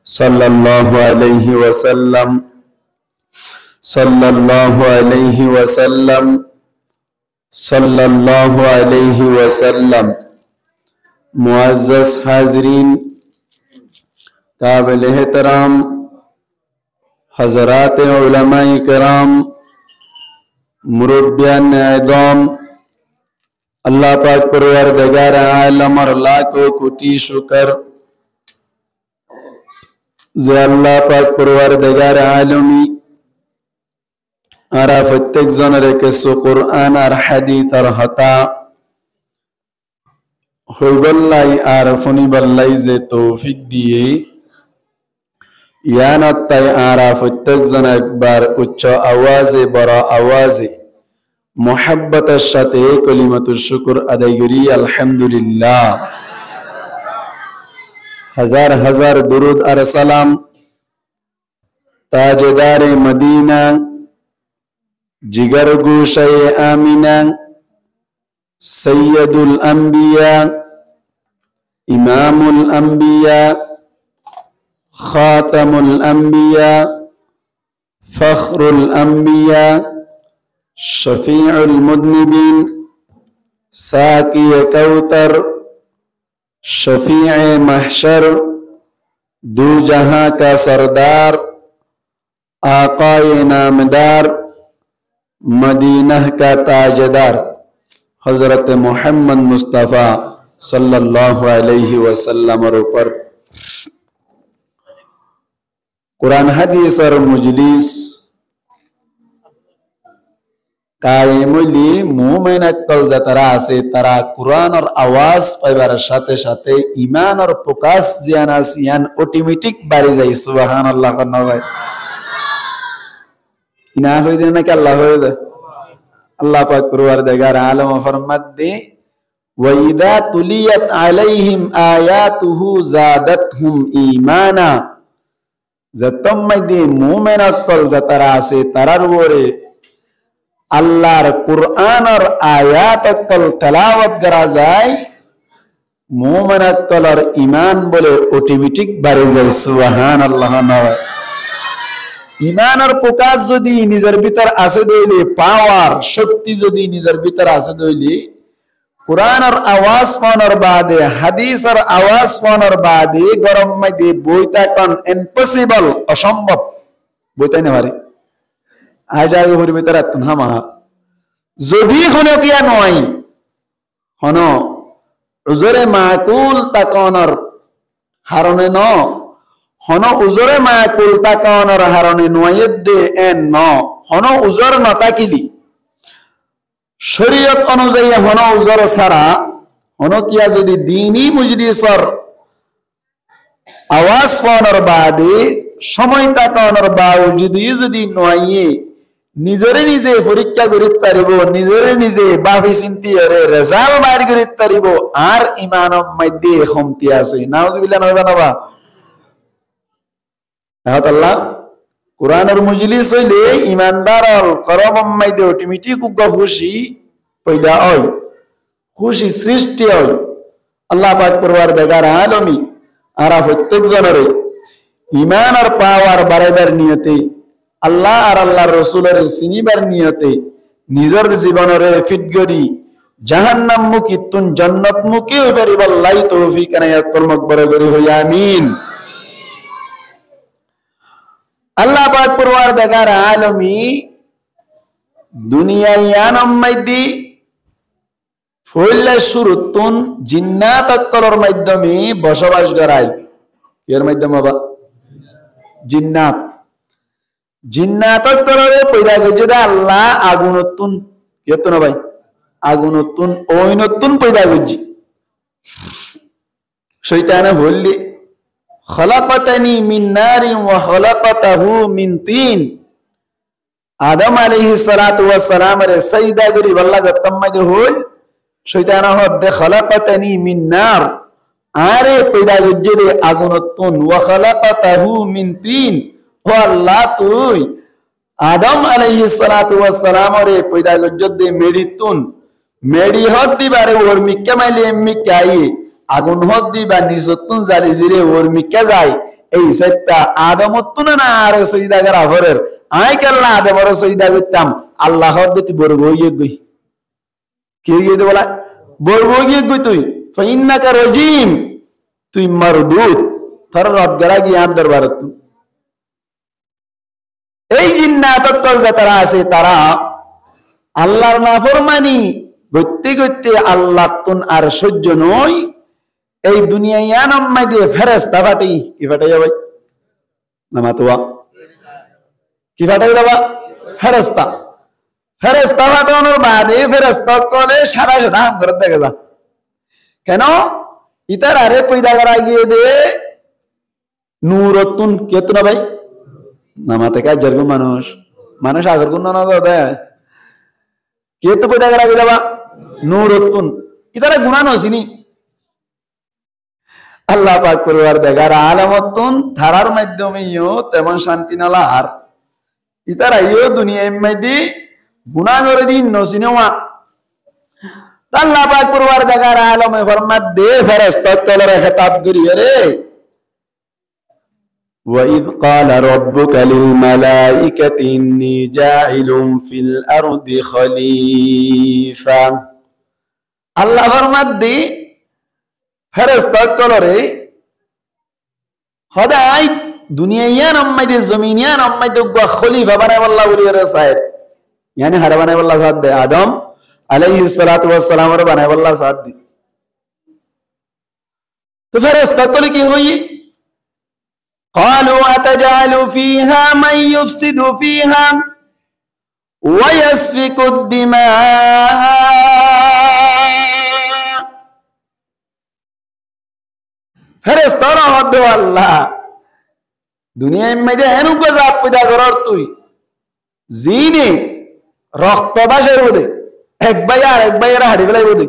सल्लल्लाहु अलैहि वसल्लम सल्लल्लाहु अलैहि वसल्लम सल्लल्लाहु अलैहि वसल्लम। मुअज़्ज़ज़ हाज़रीन, काबिल एहतराम हज़रात उलमाए किराम, मुरब्बियान एज़ाम, अल्लाह पाक परवरदिगार आलम और लाखों कोटि शुक्र जे अल्लाह पाक परवरदिगार आलमी आरा प्रत्येक जনের কিছু কুরআন আর হাদিস আর হতা হইবল্লাই আর ফনিবল্লাই যে তৌফিক দিয়ে ইয়ানাত্তাই আরা প্রত্যেক জন একবার উচ্চ আওয়াজে বড় আওয়াজে মুহাব্বতের সাথে কলিমাতুশ শুকর আদায় করি আলহামদুলিল্লাহ। हजार हजार दुरूद और सलाम ताजदारे मदीना जिगर गोशे आमीना सैयदुल अंबिया इमामुल अंबिया खातमुल अंबिया फख्रुल अंबिया शफीउल मुज़निबीन साकी कौतर शफीए महशर दो जहां का सरदार आकाए नामदार मदीना का ताजदार हजरत मोहम्मद मुस्तफ़ा सल्लल्लाहु अलैहि वसल्लम पर कुरान हदीस और मजलिस कायमुली मुमिन अक्कल जतरा आसे तारा कुरान और आवाज पाइबार साथे साथे ईमान और प्रकाश जियान आसियान ऑटोमेटिक बारी जाई सुबहानाल्लाह करना भाई इना होई दे ना कि अल्लाह होई दे अल्लाह पाक परवरदिगार आलम फरमात दे व इदा तुलियत अलैहिम आयातुहु जादतहुम ईमाना जतम दे मुमिन अक्कल जतरा आसे तारार वरे अल्लाहर कुरान और आयात अक्कल तलावत करा जाए मोमन अक्कल और ईमान बोले ऑटोमेटिक बारे जाए सुबहानाल्लाह नवा ईमान और प्रकाश जदि निजर भीतर आसे दइले पावर शक्ति जदि निजर भीतर आसे दइले कुरान और आवाज पानर बादे हदीस और आवाज पानर बादे गरम में दे बोइता कन इम्पॉसिबल असंभव बोइता ने मारे आज आगे हर भीतर तुन्हा मारा जदि हनो किया नोई हनो उजरे माकुल तकनर हारने न हनो उजरे माकुल तकनर हारने नोयद दे एन न हनो उजर न ताकिली शरीयत अनुযায়ী हनो उजर सारा हनो किया जदि दीनी मुजलिसर आवाज पानर बादे समय तकनर बावजूद जदि नोइए निजरे निजे परीक्षा करित पारिबो निजरे निजे बाफी चिंती अरे रेजाल्ट बाहर करित पारिबो आर ईमानर मध्य खमती आछे नाउजुबिल्लाह नबा नबा आहत अल्लाह कुरानर मजलिस हইলে ईमानदारर करम मध्य ऑटोमेटिक खुशी पैदा হয় खुशी सृष्टि হয় अल्लाह पाक परवरदिगार आलमी आरा प्रत्येक जनरे ईमान और पावर बाराइबार नियते अल्लाह और अल्लाह रसूलर सिनिबार नियते निजर जीवनरे फिट करी जहन्नम मुखी तुन जन्नत मुखी परिबल्लाई तौफीक अनायत मकबर करी हो आमीन। अल्लाह पाक परवरदिगार आलमी दुनिया यानम मध्य फैले शुरुतुन जिन्नात अक्कलर माध्यमे बसबास कराय एर माध्यमे बाबा जिन्नात जिन्नात अक्कलरे पैदा करছে আল্লাহ আগুনতুন কেতো না ভাই আগুনতুন ওইনতুন पैदा করছে শয়তানে বললি খলাকতানি মিন নারিন ওয়া খলাকতাহু মিন তিন আদম আলাইহিস সালাতু ওয়াস সালাম রে সাইদা করি আল্লাহ যতম্মাদে হল শয়তানা হদে খলাকতানি মিন নার আরে पैदा করছে রে আগুনতুন ওয়া খলাকতাহু মিন তিন ও আল্লাহ তুই आदम अलैहिस्सलाम रे पैदा करजो दे मेडितुन मेडी हत्ती बारे और मिक्के माइले मिक्के आई আগুন হদ দিবা নিজতুন জালি দিলে ওর মিকা যায় এই সেটটা আদমতুন না আর সজদা করা হরের আই কাল্লা আদমর সজদা করতাম আল্লাহ হদ দিতে বড় গইয়ে গই কি গইয়ে বলা বড় গইয়ে গই তুই ফাইন্নাকা রাজিম তুই মারদুদ তার রব গরা কি আপ দরবার তুই এই জিন্নাত তল যারা আছে তারা আল্লাহর নাফরমানি গতি গতি আল্লাহ তুন আর সহ্য নয় এই দুনিয়ায় আনম্মাই দিয়ে ফেরেশতা ফাটি কি ফাটাই যাবে নামাতুয়া কি ফাটাই যাবা ফেরেশতা ফেরেশতা ফাটানোর বাদে ফেরেশতা কলে সারা সারা করে দেখা যা কেন ইতার আরে পয়দা করা গিয়ে দে নূরতুন কেতু না ভাই নামাতে কাজ জরগু মানুষ মানুষ আগর কোন না দাদা কেতু পয়দা করা গিয়ে যাবা নূরতুন ইতারা গুনাহ নসিনি আল্লাহ পাক পরওয়ারদিগার আলামতুন ধারার মাধ্যমেও তেমন শান্তি নালা আর ইতারা ইও দুনিয়ার মধ্যে গুনাহ করে দিন নসিনেওয়া আল্লাহ পাক পরওয়ারদিগার আলমে ফরমাত দে ফেরেশতা কলরে খেতাব করিয়ে রে وَإِذْ قَالَ رَبُّكَ لِلْمَلَائِكَةِ إِنِّي جَاعِلٌ فِي الْأَرْضِ خَلِيفَةً আল্লাহ ফরমাত দে ফেরেশতা কলরে খোদাই দুনিয়ায়ান আম্মাইদে জমিনিয়ান আম্মাইদে গা খলিফা বানায় আল্লাহ বলিরে সাহেব यानी हर বানায় আল্লাহ সাথ দে আদম আলাইহিস সালাতু ওয়াস সালাম রে বানায় আল্লাহ সাথ দি তো ফেরেশতা কল কি হই قالوا أتجعل فيها من يفسد فيها ويسفك الدماء ফেরেশতারা হদ আল্লাহ দুনিয়ার মধ্যে এনু গজা পয়দা করার তুই জিনে রক্ত বাসের বদে এক বাইয়ার হাড়ি ফেলাই বদে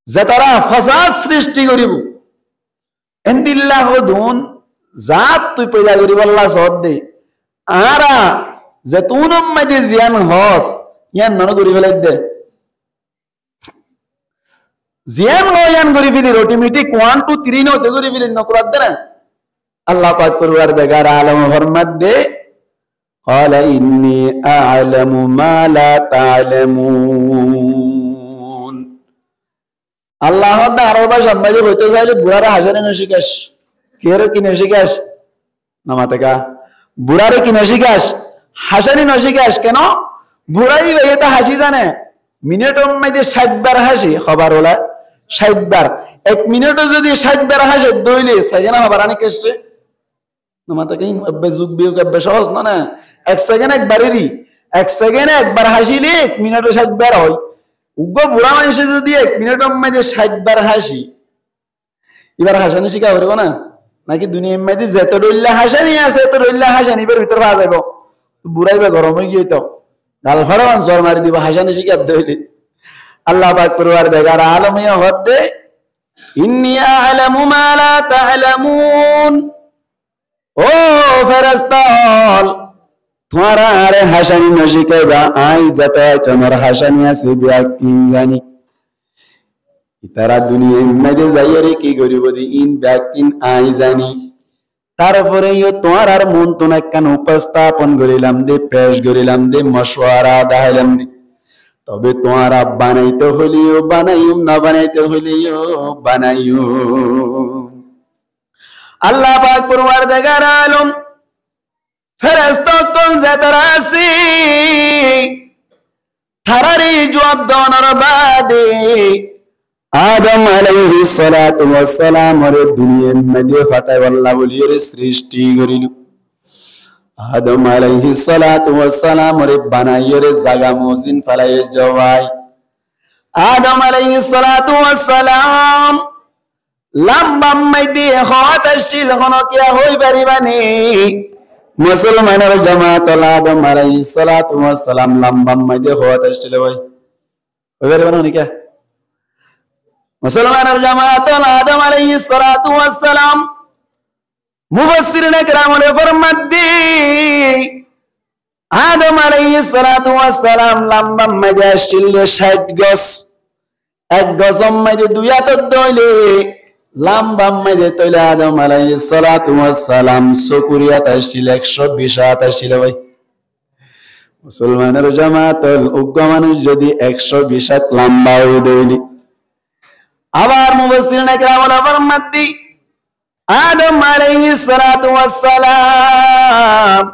যে তারা ফাসাদ সৃষ্টি করিব এন্দিল্লাহ দুন জাত তুই পয়দা করিব আল্লাহ সদ দে আরা যে তুনম মধ্যে জিয়ান হস ইয়ান নন করি ফেলাই দে জিয়ান লয়ান করি ফেলি অটোমেটিক 1 2 3 নতে করি ফেলি নকরাত দে না আল্লাহ পাক পরওয়ারদিগার আলম ফরমাত দে قال إني أعلم ما لا تعلمون আল্লাহ তাআলা ভাষণ মাঝে হইতে চাইলে বুড়ারে হাজারে নশিকাস কেরে কি নশিকাস নামাতেকা বুড়ারে কি নশিকাস হাসানি নশিকাস কেন বুড়াই এটা হাসি জানে মিনিটের মধ্যে 60 বার হাসি খবর হলা 60 বার এক মিনিটে যদি 60 বার হাসে দইলে সেকেন্ড খবর আনি কেসে নামাতেকা আব্বে যুগ বিয়োগ আব্বে সহজ না এক সেকেন্ড একবারই এক সেকেন্ড একবার হাসিলে এক মিনিটে 60 বার হয় উগ্র বুড়া মানুষ যদি 1 মিনিটের মধ্যে 60 বার হাসি এবার হাসানি শিখা হইব না নাকি দুনিয়ার মধ্যে যত ডল্লা হাসানি আছে তত ডল্লা হাসানি এর ভিতর পাওয়া যাবে বুড়াইবা গরম হয়ে গিয়ে তো গাল ফাড়ান জোর মারি দিব হাসানি শিখা দইলে আল্লাহ পাক পরওয়ারদিগার আলমিয়া হদে ইন্নী আ'লামু মা লা তা'লামুন ও ফেরেশতা তোমার আরে হাসানি নশিকাইবা আই যাতে তোমার হাসানি আছে বিয়া কি জানি তারা দুনিয়ার মধ্যে যাইরে কি করিব দি ইন ব্যাকিন আই জানি তারপরে তোমার আর মন তো না কেন উপস্থাপন করিলাম দে পেশ করিলাম দে মশওয়ারা দাইলাম দে তবে তোমার বানাইতে হলিও বানাইও না বানাইতে হলিও বানাইও আল্লাহ পাক পরওয়ারদিগার আলম ফেরেশতা কোন যারা আছে তারারে জবাব দেওয়ার বাদে আদম আলাইহিস সালাতু ওয়াস সালাম রে দুনিয়ার মধ্যে ফাটাই আল্লাহ বলিয়ে সৃষ্টি করিল আদম আলাইহিস সালাতু ওয়াস সালাম রে বানাইয়ে রে জায়গা মসজিদ ফলাই জওয়াই আদম আলাইহিস সালাতু ওয়াস সালাম লম্বা মধ্যে হওয়াত শিল হনো কি হই পারিবানি মুসলমানের জামাত আদম আলাইহিস সালাতু ওয়াস সালাম লম্বা মধ্যে হওয়াত শিল ভাই হই পারিবানি নাকি মুসলমানের জামাত আদম আলাইহিস সালাতু ওয়াস সালাম মুফাসসিরিন کرام ফরমাত দি আদম আলাইহিস সালাতু ওয়াস সালাম লম্বা মধ্যে শিল 60 গজ এক গজম মাইদে দুই হাতত দইলে লাম্বা মাইদে তৈলে আদম আলাইহিস সালাতু ওয়াস সালাম চকুরিয়াত আসছিল 120 হাত আসছিল ভাই। মুসলমানের জামাতল উগ্র মানুষ যদি 120 হাত লম্বা হয়ে দইলি, আবার মুফাসসিরিন একরাম ওয়ালা ফরমাতি আদম আলাইহিস সালাতু ওয়াস সালাম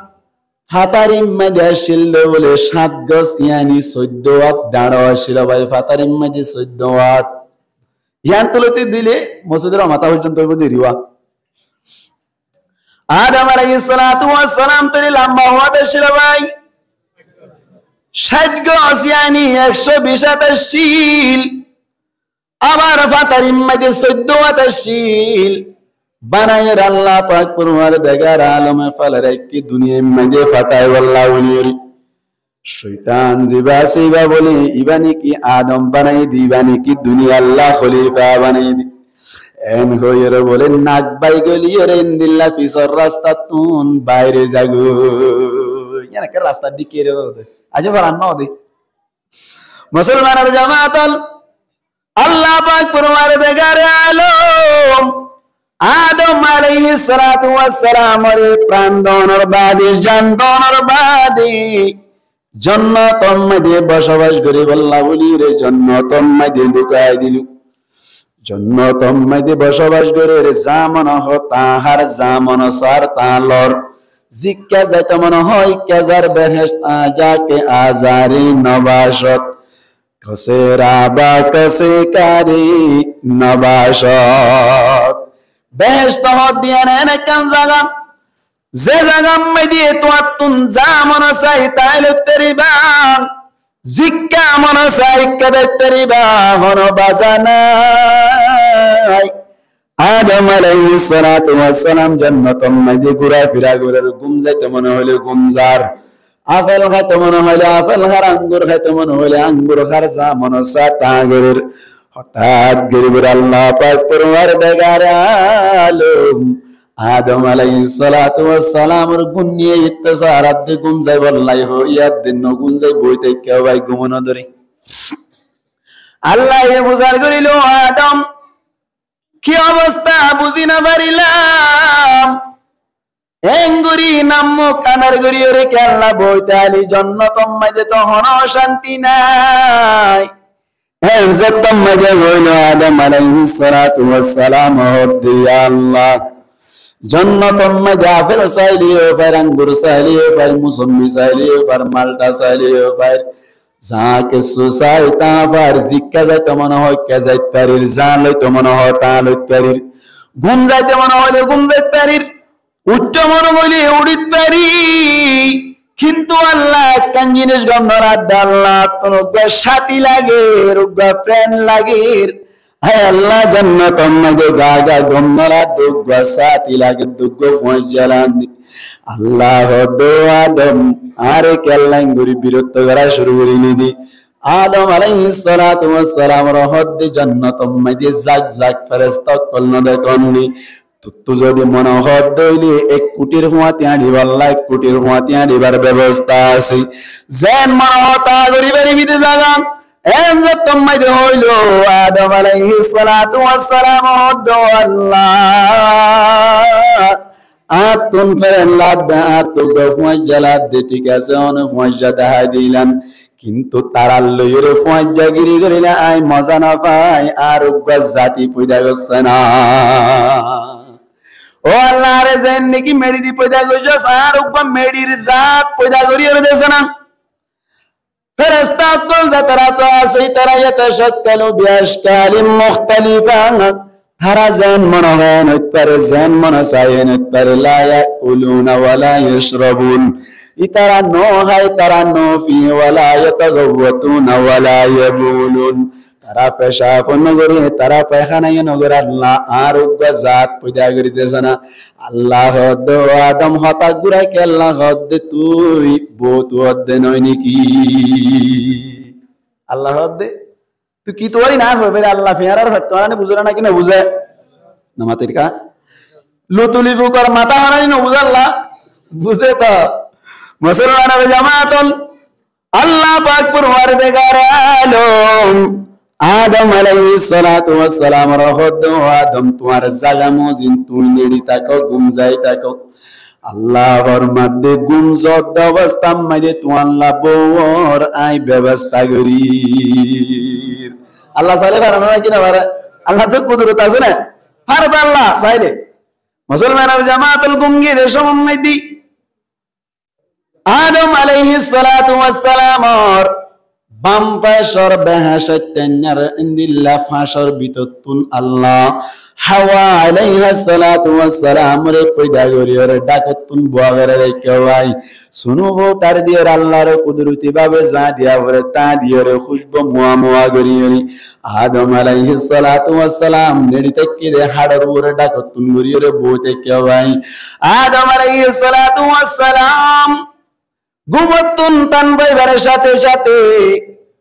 ফাতারিম মাঝে আসছিল বলে 7 গজ ইয়ানি 14 হাত দাঁড়া আসছিল ভাই। ফাতারিম মাঝে 14 হাত ইয়ান তুলতে দিলে মসজিদের মাথা পর্যন্ত বুঝি রিওয়া। আদম আলাইহিস সালাতু ওয়াস সালাম তরি লম্বা হওয়াতে ছিল ভাই 60 গজ ইয়ানি 120 হাত আসছিল। আবার ফাতারিম মাঝে 14 হাত আসছিল। বানায়ের আল্লাহ পাক পরওয়ারদিগার আলমে ফালারে কি দুনিয়া মাঝে ফাটায় আল্লাহ উনিরি শয়তান জিবাসিবা বলে ইবানি কি আদম বানাই দিবানি কি দুনিয়া আল্লাহ খলিফা বানাই দি এন হইরে বলে নাক বাই গলিয়ে রে ইন্দিল্লা পিছর রাস্তা তুন বাইরে যাগো ইয়ানা কে রাস্তা দিকে রে আজ ফারান না দে মুসলমানের জামাতল আল্লাহ পাক পরওয়ারদিগার আলম আদম আলাইহিস সালাতু ওয়াস সালামের প্রাণ দনের বাদে জান দনের বাদে জান্নাতের মধ্যে বসবাস করে আল্লাহ বলি রে জান্নাতের মধ্যে ঢুকাই দিল। জান্নাতের মধ্যে বসবাস করে রে জামান হতাহার জামান সার তালর জিক্কা যাইতে মনে হয় কাজার বেহেশত আজাকে আজারি নবাসত কসে রাবা কসে কারি নবাসত বেহেশত হদ দিয়া নেন কান জাগা যে জাগা মধ্যে তো আতুন জামন সাই তাইল তরিবা জিক্কা মন সাই কদর তরিবা হন বাজানাই। আদম আলাইহিস সালাতু ওয়াস সালাম জান্নাতের মধ্যে ঘুরা ফিরা করে ঘুম যাইতে মনে হলো ঘুমজার আপেল খাইতে মনে হলো আপেল খার আঙ্গুর খাইতে মনে হলো আঙ্গুর খার জামন সা তাগরের হঠাৎ গরিবের আল্লাহ পাক পরওয়ারদিগার আলম আদম আলাইহিস সালাতু ওয়াস সালামের গুণ নিয়ে ইত্তেসারাত দি ঘুম যাই বললাই হইয়াত দিন গুণ যাই বইতে কেউ ভাই ঘুমনো ধরে আল্লাহ এ বুঝার করিল আদম কি অবস্থা বুঝি না পারিলাম এঙ্গুরি নামো কানার গরি ওরে কে আল্লাহ বইতে আলি জান্নাতের মধ্যে তো হন শান্তি নাই। এজতম মজে হইল আদম আলাইহিস সালাতু ওয়াস সালাম হদিয়া আল্লাহ জান্নাতের মধ্যে আপেল চাইলিও পার আঙ্গুর চাইলিও পার মুসম্বি চাইলিও পার মালটা চাইলিও পার যা কিছু চাই তা পার জিক্কা যাইতে মনে হয় কে যাইতে পারির যা লইতে মনে হয় তা লইতে পারির ঘুম যাইতে মনে হইলে ঘুম যাইতে পারির উচ্চ মনে হইলে উড়িতে পারি। কিন্তু আল্লাহ একখান জিনিস গন্ধরা আল্লাহ তোর সাথী লাগে রুগা ফ্রেন্ড লাগে হায় আল্লাহ জান্নাতের মধ্যে গাগা গন্ধরা দুগা সাথী লাগে দুগো ফোঁস জ্বালান আল্লাহ দো আদম আরে কেল্লাইন গরি বিরক্ত করা শুরু করে নিদি। আদম আলাইহিস সালাতু ওয়াস সালাম রহদ জান্নাতের মধ্যে জাগ জাগ ফেরেশতা কলন দেখনি তো যদি মনে হদ দইলে 1 কোটির হুয়াতে আনিব আল্লাহ 1 কোটির হুয়াতে আনিবার ব্যবস্থা আছে যেন মনে হতা গরিবের বিদে জাগান এন যে তোমাইতে হইল আদম আলাইহিস সালাতু ওয়াস সালাম হদ আল্লাহ আতুন ফেরেন লাদা আতু গফুয়া জালাত দে ঠিক আছে অন ফুয়া দেখাই দিলাম কিন্তু তারার লইরে ফুয়া গিরি করিলা আই মজা না পাই আর জাতি পয়দা গছে না। ও আল্লাহ রে যেন নাকি মেডি দি পয়দা গইছস আর উবা মেডির জাত পয়দা করি আর দেছ না ফেরেশতা কোন জাতরা তো আছে তারা ইয়াতাশাক্কালু বিআশকালিন মুখতালিফা তারা যেন মনে হয় নইতারে যেন মনে চায় নইতারে লা ইয়াকুলুনা ওয়ালা ইয়াশরাবুন ইতারা নো হায় তারা নো ফি ওয়ালা ইয়াতাগাওয়াতুনা ওয়ালা ইয়াবুলুন তারা পেশাব নগরে তারা পায়খানায় নগর আল্লাহ আর জাত পয়দা করিতেছে না। আল্লাহ হদ আদম হতা গুড়াই কে আল্লাহ হদ তুই বহুত হদ নয় নাকি আল্লাহ হদ তুই কি তোরই না হবে আল্লাহ ফেরার ফটকানে বুঝরা নাকি না বুঝে না মাতের কা লুতুলি ফুকর মাথা মারানি না বুঝ আল্লাহ বুঝে তো মুসলমানের জামাতুল আল্লাহ পাক পরওয়ারদিগার আলম আদম আলাইহিস সালাতু ওয়াস সালাম রহদ আদম তোমার জাগা মজিন তুই নেড়ি তাকো গুমজাই তাকো আল্লাহ ফরমাদে গুমজদ অবস্থা মাঝে তুয়াল্লা বওর আই ব্যবস্থা করি আল্লাহ চাইলে পারে না কিনা পারে আল্লাহ তো কুদরত আছে না পারে তো আল্লাহ চাইলে মুসলমানের জামাতুল গুমগির সমন্বয়তি আদম আলাইহিস সালাতু ওয়াস সালাম বাম পাশর বেহাশাত্যান্যার ইন্দিল্লা ফাশর বিততুন আল্লাহ হাওয়া আলাইহিস সালাতু ওয়াস সালাম রে পয়দা করিয়র ডাকতুন বুয়াগরে রেখেওয়াই শুনো তার দিয়র আল্লাহর কুদরতি ভাবে যা দিয়া ভরে তা দিয়র খুশবু মুয়া মুয়া করিয়রি আদম আলাইহিস সালাতু ওয়াস সালাম নেড়িতে কিরে হাড়র উপরে ডাকতুন করিয়র বইতে কেওয়াই আদম আলাইহিস সালাতু ওয়াস সালাম ঘুমতুন তান বাইবার সাথে সাথে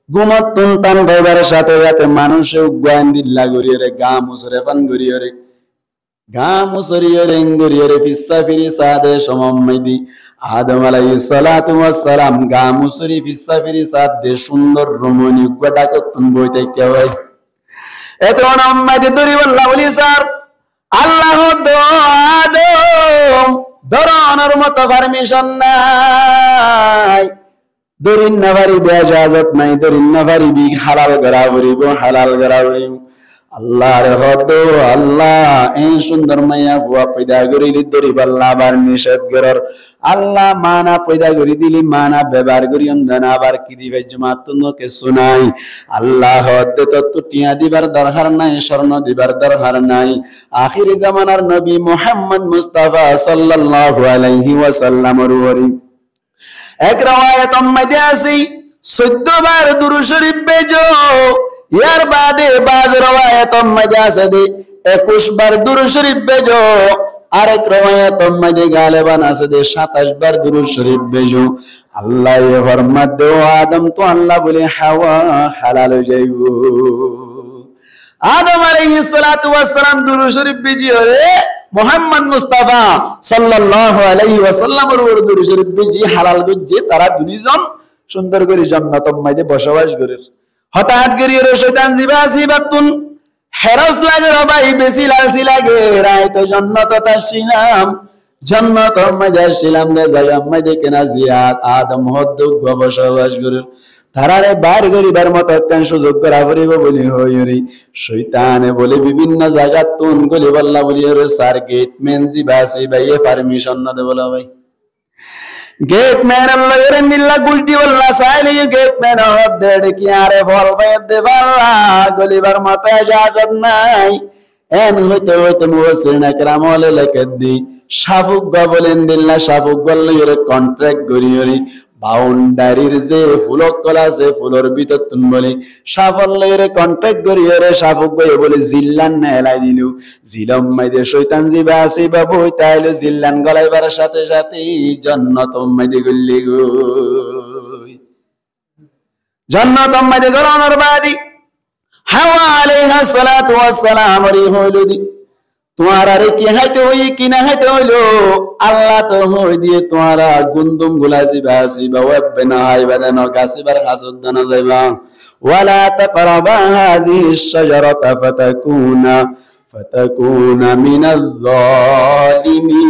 ঘুমতুন তান বাইবার সাথে সাথে মানুষে জ্ঞান দিল্লা গরিয়রে গা মুসরে ফান গরিয়রে গা মুসরিয়রে গরিয়রে ফিসা ফিরি সাদে সমম্মাইদি আদম আলাইহিস সালাতু ওয়াস সালাম গা মুসরি ফিসা ফিরি সাদে সুন্দর রমণী গডা কতুন বইতে কেওয়াই এত নাম্মাইদি দরি বল্লা বলি স্যার আল্লাহ দো আদম ধরনের মতো পারমিশন নাই দরিন নাভারি বেজাজত নাই দরিন নাভারি বি হালাল করা করিব হালাল করা করিব আল্লাহর হদ আল্লাহ এই সুন্দর মাইয়া বুয়া পয়দা করি দরি বাল্লা বার নিষেধ করর আল্লাহ মানা পয়দা করি দিলি মানা ব্যবহার করি অন্ধনা আবার কি দিবে জমাতুনকে শুনাই আল্লাহ হদ তো টিয়া দিবার দরকার নাই স্বর্ণ দিবার দরকার নাই আখিরি জামানার নবী মুহাম্মদ মুস্তাফা সাল্লাল্লাহু আলাইহি ওয়াসাল্লামের ওরি এক রওয়ায়াত মধ্যে আছে 14 বার দুরূদ শরীফ বেজো ইয়ার বাদে বাজ রওয়ায়াত মধ্যে আছে 21 বার দুরূদ শরীফ বেজো আরেক রওয়ায়াত মধ্যে গালিবান আছে 27 বার দুরূদ শরীফ বেজো আল্লাহ ফরমাত দো আদম তো আল্লাহ বলে হাওয়া হালাল হয়ে যাইবো আদম আলাইহিস সালাতু ওয়াস সালাম দুরূদ শরীফ বেজিও রে মুহাম্মদ মুস্তাফা সাল্লাল্লাহু আলাইহি ওয়াসাল্লামের উপর দুরূদ শরীফ বেজি হালাল গজ্জে তারা দুইজন সুন্দর করে জান্নাতের মধ্যে বসবাস করে হঠাৎ করে শয়তান জিবাতুন হেরাস লাগে ভাই বেশি লালসি লাগে রাইতো জান্নাত তাসিলাম জান্নাতের মধ্যে আসিলাম না জায়গা মধ্যে কেনা জিয়াত আদম হদ বসবাস করে তারারে বার গরিবার মতো কেন সুযোগ করা করিব বলি হইরি শয়তানে বলে বিভিন্ন জায়গা তুন গলি বল্লা বলি রে স্যার গেটম্যান জিবাসি ভাইয়ে পারমিশন না দে বলা ভাই গেটম্যান আল্লাহ এর নিল্লা গুলটি বল্লা সাইলে গেটম্যান হদ কি আরে বল ভাই দে বল্লা গলিবার মতো ইজাজত নাই এন হইতে হইতে মুফাসসিরিন کرام বলে লেখে দি শাফুক বলেন দিল্লা শাফুক বললে এর কন্ট্রাক্ট করিয়রি বাউন্ডারির যে ফুলক কলা আছে ফুলর ভিতর তুন বলে সাফল্যের কন্ট্যাক্ট করিয়ে রে শাফুক ভাই বলে জিল্লান না এলাই দিল জিলম মাইদে শয়তান জিবা আছে বাবু তাইলে জিল্লান গলাইবার সাথে সাথে জান্নাত মাইদে গল্লি গো জান্নাত মাইদে গরানোর বাদি হাওয়া আলাইহা সালাতু ওয়াস সালাম রি হইলদি তোমারা রে কি হাইতে হই কি না হাইতে হইলো আল্লাহ তো হই দিয়ে তোমারা গুন্দুম গুলা জিবা সিবা ওয়াবে না হাইবা না গাসিবার হাসদ না যাইবা ওয়ালা তাকরাবা হাযিহি শাজারাতা ফাতাকুনা মিনাল যালিমিন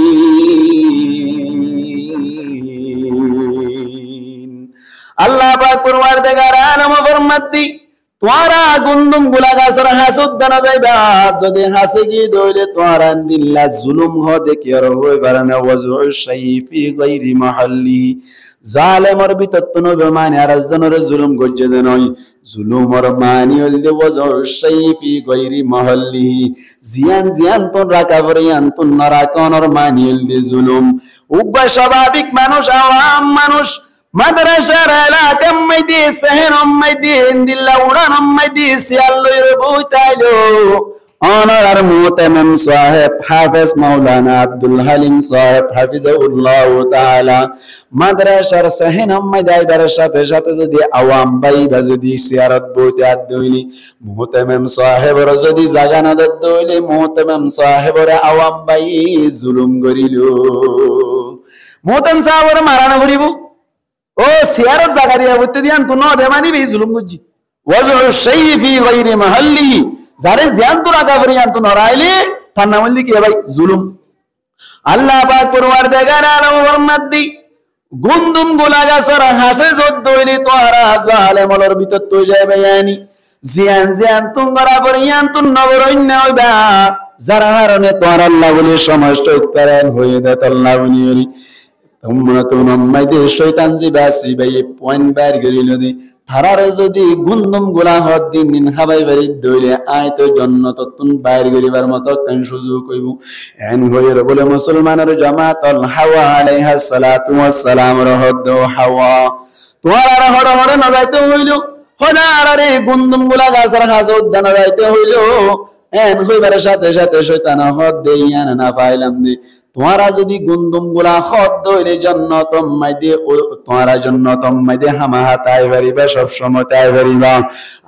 আল্লাহ পাক পরওয়ারদিগার আলম ফরমাতি তোরা গুন্দুম গুলা গাছর হাসুদ দানা যাইবা যদি হাসে কি দইলে তোরা দিল্লা জুলুম হ দেখি আর হই বারানা ওয়াজু শাইফি গায়রি মাহাল্লি জালেমর বিতত্তন বেমানে আর জনর জুলুম গজ্জে নয় জুলুমর মানি হইলে ওয়াজু শাইফি গায়রি মাহাল্লি জিয়ান জিয়ান তোন রাকা বরিয়ান তোন নারাকনর মানি হইলে জুলুম উবা স্বাভাবিক মানুষ আওয়াম মানুষ মাদ্রাসার এলাকার মধ্যে শহরের মধ্যে দিল্লা উড়ানোর মধ্যে সিয়াল্লর বইতাইলো অনার মুতামিম সাহেব হাফেজ মাওলানা আব্দুল হালিম সাহেব হাফিজাহুল্লাহ তাআলা মাদ্রাসার শহরের মধ্যে আইবার সাথে সাথে যদি আওয়াম ভাই বা যদি সিয়ারত বইতে আদইলি মুতামিম সাহেবর যদি জায়গা না দইলে মুতামিম সাহেবর আওয়াম ভাই জুলুম করিল মুতামিম সাহেবর মারানো করিব ও সিয়ারত জায়গা দিয়া বইতে দিয়ান কোন দেমানি বি জুলুম গুজি ওয়াজউ শাই ফি গায়রি মাহাল্লিহি, যারে জ্ঞান তো রাখা পারি জ্ঞান তো নরাইলে তার নাম হইল কি ভাই জুলুম। আল্লাহ পাক পরওয়ারদিগার আলম ফরমাদ্দি গুন্দুম গোলা গাছর হাসে যত দইলি তোরা জালেমলর ভিতর তো যায় বেয়ানি জিয়ান জিয়ান তুঙ্গরা পরিয়ান তুন নবরণ্য হইবা যারা হারনে তোর আল্লাহ বলে সমস্ত উৎপাদন হয়ে দেয় আল্লাহ বলি তোমরা তো নম্মাইদে শয়তান জিবাসি ভাই পয়েন্ট বাইর করিল দে তারার যদি গুন্দম গোলা হদ দিন দিন হাবাই বাড়ি দইলে আয় তো জন্নত তুন বাইর করিবার মতো কেন সুযোগ কইব এন হইর বলে মুসলমানের জামাত আল হাওয়া আলাইহা সালাতু ওয়াস সালাম রহদ হাওয়া তোরা হড় হড় না যাইতে হইল খোদার রে গুন্দম গোলা গাছর হাজ উদ্যান যাইতে হইল এন হইবার সাথে সাথে শয়তান হদ দেইয়া না পাইলাম দে তোমারা যদি গুন্দুম গুলা হদ দইলে জন্নত মাইদে তোমারা জন্নত মাইদে হামাহা তাই পারিবা সব সময় তাই পারিবা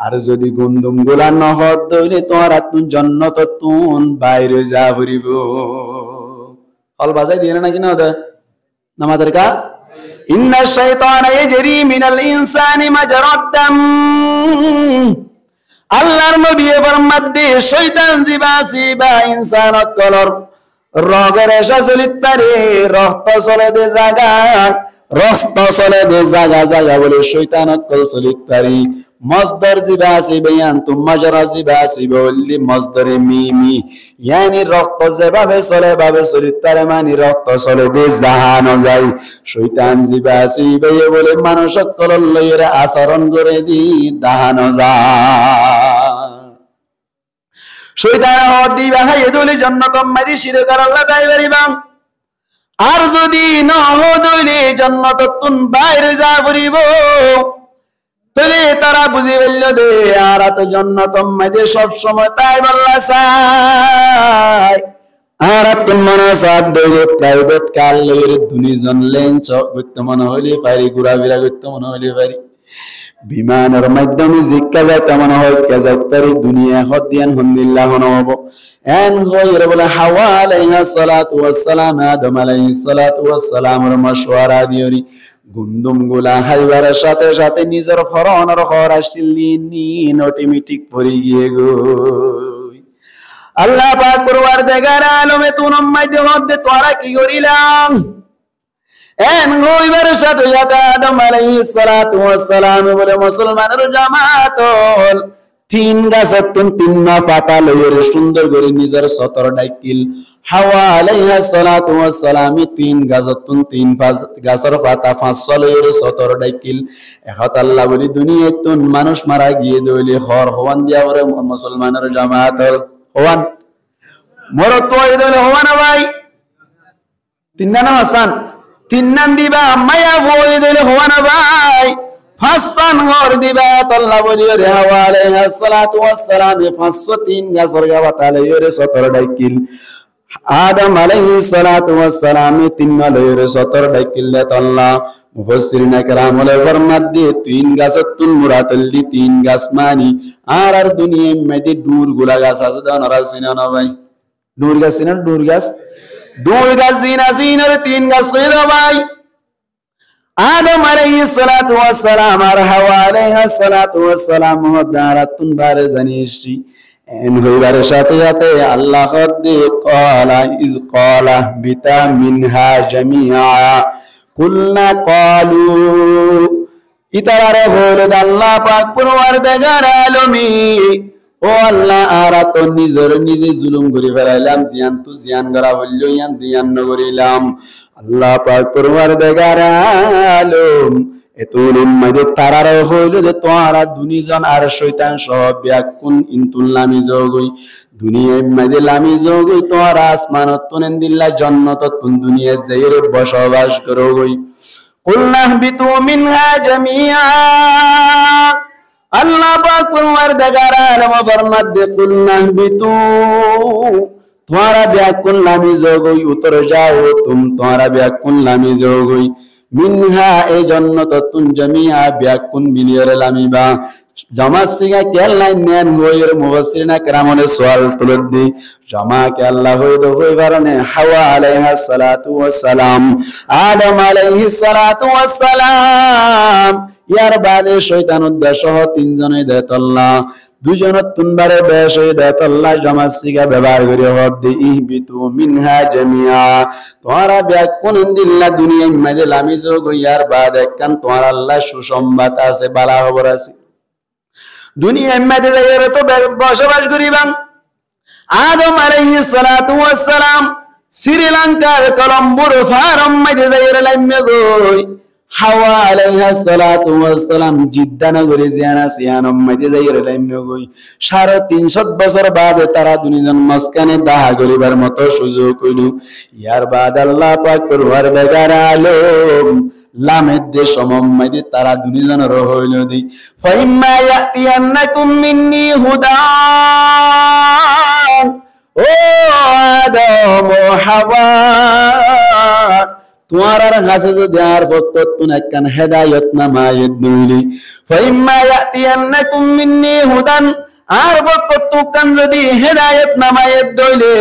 আর যদি গুন্দুম গুলা নহদ দইলে তোমারা তুন জন্নত তুন বাইরে যা পড়িব হল বাজাই দিয়ে না কিনা ওদের নামাজের কা ইন্না শাইতানা ইয়াজরি মিনাল ইনসানি মাজরাদ দাম আল্লাহর নবী ফরমাদ্দি শয়তান জিবাসি বা ইনসান কলর রগের এসা চলিতারে রক্ত চলে দে জাগা রক্ত চলে দে জাগা জাগা বলে শয়তান কল চলিতারি মজদর জিবাসি বেয়ান তুম মাজরা জিবাসি বলি মজদরে মিমি ইয়ানি রক্ত যেভাবে চলে ভাবে চলিতারে মানে রক্ত চলে দে জাহানো যায় শয়তান জিবাসি বেয়ে বলে মানুষ কলর লইরা আচরণ করে দি দাহানো যায় শয়তান হদ দিবা হাইয়ে দইলে জান্নাত মাদি শিরকার আল্লাহ তাই পারিবা আর যদি না হদইলে জান্নাত তুন বাইরে যা পড়িব তবে তারা বুঝি বলল দে আর তো জান্নাত মাদি সব সময় তাই বললা চাই আর তুম মনসাদ দইলে প্রাইভেট কার লইরে দুনিজন লেঞ্চ করতে মনে হইলে পারি ঘোরাফেরা করতে মনে হইলে পারি বিমানের মাধ্যমে জিক্কা যায় তেমন হয় কে যাইতারি দুনিয়া হদিয়ান হন্দিল্লাহ নব এন হইর বলে হাওয়া আলাইহা সালাতু ওয়াস সালাম আদম আলাইহিস সালাতু ওয়াস সালামের মশওয়ারা দিওরি গুন্দুম গুলা হাইবার সাথে সাথে নিজের ফরনের খরাশিলিনি অটোমেটিক পড়ে গিয়ে গো আল্লাহ পাক পরওয়ারদিগার আলমে তুনম মাইদে হদে তোরা কি করিলাম এন হইবার সাথে সাথে আদম আলাইহিস সালাতু ওয়াস সালাম বলে মুসলমানের জামাত তিন গাছতুন তিন না পাতা লইরে সুন্দর করে নিজের সতর ডাইকিল হাওয়া আলাইহা সালাতু ওয়াস সালাম তিন গাছতুন তিন গাছর পাতা পাঁচশো লইরে সতর ডাইকিল এখন আল্লাহ বলি দুনিয়ায় তুন মানুষ মারা গিয়ে দইলে হর হওয়ান দিয়া ওরে মুসলমানের জামাত হওয়ান মরত তো দইলে হওয়ান ভাই তিন না হাসান তিন নাম দিবা মায়া বই দিলে হওয়া না ভাই হাসান ঘর দিবা আল্লাহ বলি রে হাওয়া আলাইহা সালাতু ওয়াস সালাম 503 গাছর গাওয়াতা লইরে 17 ডাইকিল আদম আলাইহিস সালাতু ওয়াস সালাম 3 লইরে 17 ডাইকিল আল্লাহ মুফাসসিরিন کرام ওলে ফরমাত দি তিন গাছতুন মুরাতাল্লি তিন গাছ মানি আর দুনিয়ায় মধ্যে দূর গোলা গাছ আছে দাও নারাসিনা না ভাই দূর গাছ না দূর গাছ দুই গাছ জিনার তিন গাছ কইলো ভাই আদম আলাইহিস সালাতু ওয়াস সালাম আর হাওয়া আলাইহিস সালাতু ওয়াস সালাম হদারাতুন বারে জানিসি এন হইবার সাথে সাথে আল্লাহ কদ্দি ক্বালা ইজ ক্বালা বিতা মিনহা জামিআ কুলনা ক্বালু ইতারে হলো আল্লাহ পাক পরওয়ারদিগার আলামিন ও আল্লাহ আরা তো নিজের নিজে জুলুম করে ফেলাইলাম জিয়ান তো জিয়ান করা হইলো ইয়ান দিয়ান নগরিলাম আল্লাহ পাক পরওয়ারদিগার আলম এতুলিন মধ্যে তারার হইলো যে তোরা দুনিজন আর শয়তান সব ব্যাকুন ইনতুল লামি জগই দুনিয়ায় মধ্যে লামি জগই তোরা আসমানত তুনেন দিল্লা জান্নাত তুন দুনিয়া যাইরে বসবাস করো গই কুলনা বিতু মিনহা জামিআ আল্লাহ পাক পরওয়ারদিগার আলম ফরমাত দে কুলনা বিতু তোমারা ব্যাকুন লামি জগই উত্তর যাও তুম তোমারা ব্যাকুন লামি জগই মিনহা এই জান্নাত তুন জামিআ ব্যাকুন মিলিয়র লামিবা জামা সিগা কেলাই নেন হইর মুফাসসিরিন کرام ने সওয়াল তুলদি জামা কে আল্লাহ হই দো হই বারনে হাওয়া আলাইহা সালাতু ওয়াস সালাম আদম আলাইহিস সালাতু ওয়াস সালাম ইয়ার বাদে শয়তান উদ্দেশ্য তিনজন হিদায়াতুল্লাহ দুজনের তিনবারে বেশ হিদায়াতুল্লাহ জমা সিগা ব্যবহার করে হদ্দি ইহবিতু মিনহা জামিয়া তোমরা ব্যাকুন দিল্লা দুনিয়া মধ্যে লামিছো ইয়ার বাদে কান তোমার আল্লাহ সুসংবাদ আছে বালা খবর আছে দুনিয়ার মধ্যে যাইরে তো বসবাস করিবাং আদম আলাইহিস সালাতু ওয়াস সালাম শ্রীলঙ্কার কলম্বোর ফার্ম মধ্যে যাইরে লাইমে গই হাওয়া আলাইহিস সালাতু ওয়াস সালাম জিদ্দা নগরে সিয়ানাম মধ্যে যাইরে লাইমে গই 350 বছর বাদে তারা দুইজন মাঝখানে দেখা করিবার মতো সুযোগ হইল ইয়ার বাদ আল্লাহ পাক পরওয়ারদিগার আলম লামের দেশ মধ্যে তারা দুইজনের হইল দি ফাইম্মা ইয়াতিয়ান্নাকুম মিন্নি হুদা ও আদম ও হাওয়া তোমার কাছে যদি আর ফকতুন একখান হেদায়েত নামায়ে দুইলি ফাইম্মা ইয়াতিয়ান্নাকুম মিন্নি হুদান আর ফকতুন যদি হেদায়েত নামায়ে দুইলি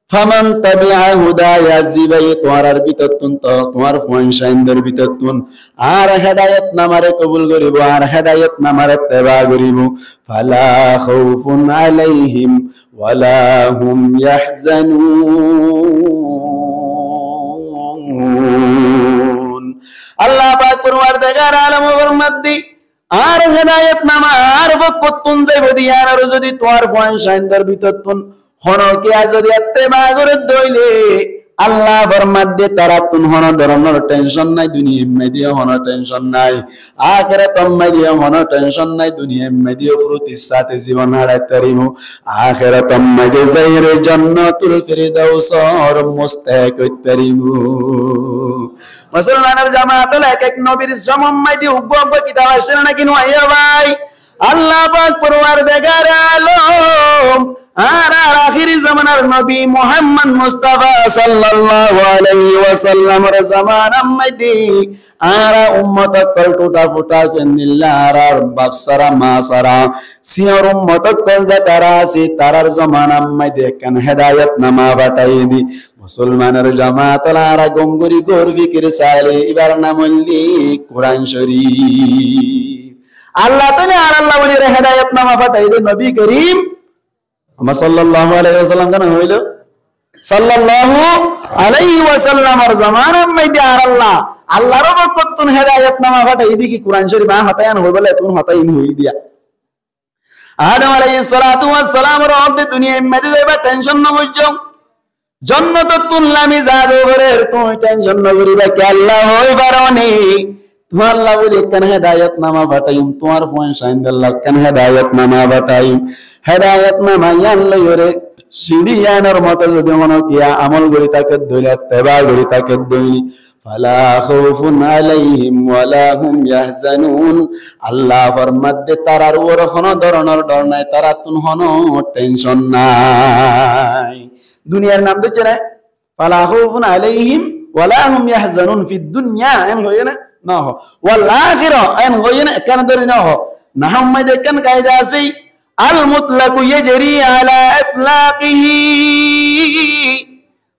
ফামান তাবিআ হুদায়া জিবাই তোমার ভিতরতুন তো তোমার ফয়সাইন্দের ভিতরতুন আর হেদায়েত নামারে কবুল করিব আর হেদায়েত নামারে তেবা করিব ফালা খাউফুন আলাইহিম ওয়ালা হুম ইয়াহজানুন আল্লাহ পাক পরওয়ারদিগার আলম ফরমাতি আর হেদায়েত নামা আর বকতুন যাইব দিয়ার আর যদি তোমার ফয়সাইন্দের ভিতরতুন হনকে যদি ইত্তেবা করে দইলে আল্লাহ ফরমাদে তারা তুন হন ধরনের টেনশন নাই দুনিয়া মধ্যে হন টেনশন নাই আখিরাতের মধ্যে হন টেনশন নাই দুনিয়া মধ্যে ফুরতির সাথে জীবন হারাতে পারিব আখিরাতের মধ্যে যাইরে জান্নাতুল ফিরদাউসর মুস্তাহিক হইতে পারিব মুসলমানের জামাতুল এক নবীর সম্মাইতে উগ্র কিতাব আছে নাকি নয় ভাই আল্লাহ পাক পরওয়ারদিগার আলম আর আখিরি জামানার নবী মুহাম্মদ মুস্তাফা সাল্লাল্লাহু আলাইহি ওয়াসাল্লামের জামানার মধ্যে আর উম্মত কল টুটা ফুটা কেনিল্লা আর বাপসারা মাসারা সিয়র উম্মত কল যারা আছে তারার জামানার মধ্যে কেন হেদায়েত নামা বাটাই দি মুসলমানের জামাত আর গঙ্গুরি গোর ফিকির সালে এবার নাম হইলি কোরআন শরীফ আল্লাহ তাআলা আর আল্লাহ বলি হেদায়েত নামা বাটাই দি নবী করিম আমরা সাল্লাল্লাহু আলাইহি ওয়াসাল্লাম কেন হইল সাল্লাল্লাহু আলাইহি ওয়াসাল্লামের জামানার মধ্যে আর আল্লাহর বরকতুন হেদায়েত নামা ফাটা এদিকে কোরআন শরীফ হাতায়ান হই বলে তুমি হাতাইন হই দিয়া আদম আলাইহিস সালাতু ওয়াস সালামের অবদে দুনিয়ার মধ্যে যাইবা টেনশন না হইছো জান্নাতুল লামি জাদু করে তুমি টেনশন না করিবা কে আল্লাহ হই পারোনি তোমার আল্লাহ বলে কেন হেদায়েত নামা ফাটাইম তোমার ফোন সাইন আল্লাহ কেন হেদায়েত নামা ফাটাইম হেদায়েত নামা আল্লাহ রে সিডিয়ানের মতো যদি মনে কিয়া আমল করি তাকে দইলা তেবা করি তাকে দইলি ফালা খাউফুন আলাইহিম ওয়ালা হুম ইয়াহজানুন আল্লাহ ফরমাদে তারার ওর কোনো ধরনের ডর নাই তারা তুন হনো টেনশন নাই দুনিয়ার নাম দিচ্ছে না ফালা খাউফুন আলাইহিম ওয়ালা হুম ইয়াহজানুন ফি দুনিয়া এন হয় না না হো ওয়াল আখিরা এন হয় না কেন ধরি না হো না হাম্মা দেখেন কায়দা আছে আল মুতলাক ইয়াজরি আলা ইতলাকিহি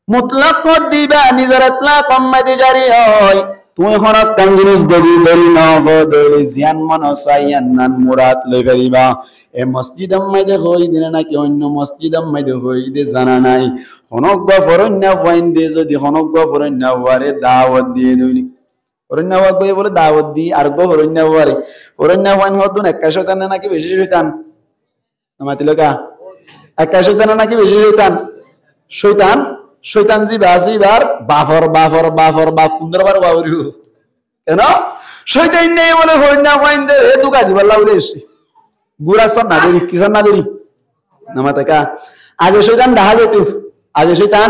মুতলাক দিবা নিজের ইতলাক মধ্যে জারি হয় তুমি হরক কান জিনিস দেরি দেরি না হো দেরি জিয়ান মন সাইয়ান নান মুরাদ লই করিবা এ মসজিদের মধ্যে হই দিনা নাকি অন্য মসজিদের মধ্যে হই দে জানা নাই হনক ফরন্না ফাইন দে যদি হনক ফরন্না ওয়ারে দাওয়াত দিয়ে দইনি ফরন্না ওয়াক বলে দাওয়াত দি আর ফরন্না ওয়ারে ফরন্না ফাইন হতুন একা শয়তান নাকি বেশি শয়তান মাতিলকা একা শয়তান নাকি বেশি শয়তান শয়তান শয়তান জি বাজিবার বাফর বাফর বাফর বাপ সুন্দরবার বাবরিও কেন শয়তান নেই বলে হইনা কইন্দে এ দুকা দিবাল্লা বলে এসে গুরা সব না দেরি কিসান না দেরি নামাতাকা আগে শয়তান দেখা যাইত আগে শয়তান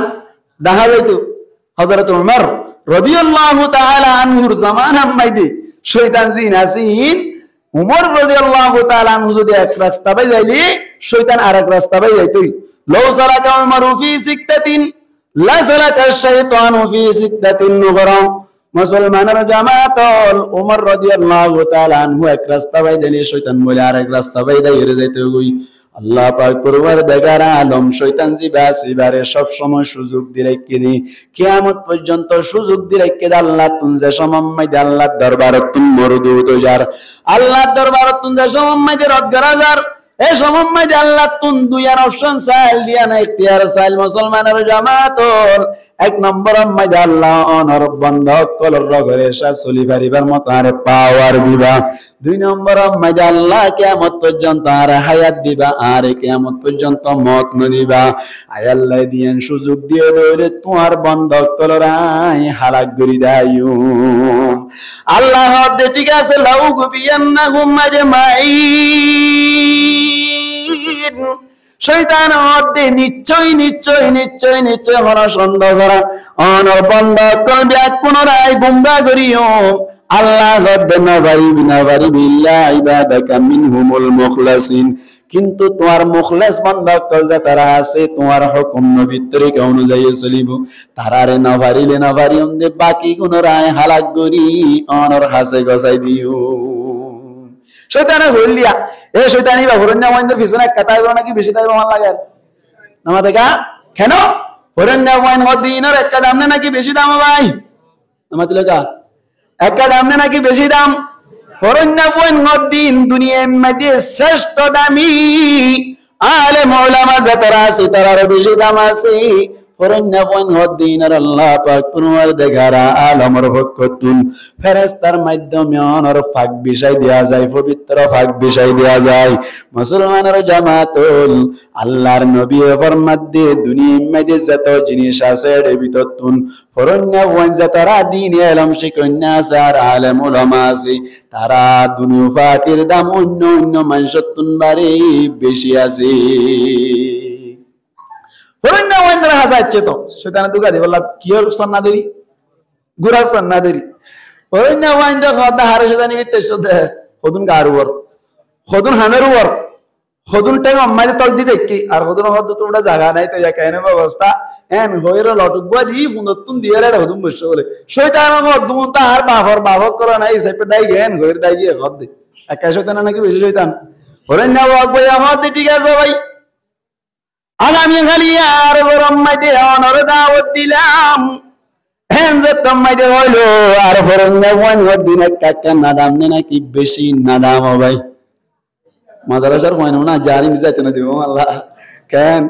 দেখা যাইত হযরত ওমর রাদিয়াল্লাহু তাআলা আনহুর জামানার মধ্যে শয়তান জি নাসিন উমর রাদিয়াল্লাহু তাআলা আনহু যদি এক রাস্তা বাই যাইলি শয়তান আরেক রাস্তা বাই যাইতই লাউ সালাকা উমর ফি সিকতাতিন লা সালাকা শাইতানু ফি সিকতাতিন নুগরা মুসলমানের জামাতল উমর রাদিয়াল্লাহু তাআলা আনহু এক রাস্তা বাই দিলে শয়তান বলে আরেক রাস্তা বাই দাইরে যাইতে গই আল্লাহ পাক পরওয়ারদিগার আলম শয়তান জিবারে সব সময় সুযোগ দি রেখে দি কিয়ামত পর্যন্ত সুযোগ দি রেখে দে আল্লাহ তুন যে সময় দে আল্লাহর দরবারে তুন মরদুদ যার আল্লাহর দরবারে তুন যে সময় দে রদ গরাজার এই সময় দে আল্লাহ তুন দুইয়ার অপশন সাইল দিয়া না ইখতিয়ার সাইল মুসলমানের জামাতল এক নম্বর মধ্যে আল্লাহ অনর বন্ধ কলর রগরে চলি পারিবার মত আর পাওয়ার দিবা দুই নম্বর মধ্যে আল্লাহ কিয়ামত পর্যন্ত আর হায়াত দিবা আর কিয়ামত পর্যন্ত মত ন দিবা আয় আল্লাহ দিয়েন সুযোগ দিয়ে দইরে তোমার বন্ধ কলরাই হালাক গরি দাইও আল্লাহ দে ঠিক আছে লাউ গুবিয়ান্নাহুম আজমাইন শয়তান হতে নিশ্চয় নিশ্চয় নিশ্চয় নিশ্চয় হরা সন্দেহ ছাড়া অনর বন্ধ করবে পুনরায় গুমরা করিও আল্লাহ রব্বানা বারি বিল্লাহ ইবাদাকা মিনহুমুল মুখলাসিন কিন্তু তোমার মুখলাস বান্দা কলজা তারা আছে তোমার হুকুম নবীর তরিকা অনুযায়ী চলিব তারারে না পারিলে দে বাকি গুণরায় হালাক করি অনর হাসে গসাই দিও শয়তানে হইলিয়া এ শয়তানি বা হরণ্য ওয়াইন্দের পিছনে একটা তাইব নাকি বেশি তাইব ভাল লাগে নামা দেখা কেন হরণ্য ওয়াইন হদিনের একটা দাম না নাকি বেশি দাম ভাই নামা তিলকা একটা দাম না নাকি বেশি দাম হরণ্য ওয়াইন হদিন দুনিয়ার মধ্যে শ্রেষ্ঠ দামি আলেম উলামা যারা আছে তারার বেশি দাম আছে হরণ্য ওয়াইন হদিনের আল্লাহ পাক পরওয়ারদিগার আলমের পক্ষতুন ফেরেশতার মাধ্যমে অনর ফাক বিষয় দেয়া যায় পবিত্র ফাক বিষয় দেয়া যায় মুসলমানের জামাতুল আল্লাহর নবী ফরমাত দে দুনিয়ার মধ্যে যত জিনিস আছে এর ভিতরতুন হরণ্য ওয়াইন যারা দ্বীন ইলম শিখন্না সার আলেম উলামা আছে তারা দুনিয়া ফাটির দাম অন্য অন্য মানুষতুন বারে বেশি আছে হরণ্য ওয়াইন্দ্র হাসাচ্ছে তো শয়তানে দুগা দি বললা কিয়র সন্না দেরি গুরা সন্না দেরি হরণ্য ওয়াইন্দ্র কথা হারে শয়তানি বিতে শুদ্ধ হদুন গারুর হদুন হামেরুর হদুন টাইম আম্মাইতে তক দি দেখি আর হদুন হদ তোটা জায়গা নাই তো ইয়া কেন অবস্থা এন হইর লটুকবা দি ফুনতুন দিয়ে রে হদুন বসে বলে শয়তান হদুন তা আর বাহর করে নাই সেপে দাই গেন হইর দাই গিয়ে হদ দে একা শয়তান নাকি বেশি শয়তান হরণ্য ওয়াকবা হদ ঠিক আছে ভাই আগামী খালি আর গরম মাইতে অনর দাওয়াত দিলাম হেন যে তোমাইতে হইলো আর হরণ্য ওয়াইন হদিন একটা নাদাম নাকি বেশি নাদাম ভাই মাদ্রাসার হয় না জারি যাইতে না দিব আল্লাহ কেন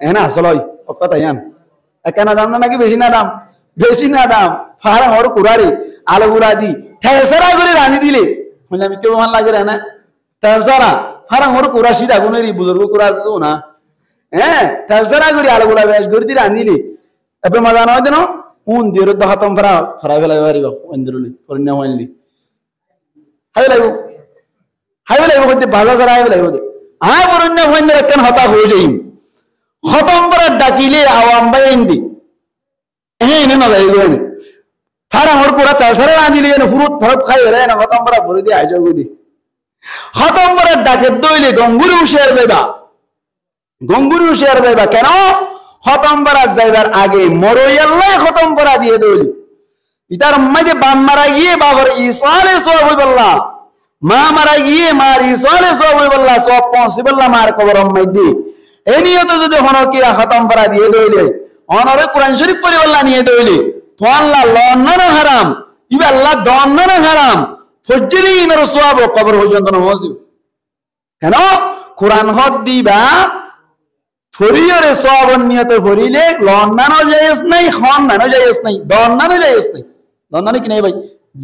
এনা আসলই কথা ইয়ান একা নাদাম নাকি বেশি নাদাম ফারা হর কুরারি আলো গুড়া দি থেসরা করে রানি দিলে বলে আমি কেউ ভাল লাগে না থেসরা ফারা হর কুরা সিধা গুনেরি বুজুর্গ কুরা আছে না হ্যাঁ থেসরা করে আলো গুড়া বেশ করে দি রানি দিলে এবে মজা নয় দেন উন দিয়ে রদ হাতম ফারা ফেলা পারিব ইন্দ্রলি পরিণা হইলি হাই লাগবো কইতে বাজা সারা হাই লাগবো আয় পরিণা হইলে কেন হতা হয়ে যাই খতম করে ডাকিলে আওয়াম বাইন্দি এনে না যাই গেনে ফারা হর কুরা থেসরা রানি দিলে ফুরুত ফরত খাই রে না খতম করে ভরে দি আইজো গদি খতম করে ডাকে দইলে গঙ্গুরি শেয়ার যাইবা কেন খতম করা যাইবার আগে মরইয়াল্লাহ খতম করা দিয়ে দইলি ইতার মাঝে বাম মারা গিয়ে বাবার ইসালে সব হইবল্লাহ মা মারা গিয়ে মার ইসালে সব হইবল্লাহ সব পসিবল্লাহ মার কবর মাইদি এই নিয়ত যদি হন কি খতম করা দিয়ে দইলে অনরে কোরআন শরীফ পড়ি বল্লাহ নিয়ে দইলে তো আল্লাহ লন্নন হারাম ইবা আল্লাহ দন্নন হারাম ফজরি মের সওয়াব কবর পর্যন্ত নমসিব কেন কোরআন হদ দিবা ফরিয়রে সওয়াব নিয়ত ফরিলে লন্নানো জায়েজ নাই খানানো জায়েজ নাই দন্নানো জায়েজ নাই দন্নানো কি নাই ভাই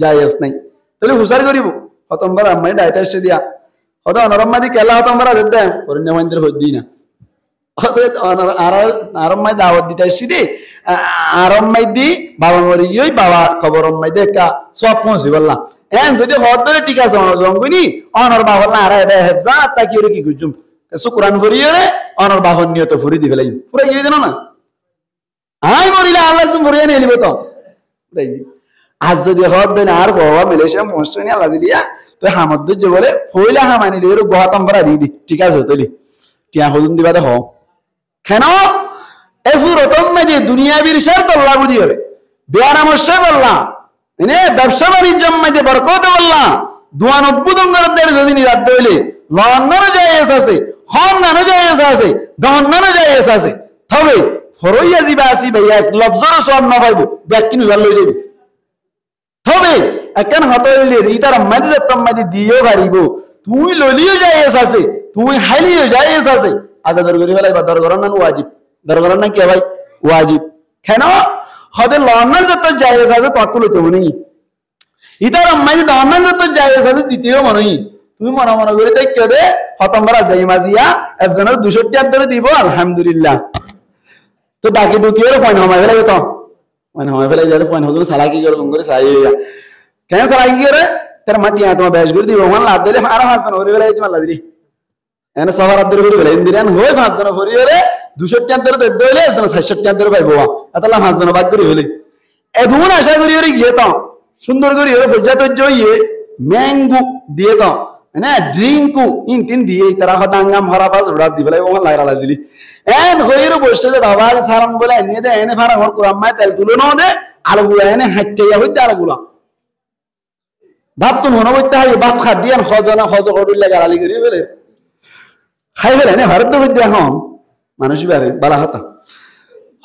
জায়েজ নাই তাহলে হুসারি করিব খতম করা মানে ডাইটাস দিয়া হদ নরমাদি কেলা খতম করা দিতে ফরিনে মন্দির হদ্দি না আরম্মাই দাওয়াত দিতে আসছি আরম্মাই দি বাবা মরি গিয়ে বাবা খবর অম্মাই দেখা সব পৌঁছি বললাম এন যদি হর ধরে ঠিক আছে অনজঙ্গুনি অনর বাবা আর হেফজা তাকি কি খুঁজুম শুক্রান করিয়ে রে অনর বাহন নিয়ত ফুরি দি ফেলাই পুরা গিয়ে দিল না আই মরিলে আল্লাহ তুমি ভরিয়ে নিয়ে নিব তো আজ যদি হর দেন আর বাবা মালয়েশিয়া মস্ত নিয়ে আল্লাহ দিলিয়া তো হামদ্দুজ্জ বলে ফইলা হামানি দিয়ে গোহাতম করা দি ঠিক আছে তলি টিয়া হজুন দিবা দেখ কেন এসুরতম যে দুনিয়াবির শর্ত আল্লাহ বুঝিয়ে বেয়ারামশা বললাম এনে ব্যবসা বাণিজ্যের মধ্যে বরকত বললাম দুয়ান উদ্বোধন করার যদি নিরাদ হইলে লন্ডনে জায়েজ আছে হন নানো জায়েজ আছে দহন নানো জায়েজ আছে তবে ফরইয়া জিবা আসি ভাইয়া লফজর সব না পাইব ব্যাকিন উড়াল লই যাবে তবে একখান হতইলে ইতার মাদি তম্মাদি দিও গারিব তুই ললিও জায়েজ আছে তুই হাইলিও জায়েজ আছে আদা দরগরি ফেলাই বা দরগরন না ওয়াজিব দরগরন না কি ভাই ওয়াজিব কেন হদে লন্নান যত জায়েজ আছে তত লইতে মনে ইতার মাদি দহন যত জায়েজ আছে দ্বিতীয় মনে তুমি মনে মনে করে দেখো দে হতম্বরা যাই মাজিয়া একজনের 200 টাকা ধরে দিব আলহামদুলিল্লাহ তো বাকি ঢুকিয়ে পয়েন্ট হমাই ফেলে যেত পয়েন্ট হমাই ফেলে যাবে পয়েন্ট হতো সালাকি করে কোন করে সাই কেন সালাকি করে তার মাটি আটমা ব্যাস করে দিব মান লাভ দিলে আরো হাসান হরি ফেলে মাল্লা দিলি এনে সবার আব্দুল করে ফেলে ইন্দিরান হই পাঁচ জন হরি হরে 200 টাকা ধরে দেদ হইলে একজন 60 টাকা ধরে পাইবো এতলা পাঁচ জন বাদ করে হইলে এ ধুন আশা করি হরি গিয়ে তো সুন্দর করে হরে ফজ্জা তো জইয়ে ম্যাঙ্গো দিয়ে তো না ড্রিঙ্কু ইন তিন দিয়ে তারা হদাঙ্গাম হরাপাস উড়া দি ফেলে ওমান লাইরা দিলি এন হইরো বসে যে বাবা সারান বলে এনে দে এনে ফারা ঘর কুরাম মাই তেল তুলো ন দে আলগুলা এনে হাইতে ইয়া হইতে আলগুলা ভাত তো মনে হইতে হয় ভাত খা দিয়ান খজনা খজ করিলে গালি করি ফেলে খাই ফেলে এনে ভারত হইতে এখন মানুষ বারে বালা হতা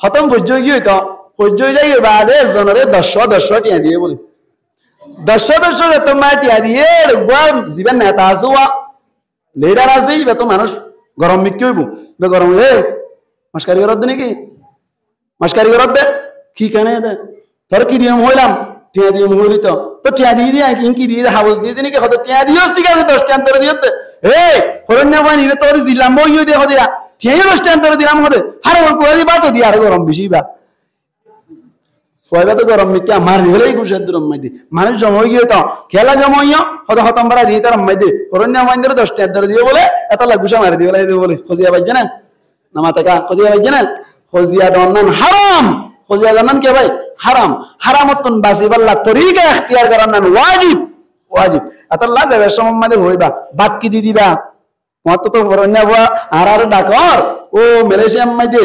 খতম ফজ্জ গিয়ে তো ফজ্জ যাই বাদে জনরে 10 টিয়া দিয়ে বলে 10 তোমার টিয়া দিয়ে গোয়াম জীবন নেতা আসুয়া লিডার আছে তো মানুষ গরম মিকি হইব গরম এ মাসকারি করত নাকি মাসকারি করত দে কি কানে দে তোর কি নিয়ম হইলাম টিয়া দিয়ে হইলি তো টিয়া দিয়ে দিয়ে ইনকি দিয়ে হাউস দিয়ে দিনি কি হতো টিয়া দিওস ঠিক আছে 10 টাকা ধরে দিতে এ হরন্যা বানি রে তোর জিলাম বইও দে হদিরা টিয়া 10 টাকা ধরে দিলাম হদে আরে ওর কোয়ালি বাত দি আরে গরম বেশি বা ফয়বা তো গরম মিকি আমার দিলেই গুছাত দরম মাইদি মানুষ জমা হই গিয়ে তো খেলা জমা হইয়া হতো হতম্বরা দিয়ে তার মাইদি হরন্যা মাইন্দের 10 টাকা ধরে দিয়ে বলে এতলা গুছা মারি দিয়ে বলে খজিয়া বাইজে না নামাতে কা খজিয়া বাইজে না খজিয়া দন্নান হারাম খজিয়া দন্নান কে ভাই হারাম হারামতুন বাসিবাল্লাহ তরিকা ইখতিয়ার করার নাম ওয়াজিব ওয়াজিব আতাল্লাহ যাবে সম্মাদে হইবা বাত কি দি দিবা মত তো বরন্যা বুয়া আর ডাকর ও মালয়েশিয়া মাইদে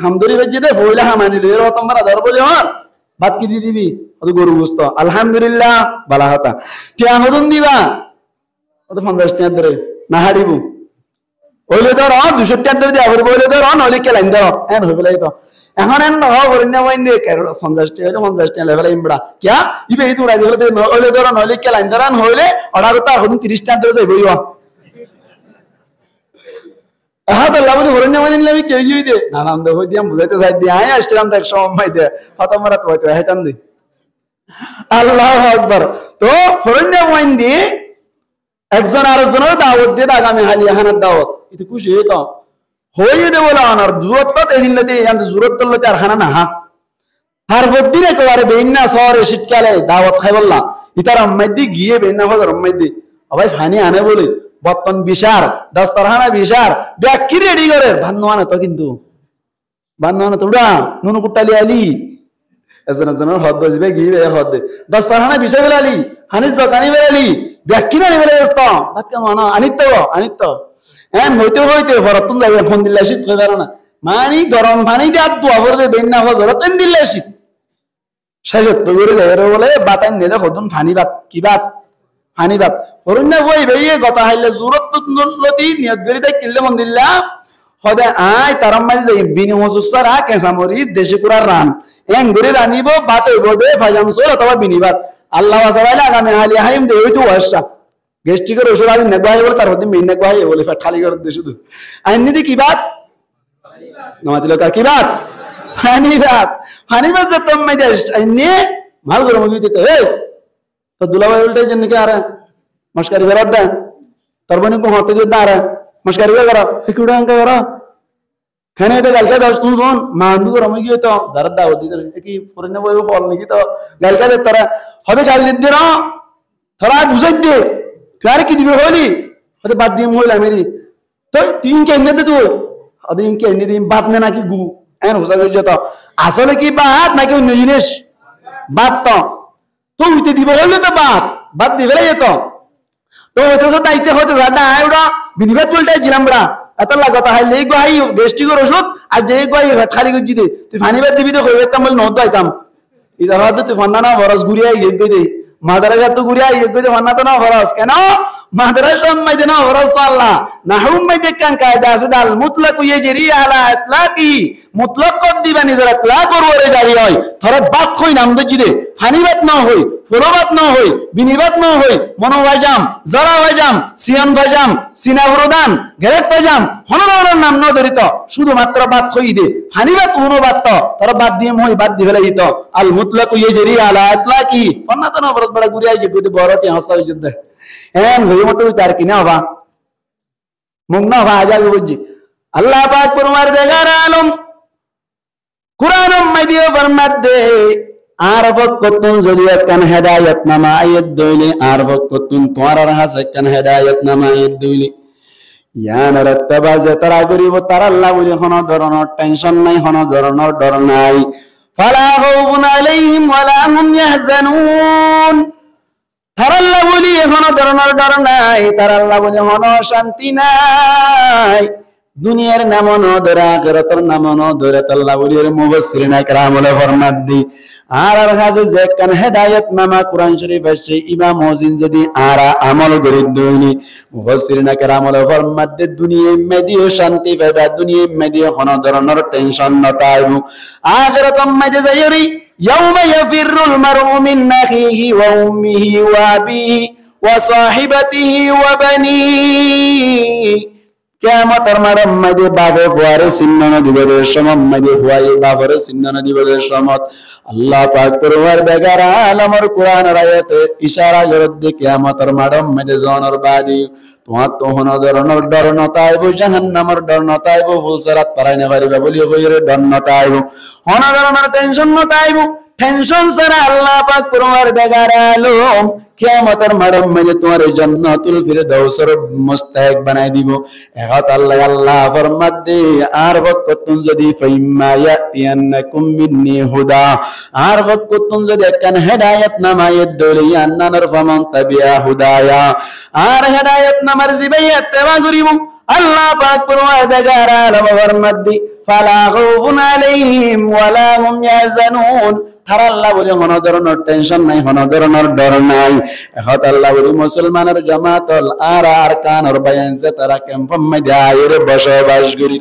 হামদরি বাজে দে হইলা হামানি রে তোমরা ধর বলে হর বাত কি দি দিবি অত গরু গোস্ত আলহামদুলিল্লাহ বালা হতা টিয়া হদুন দিবা অত 50 টাকা ধরে না হারিবু ওইলে ধর 200 টাকা ধরে আবার বলে ধর নলি কে লাইন দাও এন হই বলাই তো এখন এন ন বরন্যা মাইন্দে কারো 50 টাকা লেভেল ইমড়া কিয়া ইবে এই তোরা দিলে ওইলে ধর নলি কে লাইন ধরান হইলে অর্ডার তো হদুন 30 টাকা ধরে যাইবইও তো লাভ হরণ্য মাইদিন আমি কেউ জুই দে না নাম দেখো দিয়াম বুঝাইতে চাই দিয়ে আয় আসছিলাম তো এক সময় দে হতমরা তো হয়তো হেতাম দি আল্লাহু আকবার তো হরণ্য মাইন দিয়ে একজন আরেকজনের দাওয়াত দিয়ে আগামী হালি হানার দাওয়াত এটা খুশি তো হয়ে দে বলে আনার জুরত তো এদিন লতে ইয়ান জুরত তো লতে আর খানা না হা আর বদিন একেবারে বেইন্না শহরে শীতকালে দাওয়াত খাই বললা ইতার আম্মাইদি গিয়ে বেইন্না হজর আম্মাইদি ভাই ফানি আনে বলে বর্তন বিশার দস্তরখানা বিশার ব্যাকি রেডি করে ভান্নওয়ানা তো কিন্তু ভান্নওয়ানা তো উড়া নুনু কুট্টালি আলি এজনের হদ বসবে গিয়ে হদ দে দস্তরখানা বিশার বেলা আলি হানিস জকানি বেলা আলি ব্যাকি না বেলা ব্যস্ত ভাত কেমন আনিত এন হইতে ভরতুন যাই ফোন দিলে শীত হয়ে বেড়া না মানি গরম পানি দিয়ে আর দোয়া করে দেবেন না হজরত তেন দিলে শীত শেষত্ব করে যাই বলে বাতান নিয়ে হদুন ফানি বাত কি বাত হানি বাত হরুন হই ভাইয়ে গতা হাইলে জুরত লতি নিয়ত করি তাই কিল্লে মন্দিল্লা হদে আয় তারাম মাঝে যাই বিনি হসুসার আ কেসামরি দেশে কুরার রান এং গরি রানিব বাত হইব দে ফাজাম সোল অথবা বিনি বাত আল্লাহ ওয়াসাবাইলা আগামী হালি হাইম দে হইতো ওয়াসা গেস্টিকের ওষুধ আজ নেগবাই বলে তার হদি মেন নেগবাই বলে ফেট খালি করে দে শুধু আইনি দি কি বাত নামাদিল কা কি বাত ফানি বাত যে তোম মাইদে আইনি মাল গরম হইতে তো এ তো দুলাভাই উল্টে জন্য কি আরে মস্কারি করার দেন তোর বনি কো হতে দিন আরে মস্কারি করা হিকুড়া আঙ্কা করা খানে তো গালকা দশ তুম শোন মান্দু গরম গিয়ে তো যারা দাওয়াত দিতে কি ফরেন বই ফল নাকি তো গালকা দে তোরা হতে গাল দিতে না তোরা বুঝাই দে কার কি দিবে হলি হতে বাদ দিয়ে হইলা মেরি তো তিন কে এনে দে তুই হতে ইনকে এনে দিন বাদ না নাকি গু এন হোসা কই যেত আসলে কি বাদ নাকি অন্য জিনিস বাদ তো উইতে দিব হইলে তো বাদ দিবে যেত তো হইতে দাইতে হইতে না ওরা বিনিবাদ বলতে জিলাম বড়া এত লাগত হাইলে গো হাই গেস্টিকের ওষুধ আর যে গো খালি গজি দে তুই ফানিবাদ দিবি তো কইতাম বল নদ আইতাম ইদাবাদ তুই ফান্না না বরস ঘুরিয়া গই দে মাদারা তো ঘুরিয়া গই দে ফান্না তো না বরস কেন মাদ্রাসা মাইদে না রাসূলুল্লাহ নাহু মাইদে কান কায়দা আছে দাল মুতলাক ইয়াজরি আলা ইতলাকি মুতলাক কদ দিবা নিজের ইতলাক ওরে জারি হয় থরে বাত কই নাম দে জিদে হানিবাত না হই ফরবাত না হই বিনিবাত না হই মনোবাজাম জরা বাজাম সিয়ান বাজাম সিনা প্রদান গ্রেট বাজাম হনরর নাম ন ধরিত শুধুমাত্র বাত কই দে হানিবাত অনুবাদ তো তোর বাদ দিয়ে মই বাদ দি ফেলাই দিত আল মুতলাক ইয়াজরি আলা ইতলাকি পন্না তো না বড় বড় গুরিয়া যে গদি বড়টি হাসা যুদ্ধ এন হই মত তার কিনা হবা মুন্না হবা আজাল বুঝি আল্লাহ পাক পরমার দেগার আলম কুরআন মাইদিও ফরমাত দে আরফত কতুন যদি একখান হেদায়েত নামা আয়াত দইলে আরফত কতুন তোয়ার হাস একখান হেদায়েত নামা আয়াত দইলে ইয়ান রাত্তাবা যে তারা করিব তার আল্লাহ বলি কোন ধরনের টেনশন নাই কোন ধরনের ডর নাই ফালা খাউফুন আলাইহিম ওয়ালা হুম ইয়াহজানুন তার আল্লাহ বলি কোন ধরনের ডর নাই তার আল্লাহ বলি কোন শান্তি নাই দুনিয়ার নামও ন ধরে আখিরাতের নামও ন ধরে আল্লাহ বলির মুফাসসিরিন کرام ফরমাত দি আর কাছে যে কান হেদায়েত নামা কোরআন শরীফ আছে ইমাম হোসেন যদি আরা আমল করি দইনি মুফাসসিরিন کرام ফরমাত দি দুনিয়ায় মেদিও শান্তি পাইবা দুনিয়ায় মেদিও কোন ধরনের টেনশন না পাইবো আখিরাতের মধ্যে যাইরি ইয়াউমা ইয়াফিরুল মারউ মিন আখিহি ওয়া উম্মিহি ওয়া আবিহি ওয়া সাহিবাতিহি ওয়া বানিহি কিয়ামতের মাঠের মধ্যে বাপে ফুয়ারে চিহ্ন দিবদের সময় মধ্যে ফুয়াই বাপরে চিহ্ন দিবদের সময় আল্লাহ পাক পরওয়ারদিগার আলমের কোরআনের আয়াতে ইশারা করে দে কিয়ামতের মাঠের মধ্যে জনের বাদি তোমার তো হন ধরনের ডর নতাইব জাহান্নামের ডর নতাইব ফুলসরাত পারাইনে পারিবা বলি কইরে ডর নতাইব হন ধরনের টেনশন নতাইব টেনশন সারা আল্লাহ পাক পরওয়ারদিগার আলম কিয়ামতের মাঠের মধ্যে তোমার জান্নাতুল ফিরদাউসের মুস্তাহিক বানাই দিব একাত আল্লাহ ফরমাত দে আর ওয়াক্তুন যদি ফাইম্মা ইয়াতিয়ান্নাকুম মিন্নি হুদা আর ওয়াক্তুন যদি কান হেদায়েত নামায়েত দলিয়া নানার ফামান তাবিয়া হুদায়া আর হেদায়েত নামার জিবাইয়াত তেবা করিব আল্লাহ পাক পরওয়ারদিগার আলম ফরমাত দি ফালা খাউফুন আলাইহিম ওয়ালা হুম ইয়াহজানুন তার আল্লাহ বলে কোন ধরনের টেনশন নাই কোন ধরনের ডর নাই এখন আল্লাহ বলে মুসলমানের জামাতল আর আরকানের বায়ান যে তারা ক্যাম্পের মধ্যে আইরে বসবাস করি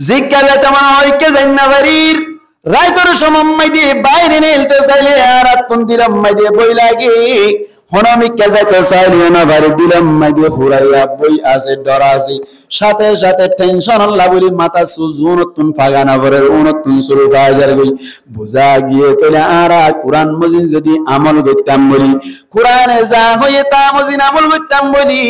জিজ্ঞাসা তেমন হইকে জান্নাবাড়ির রাইতর সময় মধ্যে বাইরে নিলতে চাইলে আর আত্মন দিলাম মধ্যে বই লাগে হনমিকে যাইতে চাইলে না বাড়ি দিলাম মধ্যে ফুরাইয়া বই আছে ডর আছে সাথে সাথে টেনশন আল্লাহ বলি মাথা সুজুন তুন ফাগানা ভরে উনতুন শুরু বাজার গই বুঝা গিয়ে তাহলে আর কোরআন মজিদ যদি আমল করতাম বলি কোরআনে যা হয়ে তা মজিদ আমল করতাম বলি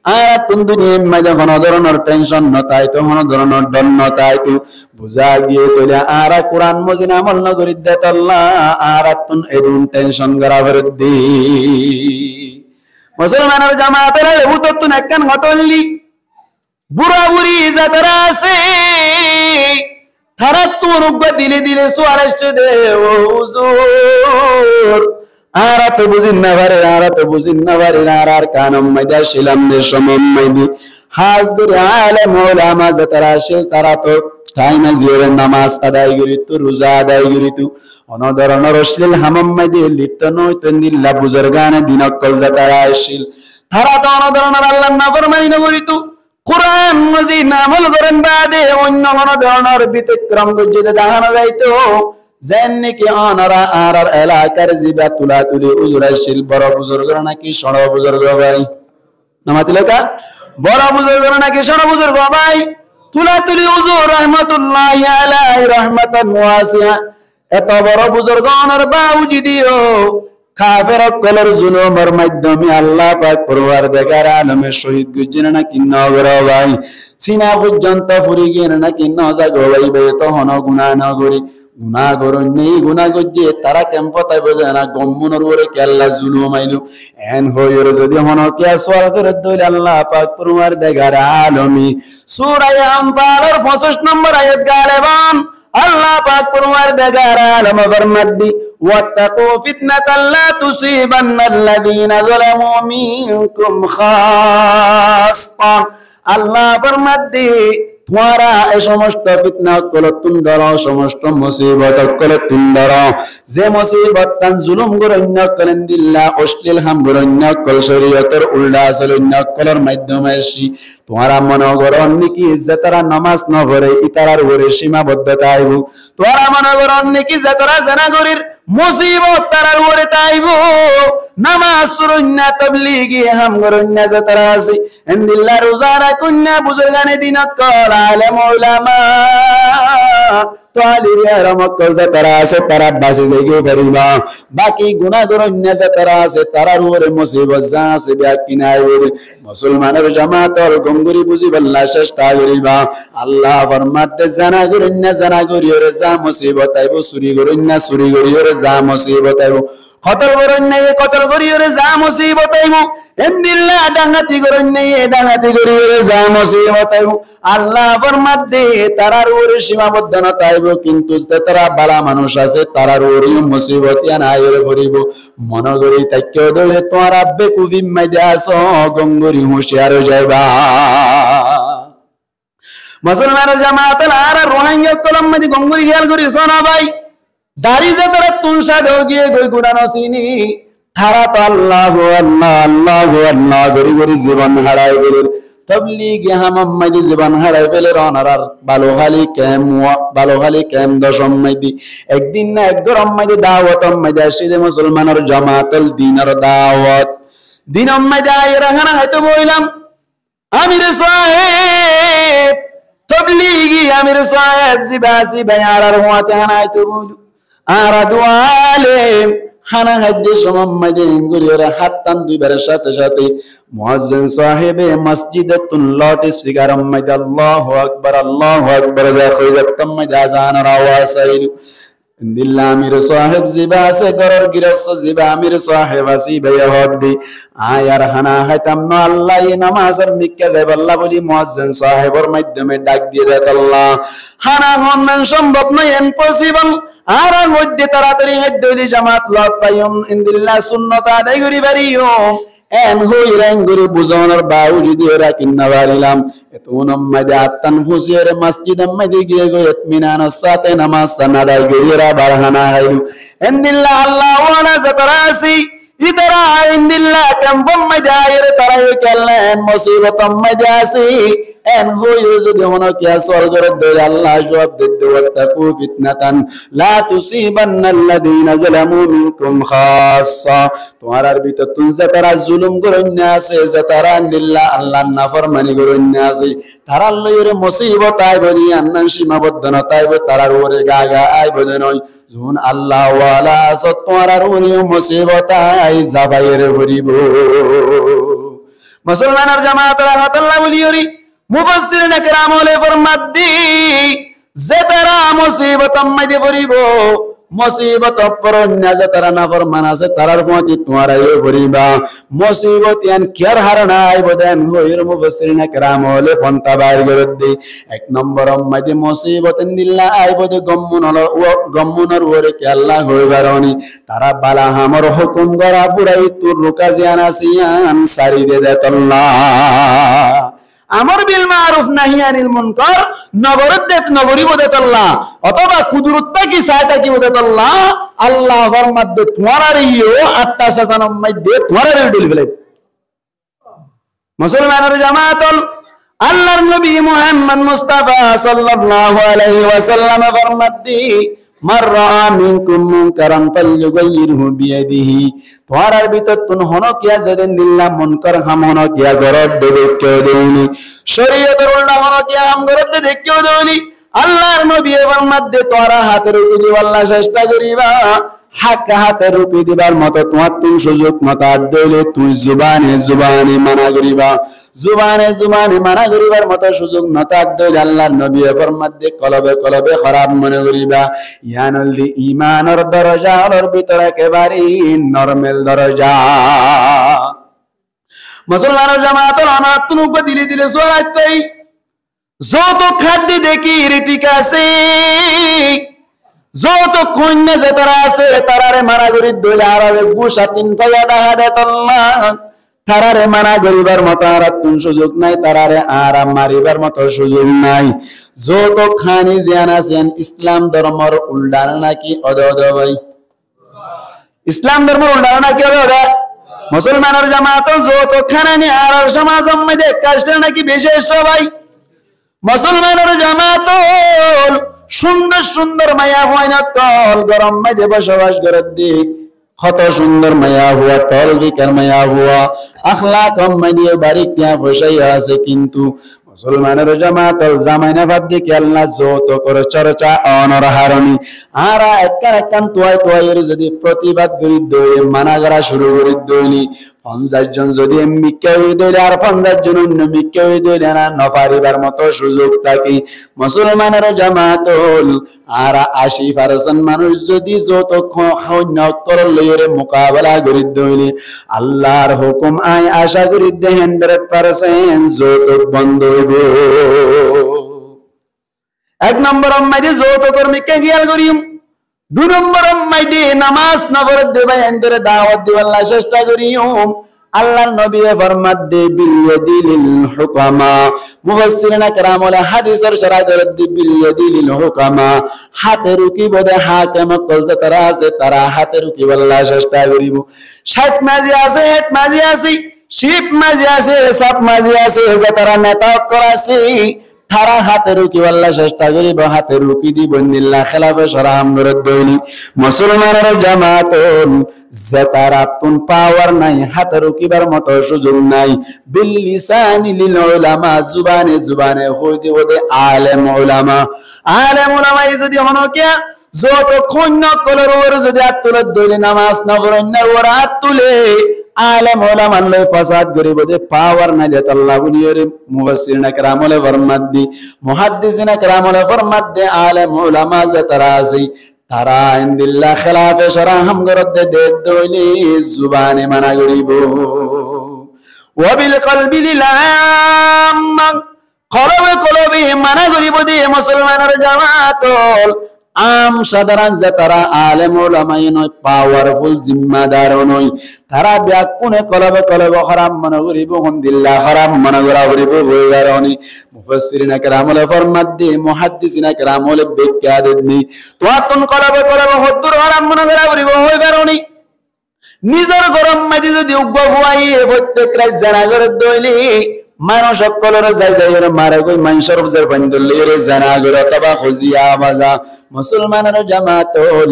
আর তুন দুনিয়ার মধ্যে কোন ধরনের টেনশন নতাই তো কোন ধরনের ডর নতাই তো বুঝা গিয়ে তাহলে আর কোরআন মজিদ আমল না করি দে আল্লাহ আর তুন এদিন টেনশন করা ভরে দি মুসলমানের জামাতের লেবু তুন একখান গতলি বুড়া বুড়ি যারা আছে তারা তোর দিলে দিলে সোয়ারেছে দে হুজুর আর তো বুঝিন না পারে আর কানম মাইদা শিলাম দে সমম মাইদি হাজ করে আলেম ওলামা যারা আছে তারা তো টাইমে জিরে নামাজ আদায় করি তো রোজা আদায় করি তো অনধরনের অশ্লীল হামাম মাইদি লিপ্ত নয় তো নিল্লা বুজুর্গানে দিনকল যারা আসিল তারা তো অনধরনের আল্লাহর নাফরমানি করি তো কোরআন মজিদ আমল করেন বাদে অন্য কোন ধরনের ব্যতিক্রম যদি দেখানো যাইতো যেন নাকি আনারা আর এলাকার জিবা তুলা তুলি উজুরাইছিল বড় বুজুর্গরা নাকি সড় বুজুর্গ ভাই নামাতিলেকা বড় বুজুর্গরা নাকি সড় বুজুর্গ ভাই তুলা তুলি উজুর রহমাতুল্লাহি আলাইহি রহমাতান ওয়াসিআ এত বড় বুজুর্গ আনার বাউজি দিও কাফের কলর জুলুমের মাধ্যমে আল্লাহ পাক পরওয়ারদিগার আলমের শহীদ গুজিনা নাকি নগর ভাই সিনা পর্যন্ত ফুরি গিয়ে নাকি নজা গলাইবে তখন গুনাহ না করি গুনাহ করুন নেই গুনাহ গজ্জে তারা কেম্প তাই বোঝে না গম্মুনের উপরে কেল্লা জুলুম আইলো এন হইর যদি হন কে সওয়াল করে দইল আল্লাহ পাক পরওয়ারদিগার আলমী সূরা আনফালের 65 নম্বর আয়াত গালেবান আল্লাহ পাক পরওয়ারদিগার আলম ফরমাত দি ওয়াত্তাকু ফিতনাতাল লা তুসিবান্নাল্লাযীনা যালামু মিনকুম খাসসা আল্লাহ ফরমাত দি তোমারা এই সমস্ত ফিতনা কল তুম ধরো, সমস্ত মুসিবত কল তুম ধরো। যে মুসিবত তান জুলুম গরন্য কলেন দিল্লা, অশ্লীল হাম গরন্য কল শরীয়তের উল্টা আসলন্য কলর মাধ্যমে এসি তোমারা মনে করো নাকি যে তারা নামাজ ন পড়ে ইতারার উপরে সীমাবদ্ধতা আইব। তোমারা মনে করো নাকি যে তারা জানাগরির মুসিবত তারার উপরে তাইব। নামাজ সুরন্না তাবলীগি হাম গরন্য যে তারা আছে ইনদিল্লা রোজারা কন্যা বুজুর্গানে দিন কল আলেম উলামা তালিবিয়ার মক্কল যে তারা আছে তারা বাঁচে যাইতে পারিবা। বাকি গুনাহ গরন্য যে তারা আছে তারার উপরে মুসিবত যা আছে বাকি নাই। মুসলমানের জামাতর গঙ্গুরি বুঝিবাল্লা চেষ্টা করিবা। আল্লাহ ফরমাতে জানা গরিয়রে যা মুসিবত আইব, চুরি গরন্য চুরি গরিয়রে যা মুসিবত আইব, কতল গরন্য কতল গরিয়রে যা মুসিবত আইব, ইনদিল্লা ডাঙ্গাতি গরন্য ডাঙ্গাতি গরিয়রে যা মুসিবত আইব। আল্লাহ ফরমাতে তারার উপরে সীমাবদ্ধতা আইব, কিন্তু তারা বালা মানুষ আছে তারার উপরে মুসিবত আনাইরে ভরিব। মনে করি তাকেও দলে তোমার আব্বে কুফিম মাইদে আসো গঙ্গুরি হুঁশিয়ার যাইবা। মুসলমানের জামাতের আর রোহিঙ্গা কলম মাঝে গঙ্গুরি খেয়াল করি সোনা ভাই দাড়ি যে তারা তুলসা দেও গিয়ে গই গুড়ানো চিনি তারা তো আল্লাহ আল্লাহ আল্লাহ আল্লাহ গরি গরি জীবন হারাই গেল। তবলিগ হামাম মাইদি জীবন হারাই ফেলে রনার বালোখালি ক্যাম দশম মাইদি একদিন না এক গরম মাইদি দাওয়াত মাইদি আসি যে মুসলমানের জামাতুল দিনের দাওয়াত দিন মাইদি আইরা খানা হয়তো বইলাম আমির সাহেব তবলিগি আমির সাহেব জিবাসি বায়ার হুয়াতে হানা হয়তো বইলু আর দুয়ালে হানা হাজ্জে সমাম্মাদে ইঙ্গুরিয়রে হাত্তান দুইবারের সাথে সাথে মুয়াজ্জিন সাহেবে মসজিদে তুল্লাটি সিগারাম মাইদে আল্লাহু আকবার যা খইজাতম মাইদে আযানের আওয়াজ আইলু। ইনদিল্লা আমির সাহেব জিবা আছে গরর গিরস জিবা আমির সাহেব আসি ভাইয়া হদ্দি আয়ার হানা হাইতাম না আল্লাহ নামাজের মিক্কা যাইব আল্লাহ বলি মুয়াজ্জিন সাহেবের মাধ্যমে ডাক দিয়ে দেয় আল্লাহ হানা হন সম্ভব নয়, ইম্পসিবল। আর মধ্যে তাড়াতাড়ি হদ্দি জামাত লট পাইম ইনদিল্লা সুন্নাত আদায় করি পারিও এন হই রঙ্গুরি বুঝানোর বাউ যদি ওরা কিন্না বাড়িলাম এত উন্মাদে আত্তান ফুসিয়ের মসজিদ আম্মাদে গিয়ে গো ইতমিনানের সাথে নামাজ সানাদাই গরিরা বারহানা হাইলু। ইনদিল্লাহ আল্লাহ ওয়ানা যাতারাসি ইতারা ইনদিল্লাহ কামবম মাদায়ের তারাই কেলেন মুসিবত আম্মাদে আসি এন হই যদি হনো কিয়া সল করে দেয় আল্লাহ জবাব দিতে ওয়াতাকু ফিতনাতান লা তুসিবান্নাল্লাযীনা যালামু মিনকুম খাসসা। তোমার ভিতর তুই যারা জুলুম করন্য আছে যারা ইনদিল্লাহ আল্লাহর নাফরমানি করন্য আছে তারার লইরে মুসিবত আইব দি আন্নান সীমাবদ্ধতা আইব তারার ওরে গাগা আইব নয় যখন আল্লাহ ওয়ালা আছে তোমার ওরে মুসিবত আই যাবাইরে ভরিব। মুসলমানের জামাতের আল্লাহ বলিয়রি মুফাসসিরিন کرام ওলে ফরমাদ্দি যে তারা মুসিবত মাঝে পড়িব মুসিবত পরন্য যে তারা নাফরমান আছে তারার প্রতি তোমরা এই পড়িবা মুসিবত এন কেয়ার হারনা আইব দেন হইর মুফাসসিরিন کرام ওলে ফন্তা বাইর করে দে। এক নম্বর মাঝে মুসিবত দিল্লা আইব দে গম্মুনর ওরে কে আল্লাহ হইবারনি তারা বালা হামর হুকুম করা পুরাই তুর রুকা জিয়ানা সিয়ান সারি দে আল্লাহ আমর বিল মারুফ নাহি আনিল মুনকার নগরত দেত নগরি বদেত আল্লাহ অথবা কুদরতটা কি সাইটা কি বদেত আল্লাহ আল্লাহর মধ্যে তোমার ইও আটটা সাজানোর মধ্যে তোমার রিডিল ফেলে। মুসলমানের জামাতুল আল্লাহর নবী মুহাম্মদ মুস্তাফা সাল্লাল্লাহু আলাইহি ওয়াসাল্লাম ফরমাতি মার রাআ মিনকুম মুনকারান ফালইয়ুগাইয়িরহু বিয়াদিহি। তোমার ভিতর তুন হনো কিয়া যেদিন দিল্লা মুনকার হাম হনো কিয়া গরত দেবে কেউ দেউনি শরীয়তের উল্টা হনো কিয়া হাম গরত দেবে কেউ দেউনি আল্লাহর নবী এর মধ্যে তোরা হাতের উপরে আল্লাহ চেষ্টা করিবা হক হাতে রূপে দিবার মতো তোমার তুই সুযোগ মতো দিলে তুই জুবানে মানা করিবা জুবানে মানা করিবার মতো সুযোগ মতো দিলে আল্লাহর নবী এর মধ্যে কলবে খারাপ মনে করিবা ইয়ানুল দি ঈমানের দরজা ওর ভিতরে একেবারে নরমাল দরজা। মুসলমানের জামাতের অনাতুন উপর দিলে দিলে সোয়াত পাই যত খাদ্য দেখি রিটিক আছে যত কন্যা যে তারা আছে তারারে মারা করি দইলে আর গুসা তিন পাইয়া দেখা দেয় আল্লাহ তারারে মানা করিবার মতো আর তুন সুযোগ নাই, তারারে আরাম মারিবার মতো সুযোগ নাই। যত খানি জিয়ান আছেন ইসলাম ধর্মর উল্টানো নাকি অদ ভাই, ইসলাম ধর্মর উল্টানো নাকি অদ। মুসলমানের জামাত যত খানানি আর সমাজ মধ্যে কাজটা নাকি বিশেষ সবাই। মুসলমানের জামাত সুন্দর সুন্দর মায়া হয় না তল গরম মধ্যে বসবাস করার দিক কত সুন্দর মায়া হুয়া তল বিকার মায়া হুয়া আখলাক মধ্যে বাড়ি কিয়া ফসাইয়া আছে। কিন্তু মুসলমানের জামাতল জামাইনা ভাব দেখে আল্লাহ যত করে চর্চা অনরহারণী আর একখান তোয়াইয়ের যদি প্রতিবাদ করি দৌড়ে মানা করা শুরু করি দৈনি 50 জন যদি মিক্কা হয়ে দইলে আর 50 জন অন্য মিক্কা হয়ে দইলে না নপারিবার মতো সুযোগ থাকে। মুসলমানের জামাতল আর 80% মানুষ যদি যত লইরে মোকাবেলা করি দইলে আল্লাহর হুকুম আই আশা করি 100% যত বন্ধ হইব। 1 নম্বর মাইদে যত কর্মীকে খেয়াল করিম, 2 নম্বর মাইদে নামাজ নফরত দেবাই এন্ডরে দাওয়াত দিবার চেষ্টা করিম। আল্লাহর নবী ফরমাত দে বিল হুকামা, মুফাসসিরিন کرام ওয়ালা হাদিসের শরহ করে দে বিল হুকামা, হাতে রুকি বদে হাকিম কলজা তারা আছে তারা হাতে রুকি বল্লা চেষ্টা করিব। 60 মাঝি আছে 60 মাঝি আছে, শিব মাঝি আছে সব মাঝি আছে যে তারা নেতা করাছে তারা হাতে রুকি বল্লা চেষ্টা করিব, হাতে রুকি দিব নিল্লা খেলাফে শরাম করে দইলি। মুসলমানের জামাতন যে তারা তুন পাওয়ার নাই হাতে রুকিবার মতো সুযোগ নাই। বিল লিসানি লিল উলামা, জুবানে জুবানে হই দিব দে আলেম উলামা। আলেম উলামা যদি হনো কিয়া যত খন্য কলর যদি হাত তুলে দইলি নামাজ না পড়েন ওর হাত তুলে আলেম উলামা লয় ফাসাদ করিব দে পাওয়ার নাই দে আল্লাহ বলিরে। মুফাসসিরিন کرام ওয়ালা ফরমাত দি মুহাদ্দিসিন کرام ওয়ালা ফরমাত দে আলেম উলামা যে তারা আছে তারা ইনদিল্লাহ খেলাফে শরাহম করতে দে দইলি জুবানে মানা করিব। ওয়াবিল কলবি লিলাম্মা, কলবে কলবে মানা করিব দে মুসলমানের জামাতল আম সাধারণ যে তারা আলেম উলামাই নয়, পাওয়ারফুল জিম্মাদার নয়, তারা ব্যাকুনে কলবে কলবে হারাম মনে করিব হন্দিল্লাহ হারাম মনে করা করিব হইবারনি। মুফাসসিরিন کرام ওয়ালা ফরমাত দি মুহাদ্দিসিন کرام ওয়ালা ব্যাখ্যা দেননি তোয়াতুন কলবে কলবে হদ্দুর হারাম মনে করা করিব হইবারনি। নিজের গরম মাটি যদি উগ্র হুয়াই প্রত্যেক রাত জানা করে দইলি মানুষ সকলের যাই যাই মারে কই মানুষের উপর বন্ধুলিরে জানা করে তবা খুজিয়া বাজা। মুসলমানের জামাতল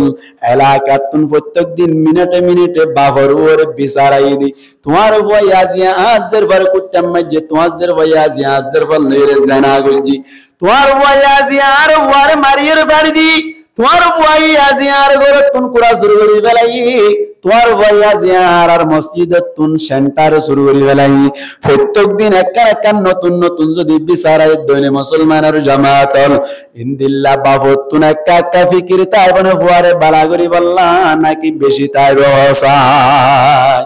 এলাকাতুন প্রত্যেক দিন মিনিটে মিনিটে বাবর ওর বিচারাই দি তোমার ভয় আজিয়া আজের বার কুট্টাম মাঝে তোমার ভয় আজিয়া আজের ফল লইরে জানা গলজি তোমার ভয় আজিয়া আর ওয়ার মারিয়ের বাড়ি দি তোমার ভয় আজিয়া আর ঘরে তুন কুড়া শুরু করি বেলাই তোমার ভয় আজিয়া আর মসজিদত তুন সেন্টার শুরু করি বেলাই। প্রত্যেক দিন একখান নতুন নতুন যদি বিচারাই দইলে মুসলমানের জামাতল ইনদিল্লাহ বাবত তুন একা ফিকির তাই বনে ফুয়ারে বালা করি বললা নাকি বেশি তাই ব্যবসায়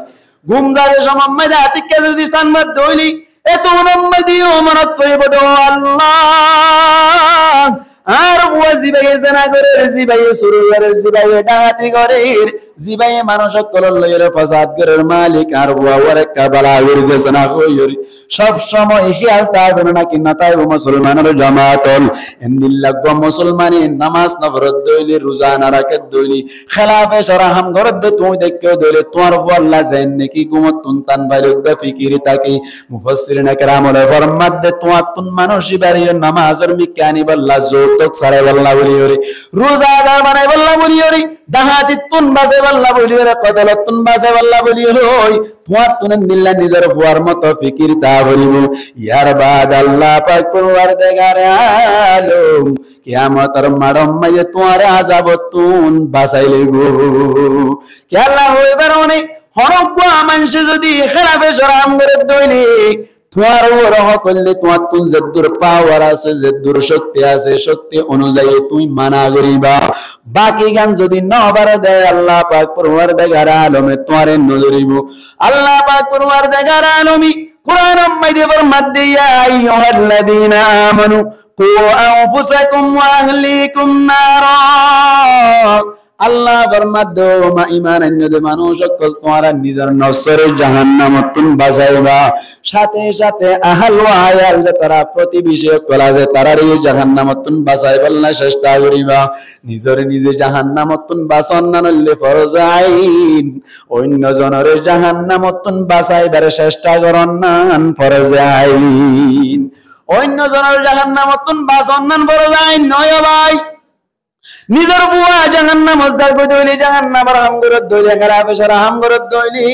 ঘুম যাবে সময় আতিকে যদি স্থান মত দইলি এত মনম্মদি ও মনত করিব তো আল্লাহ আর ওয়াজিবাই জানা করে জিবাই শুরু করে জিবাই ডাহাতি করে জিবাই মানুষ কলর লইরে ফাসাদ করার মালিক আর ওয়ার কাবালা হইরে জানা হইরি সব সময় খেয়াল তাইবে নাকি না তাইবে মুসলমানের জামাতল ইনদিল্লাহ গো মুসলমানি নামাজ নফরত দইলি রোজা না রাখত দইলি খেলাফে শরাহম গরদ তুই দেখকে দইলে তোর আল্লাহ জান নাকি গুমত তুন তান বাইরদ ফিকির তাকি। মুফাসসিরিন کرام ওয়ালা ফরমাত দে তোয়া তুন মানুষই বাড়িয়ে নামাজের মিকানি বল্লা যৌতুক সারে বল্লা বলিওরি রোজাদার বানাই বল্লা বলিওরি ডাহাতি তুন বাজে বল্লা বলিওরি কতলত তুন বাজে বল্লা বলিওই তোয়া তুন দিল্লা নিজের ফুয়ার মতো ফিকির তা বলিব। ইয়ার বাদ আল্লাহ পাক পরওয়ারদিগার আলম কিয়ামতের মাড়ম মাইয়ে তোয়ার আযাব তুন বাঁচাই লইব। কি আল্লাহ হইবার অনেক হরক মানুষ যদি খেলাফে শরাম করে দইলি তোমার ওরহ করলে তোমার তুন যদ্দুর পাওয়ার আছে যদ্দুর শক্তি আছে শক্তি অনুযায়ী তুই মানা করিবা। বাকি গান যদি নবার দেয় আল্লাহ পাক পরওয়ারদিগার আলমে তোমারে নজরিব। আল্লাহ পাক পরওয়ারদিগার আলমী কুরআন মাইদে ফরমাত দিয়া আইয়ুহাল্লাযীনা আমানু কু আনফুসাকুম ওয়া আহলিকুম নারা আল্লাহ ফরমাদো মা ঈমান আনদে মানুষ সকল তোমারা নিজের নফসরে জাহান্নামতুন বাঁচাইবা সাথে সাথে আহল ওয়া আয়াল যে তারা প্রতিবেশী কলা যে তারার এই জাহান্নামতুন বাঁচাইবার না চেষ্টা করিবা নিজরে নিজে জাহান্নামতুন বাঁচান না নইলে ফরজ আইন অন্য জনের জাহান্নামতুন বাঁচাইবার চেষ্টা করন না ফরজ আইন অন্য জনের জাহান্নামতুন বাঁচান না ফরজ আইন নয় ভাই নিজের বুয়া জাহান্নাম মজদার কই দইলি জাহান্নামের হাম করে দইলি খারাপ সারা হাম করে দইলি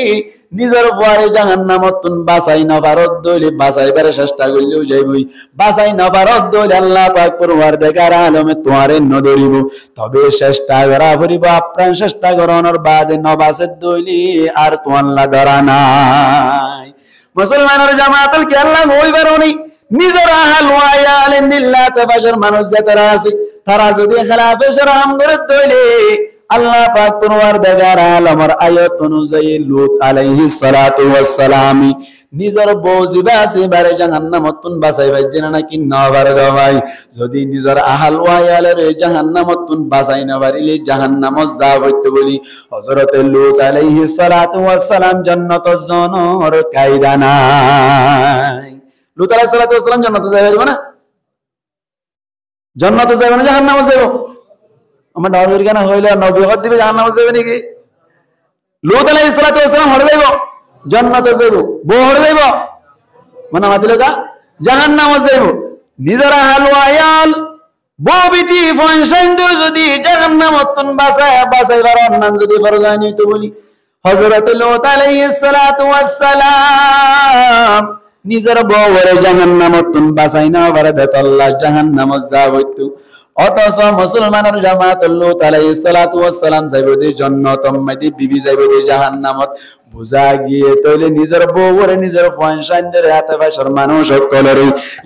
নিজের বুয়ারে জাহান্নামতুন বাঁচাই না ভারত দইলি বাঁচাইবার চেষ্টা করলেও যাইবই বাঁচাই না ভারত দইলি আল্লাহ পাক পরওয়ারদিগার আলমে তোমারে ন ধরিব তবে চেষ্টা করা করিব আপ্রাণ চেষ্টা করানোর বাদে ন বাঁচে দইলি আর তো আল্লাহ ধরা নাই মুসলমানের জামাতাল কি আল্লাহ হইবার উনি নিজের আহল ওয়া আয়াল ইল্লাহ তাবাশার মানুষ যারা আছে তারা যদি খেলাফে শরম করে দইলে আল্লাহ পাক পরওয়ারদিগার আলমের আয়াত অনুযায়ী লূত আলাইহিস সালাতু ওয়াস সালাম নিজের বউ জিবাসি বারে জাহান্নামতুন বাঁচাইবার জন্য নাকি নবার ভাই যদি নিজের আহল ওয়া আয়ালের জাহান্নামতুন বাঁচাই না পারিলে জাহান্নামত যা হইতে বলি হযরতে লূত আলাইহিস সালাতু ওয়াস সালাম জান্নাতের জনর কায়দা নাই লূত আলাইহিস সালাতু ওয়াস সালাম জান্নাতে যাবে না জান্নাতে যাবে না জাহান্নামে যাবে আমার নবীর গানা হইলে নবী হদ দিবে জাহান্নামে যাবে নাকি লূত আলাইহিস সালাতু ওয়াস সালাম হড়ে যাইব জান্নাতে যাইব বউ হড়ে যাইব মানে আমাদের কা জাহান্নামে যাইব নিজের আহল ওয়া আয়াল বউ বিটি ফনশন যদি জাহান্নামতন বাঁচাইবার অন্যান যদি ফরজ আইন তো বলি হযরত লূত আলাইহিস সালাতু ওয়াস সালাম নিজের বউরে জাহান্নামতুন বাঁচাই না পারে দেত আল্লাহ জাহান্নামত যাবইতো অথচ মুসলমানের জামাত লূত আলাইহিস সালাতু ওয়াস সালাম যাইবো দি জান্নাত মাইদি বিবি যাইবো দি জাহান্নামত বুঝা গিয়ে তইলে নিজের বউরে নিজের ফনশানদের হাতে বাসর মানুষ সকলের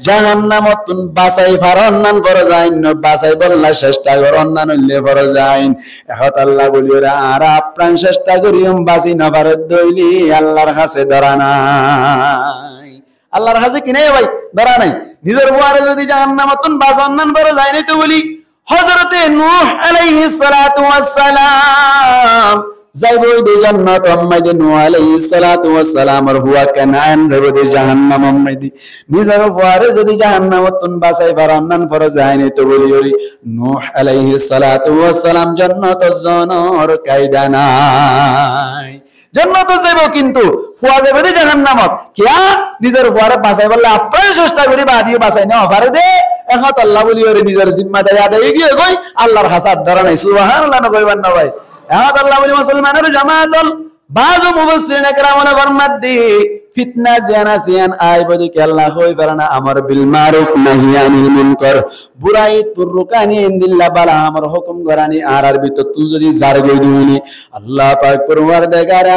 জাহান্নামতুন বাঁচাই পারন না ফরজ আইন বাঁচাই বললা চেষ্টা করন না নইলে ফরজ আইন এখন আল্লাহ বলিরা আর আপ্রাণ চেষ্টা করিম বাঁচি না পারে দইলি আল্লাহর কাছে ধরা নাই আল্লাহর কাছে কি নাই ভাই ধরা নাই নিজের বুয়ারে যদি জাহান্নামতুন বাঁচান না পারে যায় না তো বলি হযরতে নূহ আলাইহিস সালাতু ওয়াস সালাম যাইবো দি জান্নাত আম্মাইদি নূহ আলাইহিস সালাতু ওয়াস সালাম আর হুয়া কানান যাইবো দি জাহান্নাম আম্মাইদি নিজের বুয়ারে যদি জাহান্নামতুন বাঁচাই পারন না পারে যায় না তো বলি নূহ আলাইহিস সালাতু ওয়াস সালাম জান্নাতের জনর কায়দা নাই জান্নাতে যাইব কিন্তু ফুয়া যাবে দি জাহান্নামত কিয়া নিজের ফুয়ারে বাঁচাই বললে আপনার চেষ্টা করি বাদি বাঁচাই না পারে দে এখন আল্লাহ বলি ওরে নিজের জিম্মাদারি আদায় গিয়ে কই আল্লাহর হাসাত ধরা নাই সুবহানাল্লাহ না কইবার না ভাই এখন আল্লাহ বলি মুসলমানের জামাতল বাজু মুফাসসিরিন کرامনে ফরমাত দি ফিতনা জিয়ান আইবদি কে আল্লাহ কই পারেনা আমর বিল মারুফ নাহি আনিল মুনকার বুরাই তুরকানি ইনদিল্লাহ বালা আমর হুকুম করানি আর ভিতর তুই যদি জার গই দিলি আল্লাহ পাক পরওয়ারদিগার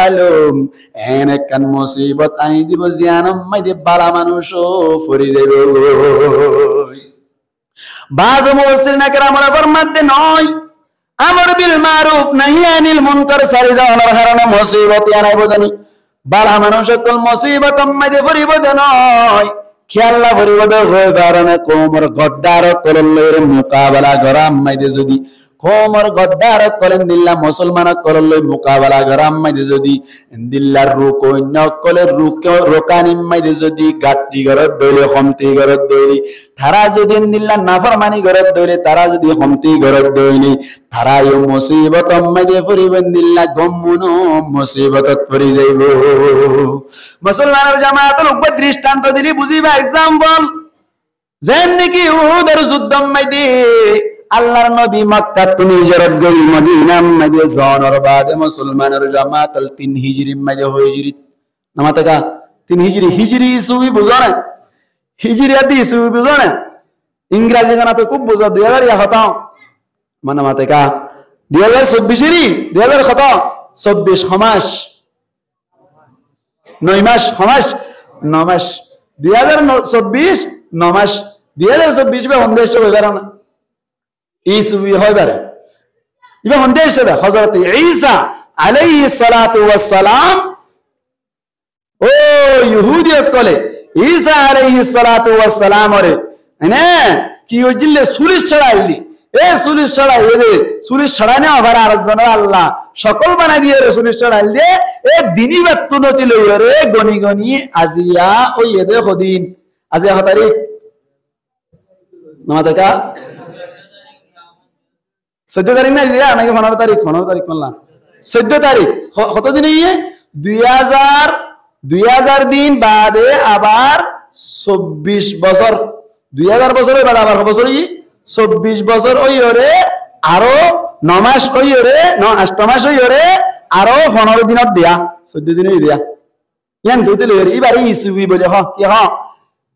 আলম এনে কান মুসিবত আই দিব জিয়ানম মাইদে বালা মানুষও ফরি যাইব বাজু মুফাসসিরিন کرامনে ফরমাত দে নয় আমর বিল মারুফ নাহি আনিল মুনকার সারি দাওয়ার কারণে মুসিবত আনাইব জানি বালা মানুষ সকল মুসিবত মাঝে পরিবদ নয় খেয়াল্লা পরিবদ হয়ে কারণে কোমর গদ্দার কললের মোকাবেলা গরাম মাইদে যদি কোমর গদ্দার কলেন দিল্লা মুসলমান কললে মোকাবেলা গরাম মাইদে যদি দিল্লার রুক অন্য কলের রুক রোকানি মাইদে যদি গাটি গরত দইলে খমতি গরত দইলি তারা যদি দিল্লা নাফরমানি গরত দইলে তারা যদি খমতি গরত দইলি তারা এই মুসিবত মাইদে পরিবন দিল্লা গমুনো মুসিবতত পরি যাইব মুসলমানের জামাতের উপর দৃষ্টান্ত দিলি বুঝিবা एग्जांपल যেন নাকি উহুদের যুদ্ধ মাইদে আল্লাহর নবী মক্কা তুমি হিজরত গই মদিনা মাইদে জনর বাদে মুসলমানের জামাতল 3 হিজরি মাইদে হিজরি নামাতকা 3 হিজরি হিজরি সুবি বুঝো না হিজরি আদি সুবি বুঝো না ইংরেজি গানা তো খুব বুঝো 2000 হতা মানে মাতকা 2024 রি 2000 কত 24 খমাস 9 মাস খমাস 9 মাস 2024 9 মাস 2024 বে হন্দেশ হবে না ইসবি হইবারে ইবা হন্দেশ হবে হযরত ঈসা আলাইহিস সালাতু ওয়াস সালাম ও ইহুদিয়ত কলে ঈসা আলাইহিস সালাতু ওয়াস সালাম রে না কি ওজিলে সুলিশ চড়াইলি এ চুলিশ ছড়াই রে চুলিশ ছড়াই না আবার আরেকজনের আল্লাহ সকল বানাই দিয়ে রে চুলিশ ছড়াই দিয়ে এ দিনই বেতনতি লই রে গনি গনি আজিয়া ওই এদে কদিন আজিয়া কত তারিখ নয় টাকা 14 তারিখ না জিয়া নাকি 15 তারিখ বললাম 14 তারিখ কত দিন ইয়ে 2000 দিন বাদে আবার 24 বছর 2000 বছরের বাদে আবার বছর 24 বছর ওই ওরে আরো 9 মাস ওই ওরে 8 মাস ওই ওরে আরো 15 দিনত দিয়া 14 দিনই দিয়া ইয়ান দুইতে লইরে এবারে ইসুবি বলে হ কি হ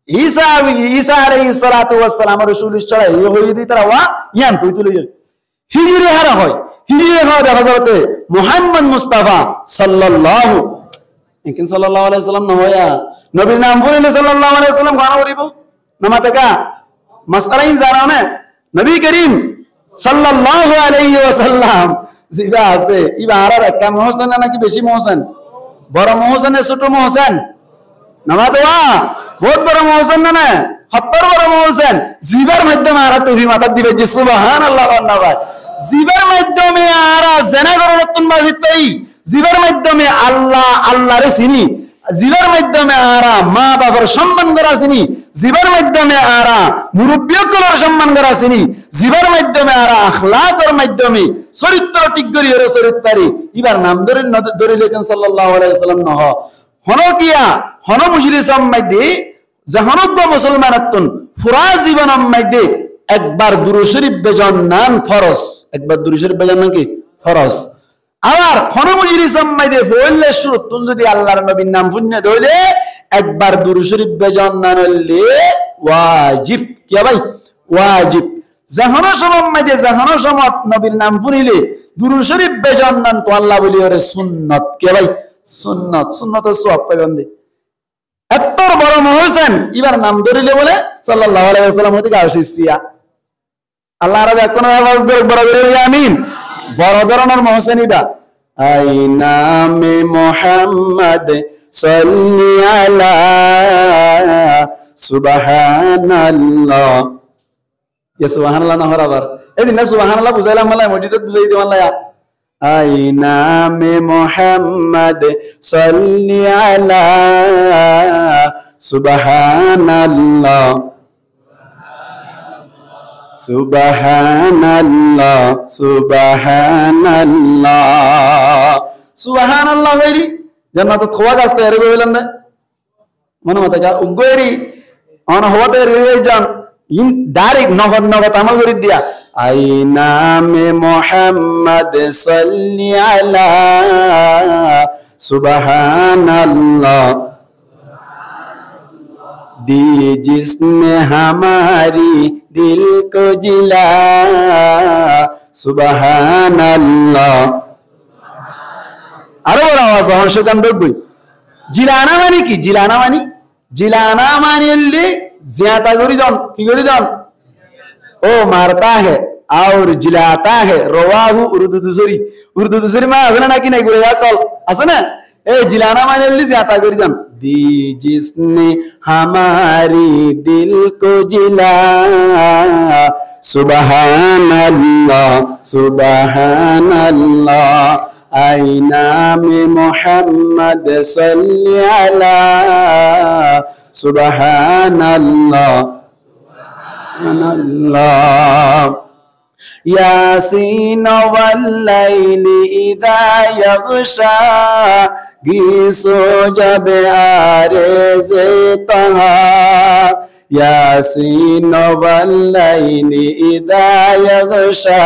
ঈসা আলাইহিস সালাতু ওয়াস সালাম রাসূল ইসরা এই হই দি তারা ওয়া ইয়ান দুইতে লইরে হিজরি হারা হয় হিজরি হয় দেখা যাবে মুহাম্মদ মুস্তাফা সাল্লাল্লাহু लेकिन सल्लल्लाहु अलैहि वसल्लम न होया नबी नाम बोले सल्लल्लाहु अलैहि वसल्लम गाना बोलिबो नमातका मसला इन जाना ने नबी करीम सल्लल्लाहु अलैहि वसल्लम जिबा আছে ইবারা রাখা মোহসেন নাকি বেশি মোহসেন বড় মোহসেন ছোট মোহসেন নামাতওয়া বহুত বড় মোহসেন না 70 বড় মোহসেন জিবার মাধ্যমে আরা টুপি মাথা দিবে যে সুবহানাল্লাহ আল্লাহ জিবার মাধ্যমে আরা জেনা করে নতুন বাজিত পাই জিবার মাধ্যমে আল্লাহরে চিনি জিবার মাধ্যমে আরা মা বাবার সম্মান করা চিনি জিবার মাধ্যমে আরা মুরব্বিয়কলের সম্মান করা চিনি জিবার মাধ্যমে আরা আখলাকের মাধ্যমে চরিত্র ঠিক করি ওরে চরিত্রী এবার নাম ধরে লেখেন সাল্লাল্লাহু আলাইহি ওয়াসাল্লাম নহ হনকিয়া হন মুজলিসাম মধ্যে জাহানজ্ঞ মুসলমানাতুন ফুরা জীবনাম মধ্যে একবার দুরূদ শরীফ বেজান্নান ফরজ একবার দুরূদ শরীফ বেজান্নান কি ফরজ আবার খনমুজিরি সাম্মাইদে ফইলে শুরু তুন যদি আল্লাহর নবীর নাম পুণ্য দইলে একবার দুরূদ শরীফ বেজান্নান হইলে ওয়াজিব কি ভাই ওয়াজিব জাহানো সমমাইদে জাহানো সমত নবীর নাম পুনিলে দুরূদ শরীফ বেজান্নান তো আল্লাহ বলি ওরে সুন্নাত কি ভাই সুন্নাত সওয়াব পাবেন দে এত বড় মহসেন এবার নাম ধরিলে বলে সাল্লাল্লাহু আলাইহি ওয়াসাল্লাম হতে গালসিয়া আল্লাহ রাব্বি কোন আওয়াজ ধরে বড় করে আমিন বড় ধরনের মহসেন ইবা আই নামে মুহাম্মদ সাল্লি আলা সুবহানাল্লাহ ইয়া সুবহানাল্লাহ না হরাবার এদিন না সুবহানাল্লাহ বুঝাইলাম মালা মসজিদে বুঝাই দিও আল্লাহ আই নামে মুহাম্মদ সাল্লি আলা সুবহানাল্লাহ সুবহানাল্লাহ সুবহানাল্লাহ সুবহানাল্লাহ হইরি জান্নাত খোয়া গাছতে এর বইলেন না মনে মত যা উগইরি অন হওয়াতে রেই যান ইন ডাইরেক্ট নগদ আমল করে দিয়া আই নামে মুহাম্মদ সাল্লি আলা সুবহানাল্লাহ दी जिसने हमारी दिल को जिला सुबहान अल्लाह আরো বড় আওয়াজ হর্ষ জানবে জিলানা মানে কি জিলানা মানে হলে জিয়াতা করি জন কি করি জন ও মারতা है और जिलाता है रवाहु उर्दू दूसरी में আছে নাকি নাই করে কল আছে না এই জিলানা মানে হলে জিয়াতা করি জন दी जिसने हमारी दिल को जिला सुबहान अल्लाह आई नामे मुहम्मद सल्ली अला सुबहान अल्लाह यासीन वल्लैलि इदा यग़शा गीसो जब आरेज़े तहा यासीन वल्लैलि इदा यग़शा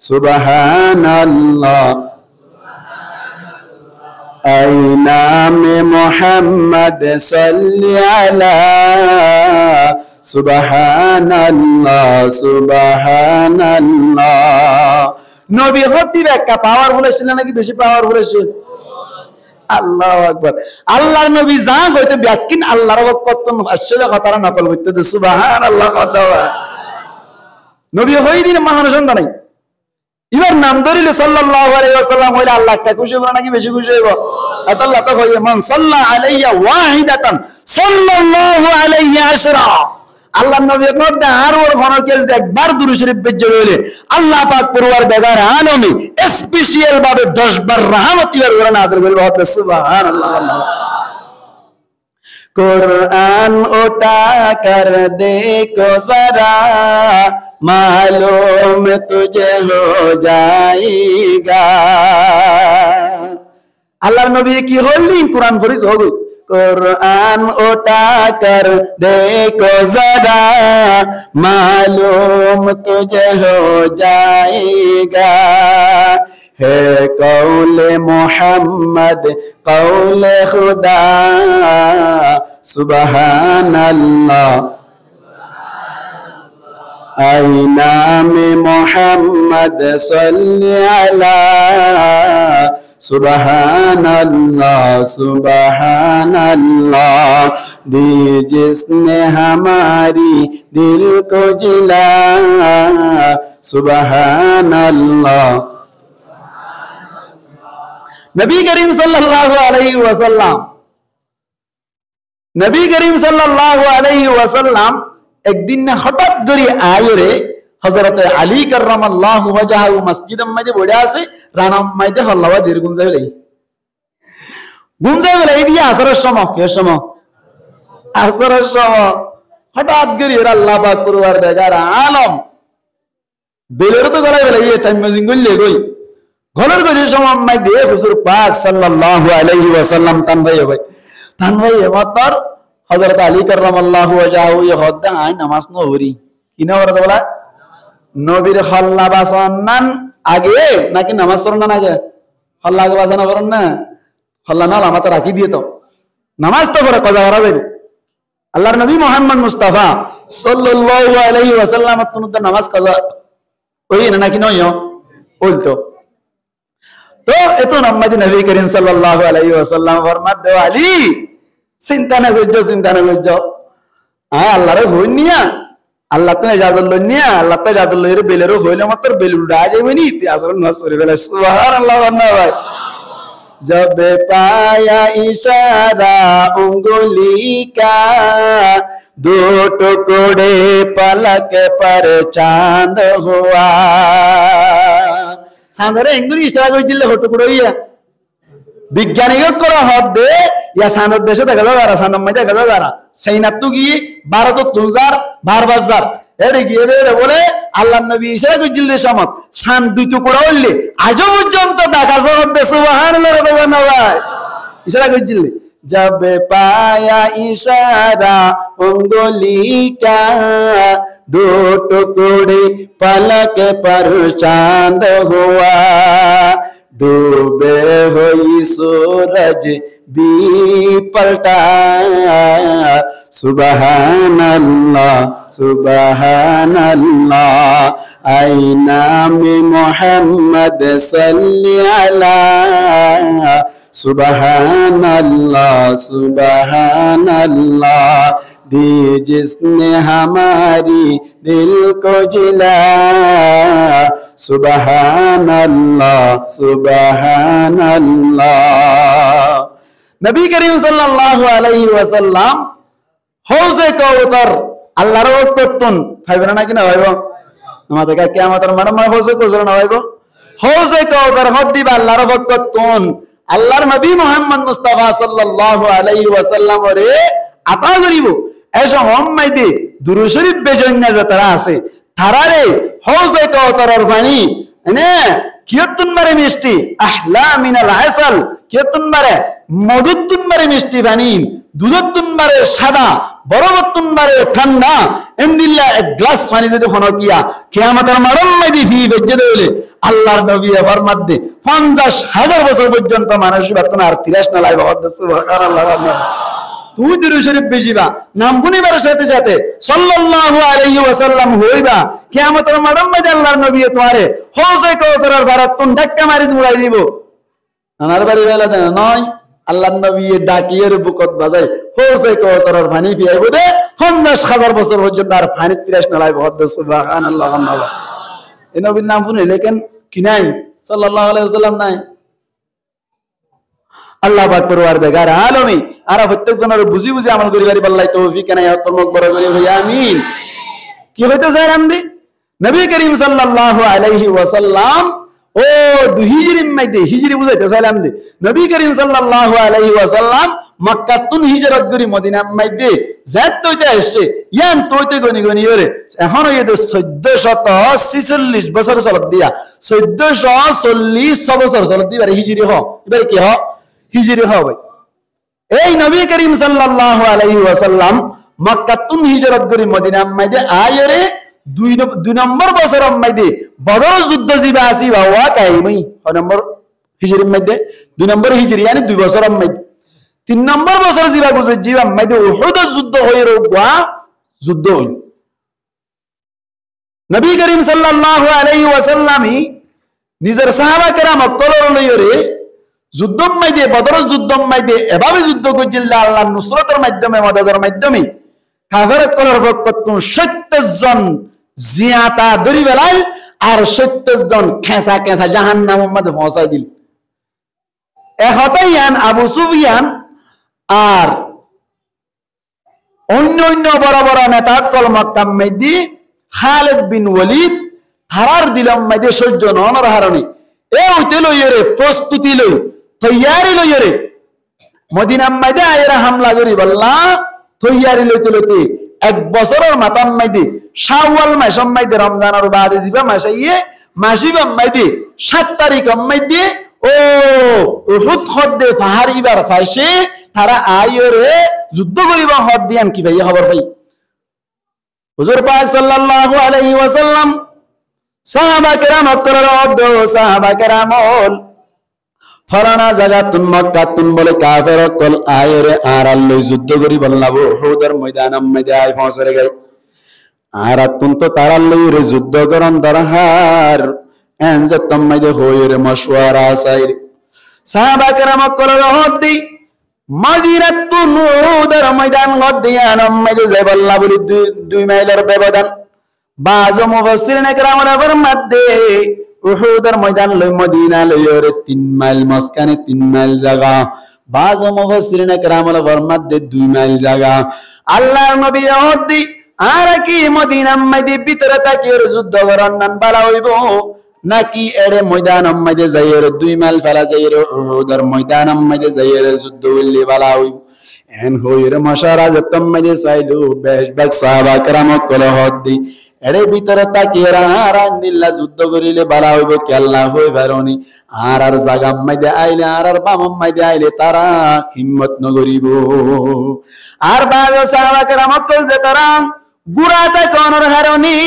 सुबहान अल्लाह ऐ नामे मुहम्मद सल्ली अला সুবহানাল্লাহ নবী হতে একটা পাওয়ারফুল ছিল নাকি বেশি পাওয়ারফুল ছিল আল্লাহু আকবার আল্লাহর নবী যা কইতে ব্যাকিন আল্লাহর কত আসলে কথাটা নকল করতে সুবহানাল্লাহ কথা নবী হই দিন মহান সন্তান নাই এবার নাম ধরিলে সাল্লাল্লাহু আলাইহি ওয়াসাল্লাম হইলে আল্লাহ কা খুশি হবে নাকি বেশি খুশি হইব আল্লাহ তো কইে মান সাল্লা আলাইয়া ওয়াহিদাতান সাল্লাল্লাহু আলাইহি আশরা আল্লাহ নবীর মধ্যে আর ওর ঘনকেশ একবার দুরূদ শরীফ বেজে হইলে আল্লাহ পাক পরওয়ারদিগার আলমী স্পেশাল ভাবে 10 বার রহমতের করে নাযিল করবে সুবহানাল্লাহ। कुरान उठा कर देखो जरा मालूम तुझे हो जाएगा। अल्लाह नबी की होली कुरान फरीज हो गई। कुरान उठा कर देखो जरा मालूम तुझे हो जाएगा। है कौले मोहम्मद कौले खुदा सुबहान अल्लाह आईना में मोहम्मद सल्ली अला सुबहान अल्लाह दी जिसने हमारी दिल को जिला सुबहान अल्लाह। नबी करीम सल्लल्लाहु अलैहि वसल्लम नबी करीम सल्लल्लाहु अलैहि वसल्लम एक दिन हठाৎ করে আয়রে হযরত আলী কাররামাল্লাহু ওয়াজহু মসজিদের মধ্যে বসে আছে রানাম মধ্যে হল্লাওয়া দীর গুঞ্জাইলে দিয়ে আসরের সময় কে সময় আসরের সময় হঠাৎ করে আল্লাহ পাক পরওয়ারদিগার আলম বেলের তো গলায় বেলে এই টাইম মিজিং করলে কই ঘরের গজে সময় মধ্যে হুজুর পাক সাল্লাল্লাহু আলাইহি ওয়াসাল্লাম তানভাই এমাতার হযরত আলী কাররামাল্লাহু ওয়াজহু এ হদ্দা আই নামাজ ন হরি কিনা ওরা বলা নবীর হল্লা বাসানান আগে নাকি নামাজ পড়না আগে হল্লা আগে বাসানা করেন না হল্লা না আমাতে রাখি দিয়ে তো নামাজ তো করে কজা করা যাবে। আল্লাহর নবী মুহাম্মদ মুস্তাফা সাল্লাল্লাহু আলাইহি ওয়াসাল্লাম তুনুদ নামাজ কজা ওই না নাকি নয় বলতো তো এত নামাজ নবী করিম সাল্লাল্লাহু আলাইহি ওয়াসাল্লাম ফরমাত দে আলী চিন্তা না করছো আল্লাহরে হইনিয়া আল্লাহ তো ইজাজত লইনিয়া আল্লাহ তো ইজাজত লইরে বেলেরও হইলে মাত্র বেল উড়া যাবে নি আসর নামাজ পড়ে বেলা সুবহানাল্লাহ না ভাই। जब पाया इशारा उंगली का दो टुकड़े पलक पर चांद हुआ চাঁদরে এঙ্গুরি ইশারা করে দিলে টুকড়ো হইয়া বিজ্ঞানীকে করা হবে ইয়া চাঁদের দেশে দেখা যারা চাঁদের মধ্যে দেখা যারা সেইনাত তো গিয়ে 12 তুজার 12 এরে গিয়ে রে বলে আল্লাহ নবী ইশারা করে দিলে সমত চাঁদ দুই টুকরা হইলে আজও পর্যন্ত দেখা যাবে সুবহানাল্লাহ ভাই ইশারা করে দিলে जब पाया इशारा उंगली का दो टुकड़े पलक पर चांद हुआ डूबे हुई सूरज भी पलटा सुबहान अल्लाह आईना में मोहम्मद सल्ली अला सुबहान अल्लाह दी जिसने हमारी दिल को जिला सुबहान अल्लाह। नबी करीम सल्लल्लाहु अलैहि वसल्लम हौजे कौसर আল্লাহর ওয়াক্ততুন ভাইবনা নাকি না ভাইবো আমাদের কিয়ামতের মাঠে হৌজে কৌসর না ভাইবো হৌজে কৌসর হদ্দি আল্লাহর ওয়াক্ততুন আল্লাহর নবী মুহাম্মদ মুস্তাফা সাল্লাল্লাহু আলাইহি ওয়াসাল্লাম রে আতা করিব এসব উম্মতে দুরূদ শরীফ বেজন্না যারা আছে তারারে হৌজে কৌসরের পানি এনে কিয়তুন মারে মিষ্টি আহলা মিনাল আসাল কিয়তুন মারে মধুতুন মারে মিষ্টি পানি দুধতুন মারে সাদা বরবতুন মারে ঠান্ডা এমদিল্লা এক গ্লাস পানি যদি হনকিয়া কিয়ামতের মারম মাইদি ফি বেজে হইলে আল্লাহর নবী ফরমাত দে 50,000 বছর পর্যন্ত মানুষ বাতনা আর তিরাস না লাইবা সুবহানাল্লাহ। তুই দুরূদ শরীফ বেজিবা নাম গুনিবার সাথে সাথে সাল্লাল্লাহু আলাইহি ওয়াসাল্লাম হইবা কিয়ামতের মারম মাইদি আল্লাহর নবী তোমারে হৌজে কওসারের ধারাতুন ধাক্কা মারি উড়াই দিব আমার বাড়ি বেলা দেন নয় আল্লাহর নবী ডাকিয়ের বুকত বাজাই হৌজে কওসারের পানি পিয়াইবো দে 50,000 বছর পর্যন্ত আর পানি তিরাস না লাইবা সুবহানাল্লাহ। এই নবীর নাম শুনে লেখেন কি নাই সাল্লাল্লাহু আলাইহি ওয়াসাল্লাম নাই আল্লাহ পাক পরওয়ারদিগার আলমী আর প্রত্যেকজনের বুঝি বুঝি আমল করি পারি আল্লাহ তৌফিক এনায়েত ফরমাক বড় করে ভাই আমিন। কি হইতে চাইলাম দি নবী করিম সাল্লাল্লাহু আলাইহি ওয়াসাল্লাম ও হিজরির মধ্যে হিজরি বুঝাইতে চাইলাম দি নবী করিম সাল্লাল্লাহু আলাইহি ওয়াসাল্লাম মক্কা তুন হিজরত করি মদিনার মধ্যে যাত তৈতে আসছে ইয়ান তৈতে গনি গনি ওরে এখন এদের 1446 বছর চলত দিয়া 1440 বছর চলত দিয়া হিজরি হ এবারে কি হ হিজরি হ ভাই। এই নবী করিম সাল্লাল্লাহু আলাইহি ওয়াসাল্লাম মক্কা তুন হিজরত করি মদিনার মধ্যে আয়রে দুই নম্বর বছরের মধ্যে বদর যুদ্ধ জিবা আসি বাবা কাহিনী নম্বর হিজরির মধ্যে 2 নম্বর হিজরি মানে 2 বছরের মধ্যে 3 নম্বর বছর জিবা গুজে জিবা মধ্যে উহুদ যুদ্ধ হয়ে রোগা যুদ্ধ হইল। নবী করিম সাল্লাল্লাহু আলাইহি ওয়াসাল্লামই নিজের সাহাবা কেরাম কলর লইরে যুদ্ধের মধ্যে বদর যুদ্ধের মধ্যে এভাবে যুদ্ধ করেছিল আল্লাহর নুসরতের মাধ্যমে মদদের মাধ্যমে কাফের কলর পক্ষ 70 জন জিয়াতা দড়ি বেলাল আর 70 জন খেসা খেসা জাহান্নামের মধ্যে পৌঁছাই দিল। এহতাইয়ান আবু সুফিয়ান আর অন্য বড় বড় নেতা কল মক্কা মধ্যে খালিদ বিন ওয়ালিদ হারার দিলাম মধ্যে সহ্য নর হারণে এ হইতে লইরে প্রস্তুতি লই তৈয়ারি লইরে মদিনার মধ্যে আয়রা হামলা করি বললা তৈয়ারি লইতে লইতে 1 বছরের মাতার মধ্যে শাওয়াল মাসের মধ্যে রমজানের বাদে জিবা মাসাইয়ে মাসিবা মধ্যে 7 তারিখের মধ্যে ও উহুদ খদ্দে পাহাড় ইবার ফাইসে তারা আইরে যুদ্ধ করিবা হদ দিয়ান কি ভাই খবর ভাই হুজুর পাক সাল্লাল্লাহু আলাইহি ওয়াসাল্লাম সাহাবা কেরাম অত্তরের অদ্দ সাহাবা কেরাম ফলানা জায়গা তুন মক্কা তুন বলে কাফের কল আয়রে আর আল্লাহ যুদ্ধ করি বললাম উহুদের ময়দানের মধ্যে আই পৌঁছে গেল আর তুন তো তার আল্লাহর যুদ্ধ করন দরহার এনজে তম্মাইদে হইরে মশওয়ারা সাইর সাহাবা কেরাম কলর হদ্দি মদিনাত তুন উহুদের ময়দান হদ্দিয়ান মধ্যে যাই বললা বলি 2 মাইলের ব্যবধান বাজ মুফাসসিরিন কেরামের মধ্যে উহুদের ময়দান লই মদিনা লইরে 3 মাইল মাসখানে 3 মাইল জায়গা বাজ মুফাসসিরিন কেরামের মধ্যে 2 মাইল জায়গা আল্লাহর নবী হদ্দি আর কি মদিনার মধ্যে ভিতরে তাকিয়ে যুদ্ধ করার নান বালা হইব নাকি এরে ময়দানের মধ্যে যাইরে 2 মাইল ফেলা যাইরে উহুদের ময়দানের মধ্যে যাইরে যুদ্ধ হইলে বালা হইব এন হইরে মশারা যতম মধ্যে চাইলো বেশবাক সাহাবা কেরাম কল হদ্দি এরে ভিতরে তাকিয়ে আর নিল্লা যুদ্ধ করিলে বালা হইব কি আল্লাহ হই পারনি আর জায়গা মধ্যে আইলে আর বাম মধ্যে আইলে তারা হিম্মত ন করিব আর বাজ সাহাবা কেরাম কল যে তারা গুড়া তাকানোর হারনি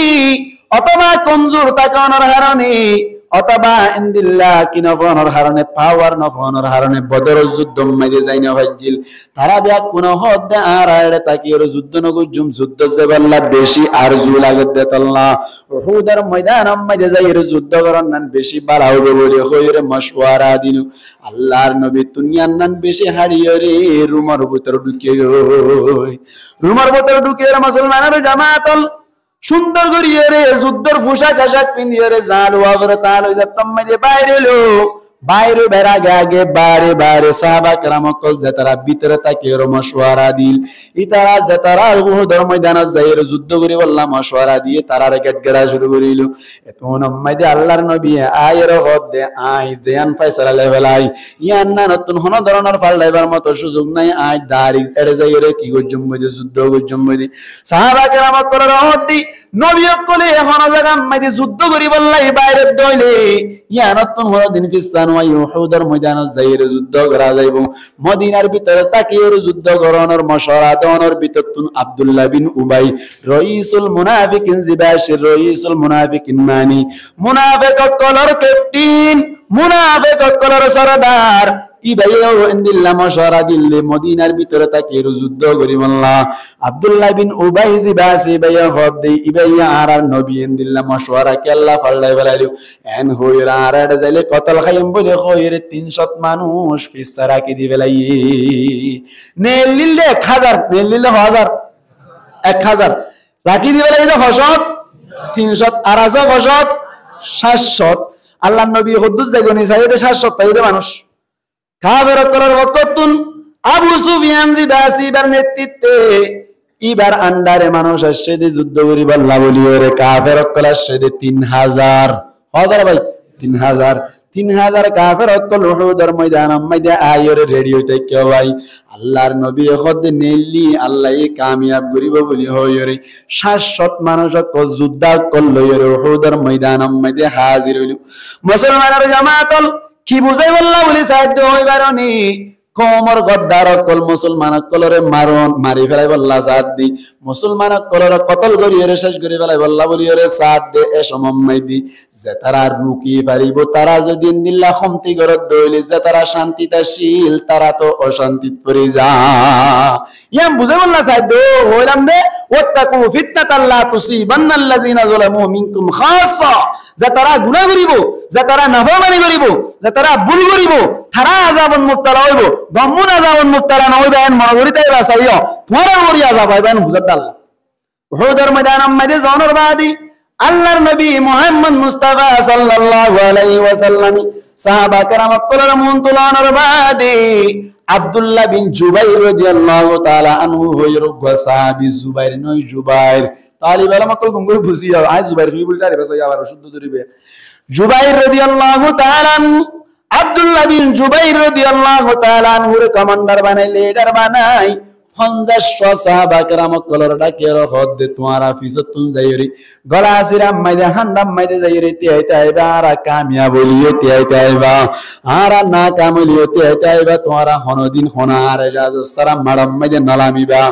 অথবা কমজোর তাকানোর হারনি অথবা ইনদিল্লাহ কি নফনের হারনে পাওয়ার নফনের হারনে বদর যুদ্ধ মধ্যে যাই না ভাইজিল তারা বিয়া কোন হদ আর আড়ে তাকিয়ে যুদ্ধ নগুজুম যুদ্ধ সেবাল্লা বেশি আরজু লাগে দেতাল্লাহ উহুদের ময়দান মধ্যে যাই যুদ্ধ করার নান বেশি বাড়া হবে বলে হইরে মশওয়ারা দিন আল্লাহর নবী দুনিয়ার নান বেশি হারিয়ে রে রুমার ভিতর ঢুকিয়ে রুমার ভিতর ঢুকিয়ে মুসলমানের জামাতল সুন্দর করিয়ে রে যুদ্ধর পোশাক আশাক পিন্দিয়ে রে জাল ওয়াগরে তাল হয়ে যেতাম মধ্যে বাইরে লো বাইরে বেড়া গে বারে বারে সাহাবা কেরাম কল যে তারা ভিতরে তাকিয়ে মশওয়ারা দিল ই তারা যে তারা উহুদের ময়দানে যাইর যুদ্ধ করি বললাম মশওয়ারা দিয়ে তারা গেট গেড়া শুরু করিল এতন মধ্যে আল্লাহর নবী আয়ের হদ দে আই জান ফয়সালা লেভেলাই ইয়ান না নতুন কোন ধরনের ফালদাইবার মতো সুযোগ নাই আই ডাইরেক্ট এড়ে যাইরে কি গজম মধ্যে যুদ্ধ গজম মধ্যে সাহাবা কেরাম কল হদ দি নবী কলে এখন জায়গা মধ্যে যুদ্ধ করি বললাই বাইরে দইলে ইয়ান নতুন হল দিন পিছান উহুদের ময়দানে যাইরে যুদ্ধ করা যাইব মদিনার ভিতরে তাকিয়ে যুদ্ধ করানোর মশওয়ারা দেওয়ানোর ভিতর তুন আব্দুল্লাহ বিন উবাই রাইসুল মুনাফিকিন জিবাশির রাইসুল মুনাফিকিন মানি মুনাফিক কলর ক্যাপ্টেন মুনাফিক কলর সরদার ইবাইও ইনদিল্লাহ মশওয়ারা দিলে মদিনার ভিতরে তাকিয়ে যুদ্ধ করি বললা আব্দুল্লাহ বিন উবাই জিবাসি বাইয়া হদ দেই ইবাইয়া আর নবী ইনদিল্লাহ মশওয়ারা কে আল্লাহ ফাললাই বলাইলো এন হইরা আর এটা যাইলে কতল খাইম বলে হইরে 300 মানুষ ফিসা রাখি দি বেলাই নেলিলে 1000 নেলিলে 1000 রাখি দি বেলাই তো হসত 300 আর আছে হসত 700 আল্লাহর নবী হুদ্দুস জাগনি চাইতে 700 পাইতে মানুষ কাফের কলর বকতুন আবু সুফিয়ান জিবাসিবার নেতৃত্বে ইবার আন্ডারে মানুষ আসছে যে যুদ্ধ করি বল্লা বলি ওরে কাফের কল আসছে 3000 হাজার ভাই 3000 কাফের কল উহুদের ময়দানের মধ্যে আইরে রেডি হইতে কে ভাই আল্লাহর নবী খদ নেলি আল্লাহ কামিয়াব করিব বলি হইরে 700 মানুষ কল যুদ্ধ করল ওরে উহুদের ময়দানের মধ্যে হাজির হইল মুসলমানের জামাতল কি বুঝাই বল্লা বলি সাহায্য হইবারনি কোমর গদ্দার কল মুসলমান কলরে মারণ মারি ফেলাই বল্লা সাথ দি মুসলমান কলরে কতল করিয়ে শেষ করে ফেলাই বল্লা বলিয়ে সাথ দে এ সময় দি যে তারা রুকি পারিব তারা যদি দিল্লা খমতি ঘরত দইলি যে তারা শান্তিতাশীল তারা তো অশান্তিত পড়ে যা ইয়াম বুঝে বল্লা সাথ দে হইলাম দে ওয়াত্তাকু ফিতনাতাল লা তুসিবান্নাল্লাযিনা যালামু মিনকুম খাসসা যে তারা গুনাহ করিব যে তারা নাফরমানি করিব যে তারা ভুল করিব তারা আযাবন মুবতালা হইব গম্মুন আযাবন মুবতালা না হইবে এন মনে করিতে বাসাইও তোমার ওরি আযাব হইবেন বুঝাত আল্লাহ উহুদের ময়দানের মধ্যে জনর বাদি আল্লাহর নবী মুহাম্মদ মুস্তাফা সাল্লাল্লাহু আলাইহি ওয়াসাল্লাম সাহাবা کرام কলর মুনতুলানর বাদি আব্দুল্লাহ বিন জুবাইর রাদিয়াল্লাহু তাআলা আনহু হইর সাহাবী জুবাইর নয় জুবাইর তালিব আলম কল গঙ্গুর বুঝিয়া আজ জুবাইর কি বলতা রে বাসাইয়া আবার শুদ্ধ ধরিবে জুবাইর রাদিয়াল্লাহু তাআলা আব্দুল্লাহ বিন জুবাইর রাদিয়াল্লাহু তাআলা আনহুর কমান্ডার বানাই লিডার বানাই 50 সাহাবা کرام কলর ডাকে রহদ দে তোমারা ফিজত তুন যাইরি গলা আসিরাম মাইদে হান্দাম মাইদে যাইরি তিয়াইতে আইবা আর কামিয়া বলিয়ে তিয়াইতে আইবা আর না কামলিয়ে তিয়াইতে আইবা তোমারা হনদিন হনার রাজস্তারা মারাম মাইদে নালামিবা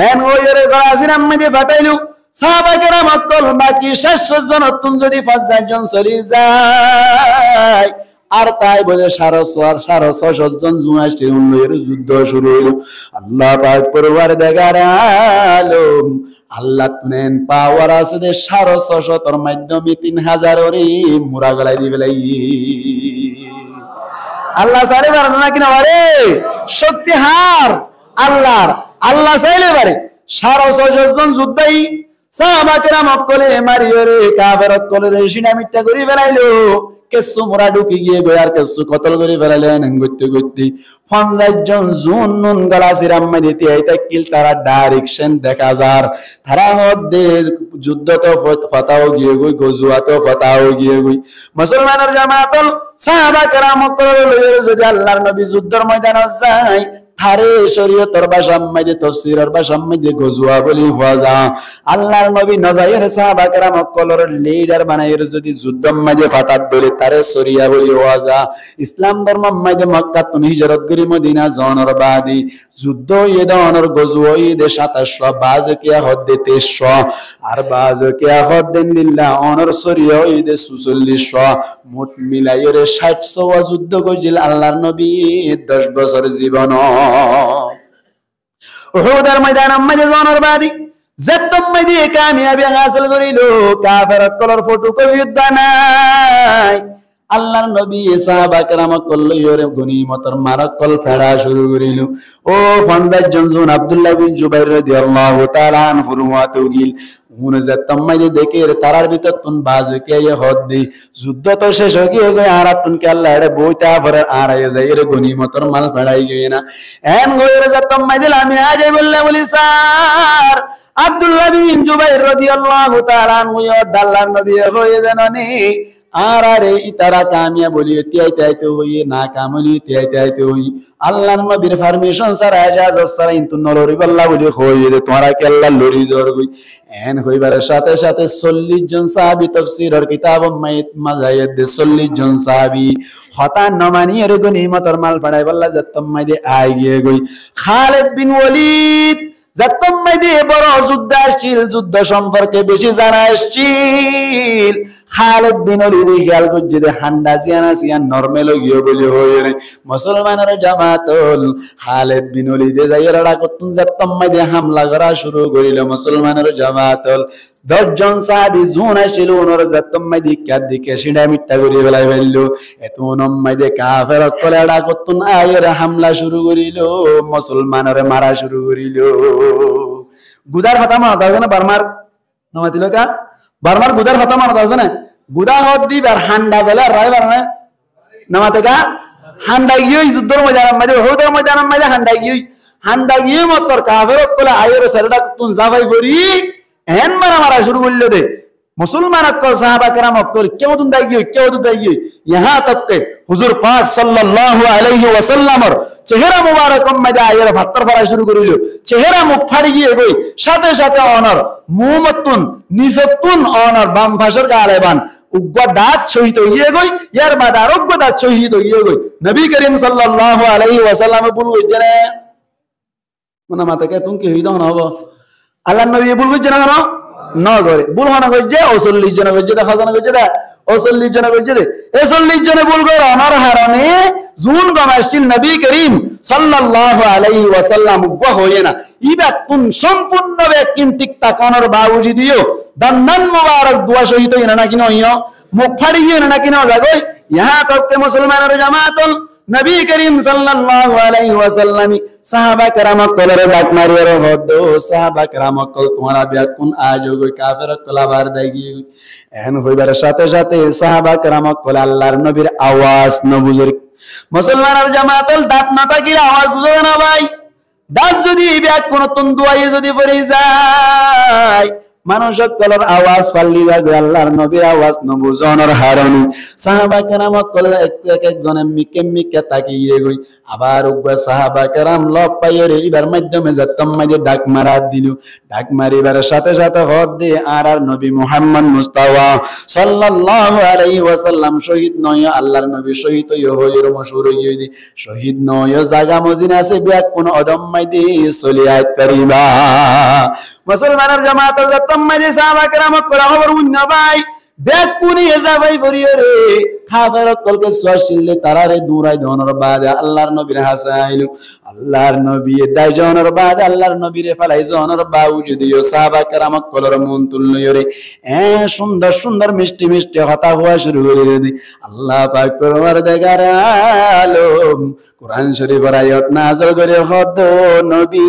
এন ওইরে গলা আসিরাম মাইদে ফাটাইলু সাহাবা کرام কল বাকি 600 জন তুন যদি 50 জন চলি যায় আর তাই বলে 650 জন জুনাইছে উন্নয়ের যুদ্ধ শুরু হইল আল্লাহ পাক পরওয়ারদিগার আলম আল্লাহ তুনেন পাওয়ার আছে যে 650 তোর মাধ্যমে 3000 ওরে মুরা গলাই দি ফেলাই আল্লাহ সারে পারে না কিনা পারে শক্তি হার আল্লাহ চাইলে পারে 650 জন যুদ্ধই সাহাবা کرام কলে মারিয়রে কাফের কলে সিনা মিট্টা করি ফেলাইলো কেসু মোরা ঢুকি গিয়ে গয়ার কেসু কতল করে ফেলালেন গইতে গইতে 50 জন জুন নুন গলাসিরাম মধ্যে আইতা কিল তারা ডাইরেকশন দেখা যার তারা মধ্যে যুদ্ধ তো ফাতাও গিয়ে গই গজওয়া তো ফাতাও গিয়ে গই মুসলমানের জামাতল সাহাবা کرام কলে লইরে যদি আল্লাহর নবী যুদ্ধের ময়দানে যায় থারে শরীয়তের ভাষার মধ্যে তাফসীরের ভাষার মধ্যে গজওয়া বলি হওয়া যা আল্লাহর নবী নজায়ের সাহাবা کرام কলর লিডার বানাইর যদি যুদ্ধের মধ্যে ফাটাত বলে তারে শরিয়া বলি হওয়া যা ইসলাম ধর্মের মধ্যে মক্কা তুন হিজরত করি মদিনা জনর বাদি যুদ্ধ ইদনর গজওয়া ইদে 27 বাজ কিয়া হদ্দে 23 আর বাজ কিয়া হদ্দে দিল্লা অনর শরিয়া ইদে 46 মোট মিলাইর 60 যুদ্ধ কইল আল্লাহর নবী 10 বছর জীবন উহুদের ময়দানের মধ্যে জনর বাদি যতম মধ্যে কামিয়াবি হাসিল করিল কাফের কলর ফটো কই যুদ্ধ নাই আল্লাহর নবী সাহাবা کرام কল্লয়রে গনিমতের মারক কল ফেড়া শুরু করিল ও 50 জন জুন আব্দুল্লাহ বিন জুবাইর রাদিয়াল্লাহু তাআলা আনহু রুয়াতে গিল হুন যতম মধ্যে দেখে তারার ভিতর তুন বাজু কে হদ দি যুদ্ধ তো শেষ হয়ে গিয়ে আর তুন কে আল্লাহ রে বইতা ভরে আর যায় রে গনিমতের মাল ফেড়াই গই না এন গইরে যতম মধ্যে আমি আগে বলি স্যার আব্দুল্লাহ বিন জুবাইর রাদিয়াল্লাহু তাআলা আনহু আল্লাহর নবী হয়ে জানেন আর আরে ইতারা কামিয়া বলি তিয়াইতে আইতে হই না কামলি তিয়াইতে আইতে হই আল্লাহর নবীর পারমিশন ছাড়া ইজাজত ছাড়া ইন্তু নলরি বল্লা বলি হই যে তোমরা কে আল্লাহ লরি জোর গই এন হইবার সাথে সাথে 40 জন সাহাবী তাফসীরের কিতাব মাজায়াদ 40 জন সাহাবী হতা নমানি এর গনিমতের মাল ফাড়াই বল্লা যতম মাইদে আই গিয়ে গই খালিদ বিন ওয়ালিদ যতম মাইদে বড় যুদ্ধ আসছিল যুদ্ধ সম্পর্কে বেশি জানা আসছিল খালিদ বিন ওয়ালিদ খেয়াল করছে যে হান্ডা সিয়ান নরমাল গিয়ে বলি হইরে মুসলমানের জামাতল খালিদ বিন ওয়ালিদ যাইরা কতন যতম মাইদে হামলা করা শুরু করিল মুসলমানের জামাতল 10 জন সাহাবী জুন আসিল ওনর যতম মাইদে কাদিকে সিনা মিট্টা করে বেলাই ফেলল এতনম মাইদে কাফের কলেডা কতন আইরা হামলা শুরু করিল মুসলমানের মারা শুরু করিল গুদার ফাতামা দাজনা বারমার নামাতিল কা বারমার গুদার ফাতামা দাজনা গুদা হদ দি বার হান্ডা জলা রাই বারনা নামাতে কা হান্ডাই গিয়ে যুদ্ধর ময়দানের মাঝে হুদের ময়দানের মাঝে হান্ডাই গিয়ে মতর কাফের বলে আয়ের সেটা তুন যাবাই করি এহেন মারা শুরু করলো দে मुसलमान अक्कल साहबा कराम अक्कल क्यों दुदाइए यहाँ तक के हुजूर पाक सल्लल्लाहु अलैहि वसल्लम चेहरा मुबारक में आयर भातर फरा शुरू करिलो चेहरा मुख फाड़ी गए गई साथे साथे ऑनर मुहम्मदुन निजतुन ऑनर बाम भाषर गालेबान उग्वा दात शहीद होइए गई यार बाद आरोग्य दात शहीद होइए गई नबी करीम सल्लल्लाहु अलैहि वसल्लम बोलु जने मना माता के तुम के हुई दो ना हो अल्लाह नबी बोलु जने ना নগরে ভুল হনা কইছে 39 জন কইছে দেখা জানা কইছে 39 জন কইছে 41 জনে ভুল করে আমার হারানে জুন গমাসিল নবী করিম সাল্লাল্লাহু আলাইহি ওয়াসাল্লাম উগ্র হয়ে না ইবা তুন সম্পূর্ণ ব্যক্তিম ঠিক তাকানোর বাউজি দিও দন্দন মুবারক দোয়া সহিত না কিনো ইয়ো মুখ ফাড়ি না কিনো লাগই ইহা তক মুসলমানের জামাতুল नबी करीम सल्लल्लाहु अलैहि वसल्लम साहबा कराम कलरे डाक मारियर हदो साहबा कराम कल तुम्हारा ब्याकुन आज हो गई काफिर कला बार दागी एहन होइबार साथे साथे साहबा कराम कल अल्लाहर नबीर आवाज न बुजुर मुसलमानर जामातल दात माता की आवाज बुझो ना भाई दात जदी ब्याकुन तुन दुआई जदी परि যায় মানুষ কলর আওয়াজ ফাল্লি যাবে আল্লাহর নবীর আওয়াজ নবুজনের হারানি সাহাবা কেরাম কলর এক জনে মিকে তাকিয়ে গই আবার উগবা সাহাবা কেরাম লব পাইরে ইবার মাধ্যমে যতম মাঝে ডাক মারা দিলু ডাক মারিবার সাথে সাথে হদ দে আর নবী মুহাম্মদ মুস্তাফা সাল্লাল্লাহু আলাইহি ওয়াসাল্লাম শহীদ নয় আল্লাহর নবী শহীদ হইর মশহুর হইদি শহীদ নয় জায়গা মজিনা আছে ব্যাক কোন অদম মাইদি চলি আয় করিবা মুসলমানের জামাতের তম্মাজে সাহাবা কেরাম করা খবর উন্না ভাই ব্যাগ পুনি এজা ভাই ভরিয়ে রে খাবার কলকে সওয়াশিলে তারারে দূরাই দনর বাদ আল্লাহর নবীর হাসাইলু আল্লাহর নবী দাই জনর বাদ আল্লাহর নবীরে ফলাই জনর বাউ যদিও সাহাবা কেরাম কলর মন তুললো রে সুন্দর সুন্দর মিষ্টি মিষ্টি কথা হওয়া শুরু করে দে আল্লাহ পাক পরওয়ারদিগার আলম কুরআন শরীফের আয়াত নাযিল করে হদ নবী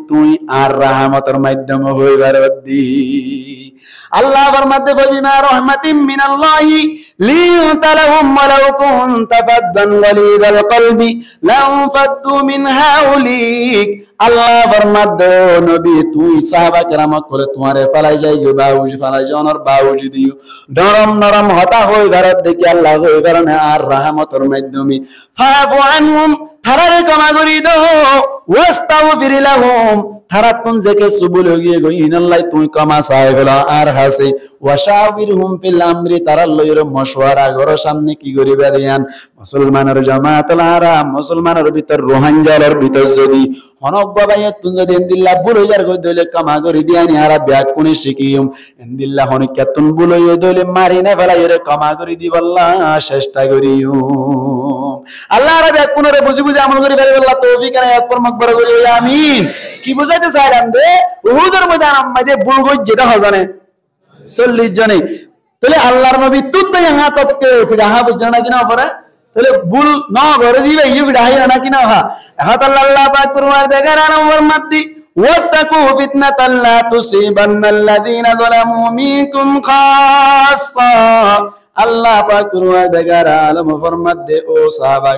তুই আর রহমতের মাধ্যম হইবার দি আল্লাহ ফরমাতে ফাবিমা রাহমাতিম মিনাল্লাহি লিনতালাহুম ওয়ালাউ কুনতা ফাদ্দান গালিযাল কলবি লাউ ফাদ্দু মিন হাউলিক আল্লাহ ফরমাতে নবী তুই সাহাবা কেরাম করে তোমারে ফলাই যাই গো বাউজি ফলাই জনর বাউজি দিও নরম নরম হতা হই ঘরত দেখি আল্লাহ হই কারণে আর রহমতের মাধ্যমে ফাফু আনহুম থারারে ক্ষমা করি দাও ওয়াস্তাগফির লাহুম থারাতুন জেকে সুবুল হইয়ে গই ইনাল্লাহ তুই ক্ষমা চাই বলা আর হাসে ওয়াশাবিরহুম ফিল আমরি তারা লইর মশওয়ারা ঘর সামনে কি করিবা দেয়ান মুসলমানের জামাতলারা মুসলমানের ভিতর রোহানজালের ভিতর যদি হনক বাবায়ে তুন যদি ইনদিল্লাহ ভুল হইয়ার গই দলে ক্ষমা করি দিয়ানি আর ব্যাক কোনি শিকিয়ম ইনদিল্লাহ হনক তুন ভুল হইয়ে দলে মারি না ফেলাইরে ক্ষমা করি দিবাল্লাহ চেষ্টা করিও আল্লাহ রে ব্যাক কোনরে বুঝি বুঝি আমল করি ফেলে আল্লাহ তৌফিক আর আয়াত পরমক বড় করি আমিন কি বুঝাইতে চাইলাম দে উহুদের ময়দান মধ্যে ভুল হই যেটা হজানে 40 জনে তাহলে আল্লাহর নবী তুত ইহা তককে ফিরাহা বুঝনা কিনা পরে তাহলে ভুল না করে দিবে ইউ ফিরাহা না কিনা হা আল্লাহ পাক পরওয়ারদিগার আলম ফরমাতি ওয়াত্তাকু ফিতনাতাল লা তুসিবান্নাল্লাযীনা যালামু মিনকুম খাসসা আল্লাহ পাক পরওয়ারদিগার আলম ফরমাতে ও সাহাবা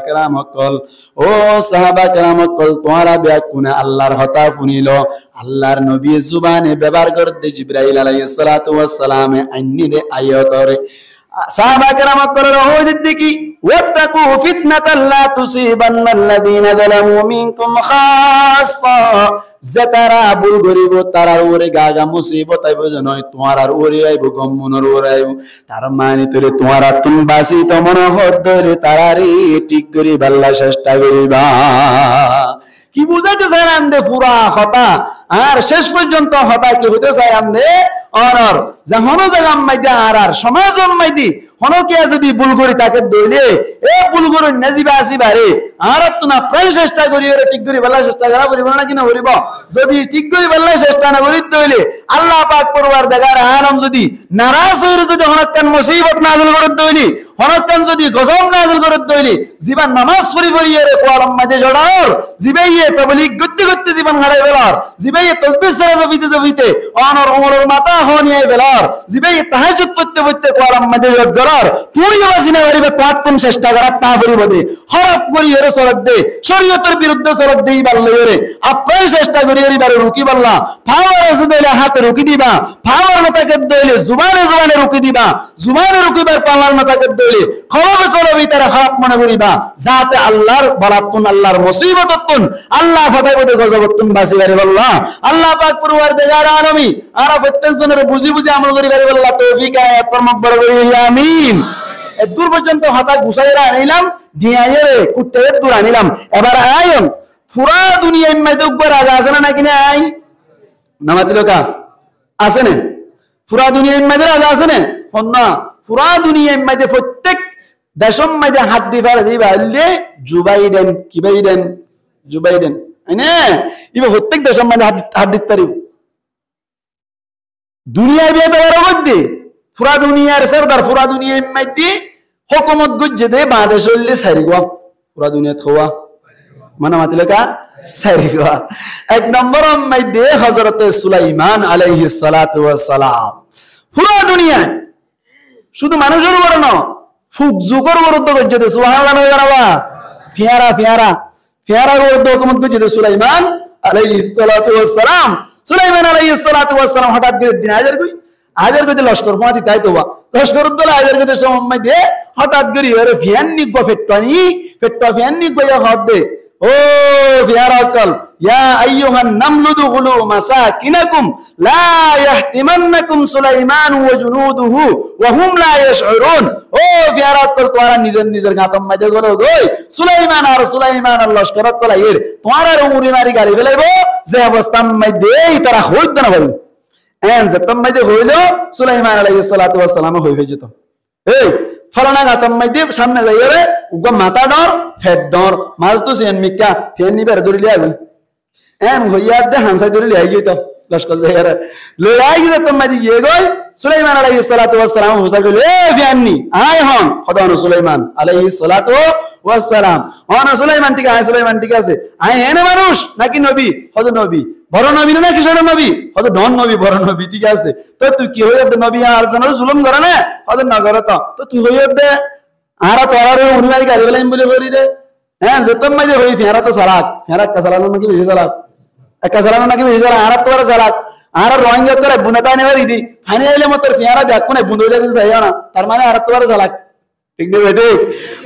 কেরাম কল তোমারা ব্যাকুনে আল্লাহর হতা ফুনিলো আল্লাহর নবী জুবানে ব্যবহার করতে জিবরাইল আলাইহিস সালাতু ওয়াস সালাম আইনি দে আয়াতরে সাহাবা কেরাম কল রহমত দেখি ওয়াত্তাকু ফিতনাতাল লা তুসিবান্নাল্লাযীনা যালামু মিনকুম খাসসা যারা ভুল করিব তারার উপরে গাগা মুসিবত আইব নয় তোমার আর ওরে আইব গমনর ওরে আইব তার মানে তোরে তোমার তুম বাসি তো মন হদরে তারারে ঠিক করি বাল্লা চেষ্টা করিবা কি বুঝাইতে চাইলাম দে পুরা হতা আর শেষ পর্যন্ত হতা কি হইতে চাইলাম দে অনর যখন জায়গা মাইদা আর সমাজের মাইদি হনকে যদি ভুল করি তাকে দইলে এ ভুল করে নাজিবা আসিবারে আর তো না প্রায় চেষ্টা করি ওরে ঠিক করি বাল্লা চেষ্টা করা করিব না কিনা করিব যদি ঠিক করি বাল্লা চেষ্টা না করি দইলে আল্লাহ পাক পরওয়ারদিগার আলম যদি নারাজ হইরে যদি হনকান মুসিবত নাযিল করে দইলি হনকান যদি গজব নাযিল করে দইলি জীবন নামাজ পড়ি পড়িয়ে রে কোয়ালাম মাঝে জড়ার জিবাইয়ে তাবলীগ করতে করতে জীবন হারাই বেলার জিবাইয়ে তাসবিহ সারা জবিতে জবিতে অনর ওমরের মাথা হনিয়ে বেলার জিবাইয়ে তাহাজ্জুদ পড়তে পড়তে কোয়ালাম মাঝে জড়ার তুই ওয়াজিনা করিবে তাত কোন চেষ্টা করা তা করিব দে হরপ করি এর সরদ দে শরীয়তের বিরুদ্ধে সরদ দেই বাল্লে রে আপনি চেষ্টা করি এর বারে রুকি বাল্লা ফাওয়ার আছে দইলে হাতে রুকি দিবা ফাওয়ার মাথাকে দইলে জুবানে জুবানে রুকি দিবা জুবানে রুকিবার পালার মাথাকে দইলে কলবে কলবে তারা খারাপ মনে করিবা যাতে আল্লাহর বরাতুন আল্লাহর মুসিবততুন আল্লাহ ফাটাইবতে গজবতুন বাসি বারে বল্লা আল্লাহ পাক পরওয়ারদিগার আলামিন আর প্রত্যেকজনের বুঝি বুঝি আমল করি বারে বল্লা তৌফিক আয়াত পরমক বড় করি আমিন এ দূর পর্যন্ত হাতা গুছাইরা আনিলাম ডিয়ায়ে কুত্তে দূর আনিলাম এবার আয়ন পুরা দুনিয়ার মধ্যে উপর রাজা আছে না নাকি না আই নামাতিলকা আছে না পুরা দুনিয়ার মধ্যে রাজা আছে না হন্না পুরা দুনিয়ার মধ্যে প্রত্যেক দেশম মধ্যে হাত দিবার দিবা হইলে জুবাইডেন কি বাইডেন জুবাইডেন আইনে ইবা প্রত্যেক দেশম মধ্যে হাত দিতে পারিব দুনিয়া বিয়ে দেওয়ার মধ্যে পুরা দুনিয়ার সরদার পুরা দুনিয়ার মধ্যে হুকুমত গুজে দে বাংলাদেশ হইলে সারিগা পুরা দুনিয়া খোয়া মানে মাতিলেকা সারিগা এক নম্বর মধ্যে হযরত সুলাইমান আলাইহিস সালাতু ওয়াস সালাম পুরা দুনিয়া শুধু মানুষের উপর না ফুক যুগের বিরুদ্ধে গুজে দে সুবহানাল্লাহ জানাবা ফিয়ারা ফিয়ারা ফিয়ারার বিরুদ্ধে হুকুমত গুজে দে সুলাইমান আলাইহিস সালাতু ওয়াস সালাম সুলাইমান আলাইহিস সালাতু ওয়াস সালাম হঠাৎ করে দিন হাজার গতি লস্কর ফাঁদি তাই তো লস্কর উদ্দোলা হাজার গতি সময় দিয়ে হঠাৎ করে এর ফ্যান নিগো ফেট্টানি ফেট্টা ফ্যান নিগো ইয়া হাত দে ও ফিয়ারাকাল ইয়া আইয়ুহান নামলু দুখুলু মাসাকিনাকুম লা ইয়াহতিমান্নাকুম সুলাইমান ওয়া জুনুদুহু ওয়া হুম লা ইয়াশউরুন ও ফিয়ারাকাল তোরা নিজের নিজের গাতম মাঝে গলো গই সুলাইমান আর সুলাইমান লস্কর তোলা এর তোরা উড়ি মারি গাড়ি ফেলাইবো যে অবস্থা মধ্যে তারা হইত না ভাই এন যতম মধ্যে হইলো সুলাইমান আলাইহিস সালাতু ওয়াস সালাম হই যেত এই ফলানা গাতম মধ্যে সামনে যাইয়ে রে উগা মাথা ডর ফেট ডর মাছ তো সেন মিকা ফেন নিবার ধরিলি আবি এন হইয়া দে হানসাই ধরিলি আই গইতো লস্কর যাইয়ে রে লড়াই যতম মধ্যে গিয়ে গই সুলাইমান আলাইহিস সালাতু ওয়াস সালাম হুসাই গলে এ ফিয়াননি আয় হন খদান সুলাইমান আলাইহিস সালাতু ওয়াস সালাম হন সুলাইমান ঠিক আছে সুলাইমান ঠিক আছে আয় এনে মানুষ নাকি নবী হযরত নবী বড় নবী না কিশোর নবী হয়তো ধন নবী বড় নবী ঠিক আছে তো তুই কি হয়ে যাবে নবী আর জনের জুলুম করে না হয়তো না করে তো তুই হয়ে যাবে আর তোরার উনিমারি গাড়ি বেলাইম বলে করি রে হ্যাঁ যেতম মাঝে হই ফেরা তো সালাক ফেরা কা সালানো নাকি বেশি সালাক একা সালানো নাকি বেশি সালাক আর তোরা সালাক আর রোহিঙ্গা করে বুনাতা নেবার ইদি ফানি আইলে মত ফেরা ব্যাক কোনে বুন্দুলে কিছু চাইও না তার মানে আর তোরা সালাক ঠিক নেবে ঠিক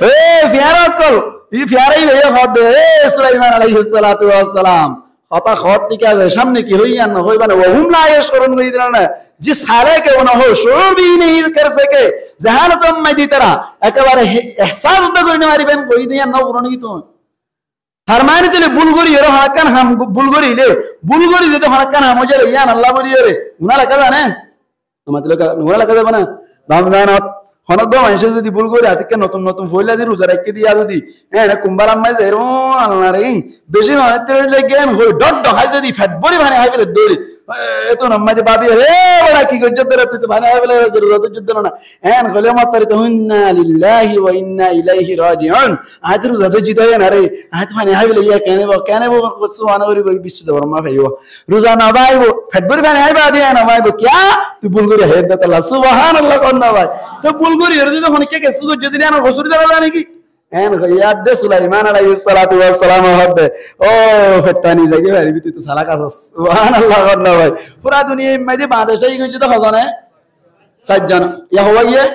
এ ফেরা কল ই ফেরাই ভাইয়া হদ এ সুলাইমান আলাইহিস সালাতু ওয়াস সালাম হতা খত ঠিক আছে সামনে কি হইয়া না হইবা না ওহুম লা ইয়াশউরুন গই দিনা না जिस हाले के उन हो शोर भी नहीं कर सके जहालतम में दी तरह একেবারে এহসাস তো করি না মারিবেন কই দিয়া না পুরনো কি তো ফরমানে চলে বুলগরি এর হাকান হাম বুলগরি লে বুলগরি যেতে হাকান হাম হজে ইয়ান আল্লাহ বলি রে উনা লাগা জানে मतलब উনা লাগা যাবে না রমজানত হনদ মানুষ যদি বুলগরি আতিকে নতুন নতুন ফইলা দি রোজা রাখতে দিয়া যদি এ কুম্বারাম মাই যেরো আল্লাহ রে বেশি হতে লাগেন হই ডট ডহাই যদি ফ্যাট বড়ি মানে হাই বলে দৌড়ি এত নামাজে বাবি রে বড়া কি গজ্জত ধরে তুই মানে হাই বলে রোজা যুদ্ধ না এন গলে মাতারে তো ইন্না লিল্লাহি ওয়া ইন্না ইলাইহি রাজিউন আজ রোজা তো জিতায় না রে আজ মানে হাই বলে ইয়া কেনে বো সুবহানাল্লাহি ওয়া বিশ্ব বর্মা ভাইও রোজা না ভাইবো ফ্যাট বড়ি মানে হাই বাদি না ভাইবো কিয়া তুই বুলগরি হেড দাতা সুবহানাল্লাহ কোনা ভাই তো বুলগরি এর দিন হনে কে সুযোগ যদি না হসুরি দাঁড়া নাকি এন ইয়াদ দে সুলাইমান আলাইহিস সালাতু ওয়াস সালাম হদে ও ফেটানি জায়গা ভাই বিতি তো সালাক আছে সুবহানাল্লাহ কোনা ভাই পুরা দুনিয়া মধ্যে বাদেশাই গইছে তো হজনে সাজ্জান ইয়া হওয়া গিয়ে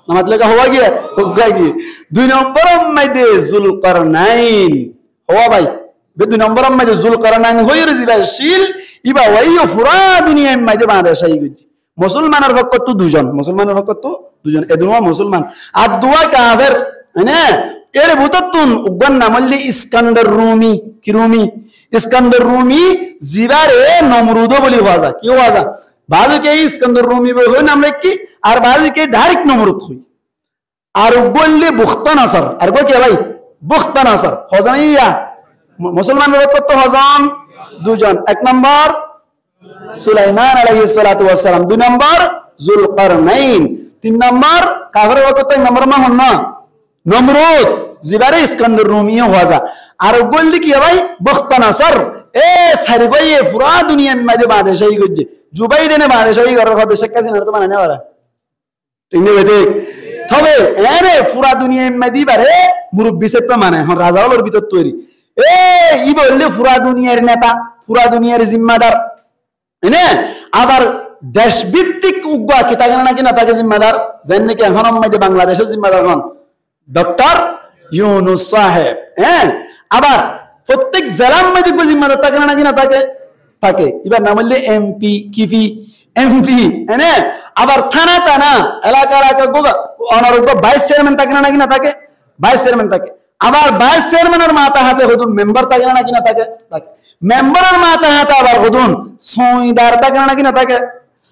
मतलब का हुआ गया होगा गया দুই নম্বর মধ্যে জুলকারনাইন হওয়া ভাই দুই নম্বর মধ্যে জুলকারনাইন হইর জিবাশীল ইবা ওয়াইও পুরা দুনিয়া মধ্যে বাদেশাই গইছে মুসলমানের পক্ষ তো দুজন মুসলমানের পক্ষ তো দুজন এদুয়া মুসলমান আর দুয়া কাফের না এর ভূততুন উগন নামলি ইস্কান্দার রুমি কি রুমি ইস্কান্দার রুমি জিবারে নমরুদ বলি ওয়াজা কি ওয়াজা বাজুকে ইস্কান্দার রুমি বই নাম রাখি আর বাজুকে ডাইরেক্ট নমরুদ হই আর বললে বুখতানাসর আর কো কি ভাই বুখতানাসর হজানিয়া মুসলমানের পক্ষ তো হজান দুজন এক নম্বর সুলাইমান আলাইহিস সালাতু ওয়াস সালাম দুই নম্বর জুলকারনাইন 3 নম্বর কাফের কত নম্বর মা হন না নমরুদ জিবারে ইস্কান্দার রুমিও হওয়া আর বললি কি ভাই বখতানাসর এ সারি ভাই পুরা দুনিয়া মধ্যে বাদশাহী করছে জুবাইডেনে বাদশাহী করার কথা শেখ হাসিনা তো মানে না ওরা ঠিক নেই ঠিক তবে এরে পুরা দুনিয়া মধ্যে বারে মুরব্বি সেটা মানে হন রাজা হলোর ভিতর তৈরি এ ই বললে পুরা দুনিয়ার নেতা পুরা দুনিয়ার জিম্মাদার এনে আবার দেশভিত্তিক উগ্র কি থাকে নাকি না থাকে জিম্মাদার জানেন নাকি এখন মধ্যে বাংলাদেশের জিম্মাদার হন ডক্টর ইউনুস সাহেব হ্যাঁ আবার প্রত্যেক জেলার মধ্যে জিম্মাদার থাকে নাকি না থাকে থাকে এবার নাম বললে এমপি কিপি এমপি হ্যাঁ আবার থানা টানা এলাকা এলাকা অনারোগ্য ভাইস চেয়ারম্যান থাকে নাকি না থাকে ভাইস চেয়ারম্যান থাকে আবার ভাইস চেয়ারম্যানের মাথা হাতে হদুন মেম্বার থাকে নাকি না থাকে থাকে মেম্বারের মাথা হাতে আবার হদুন সইদার থাকে নাকি না থাকে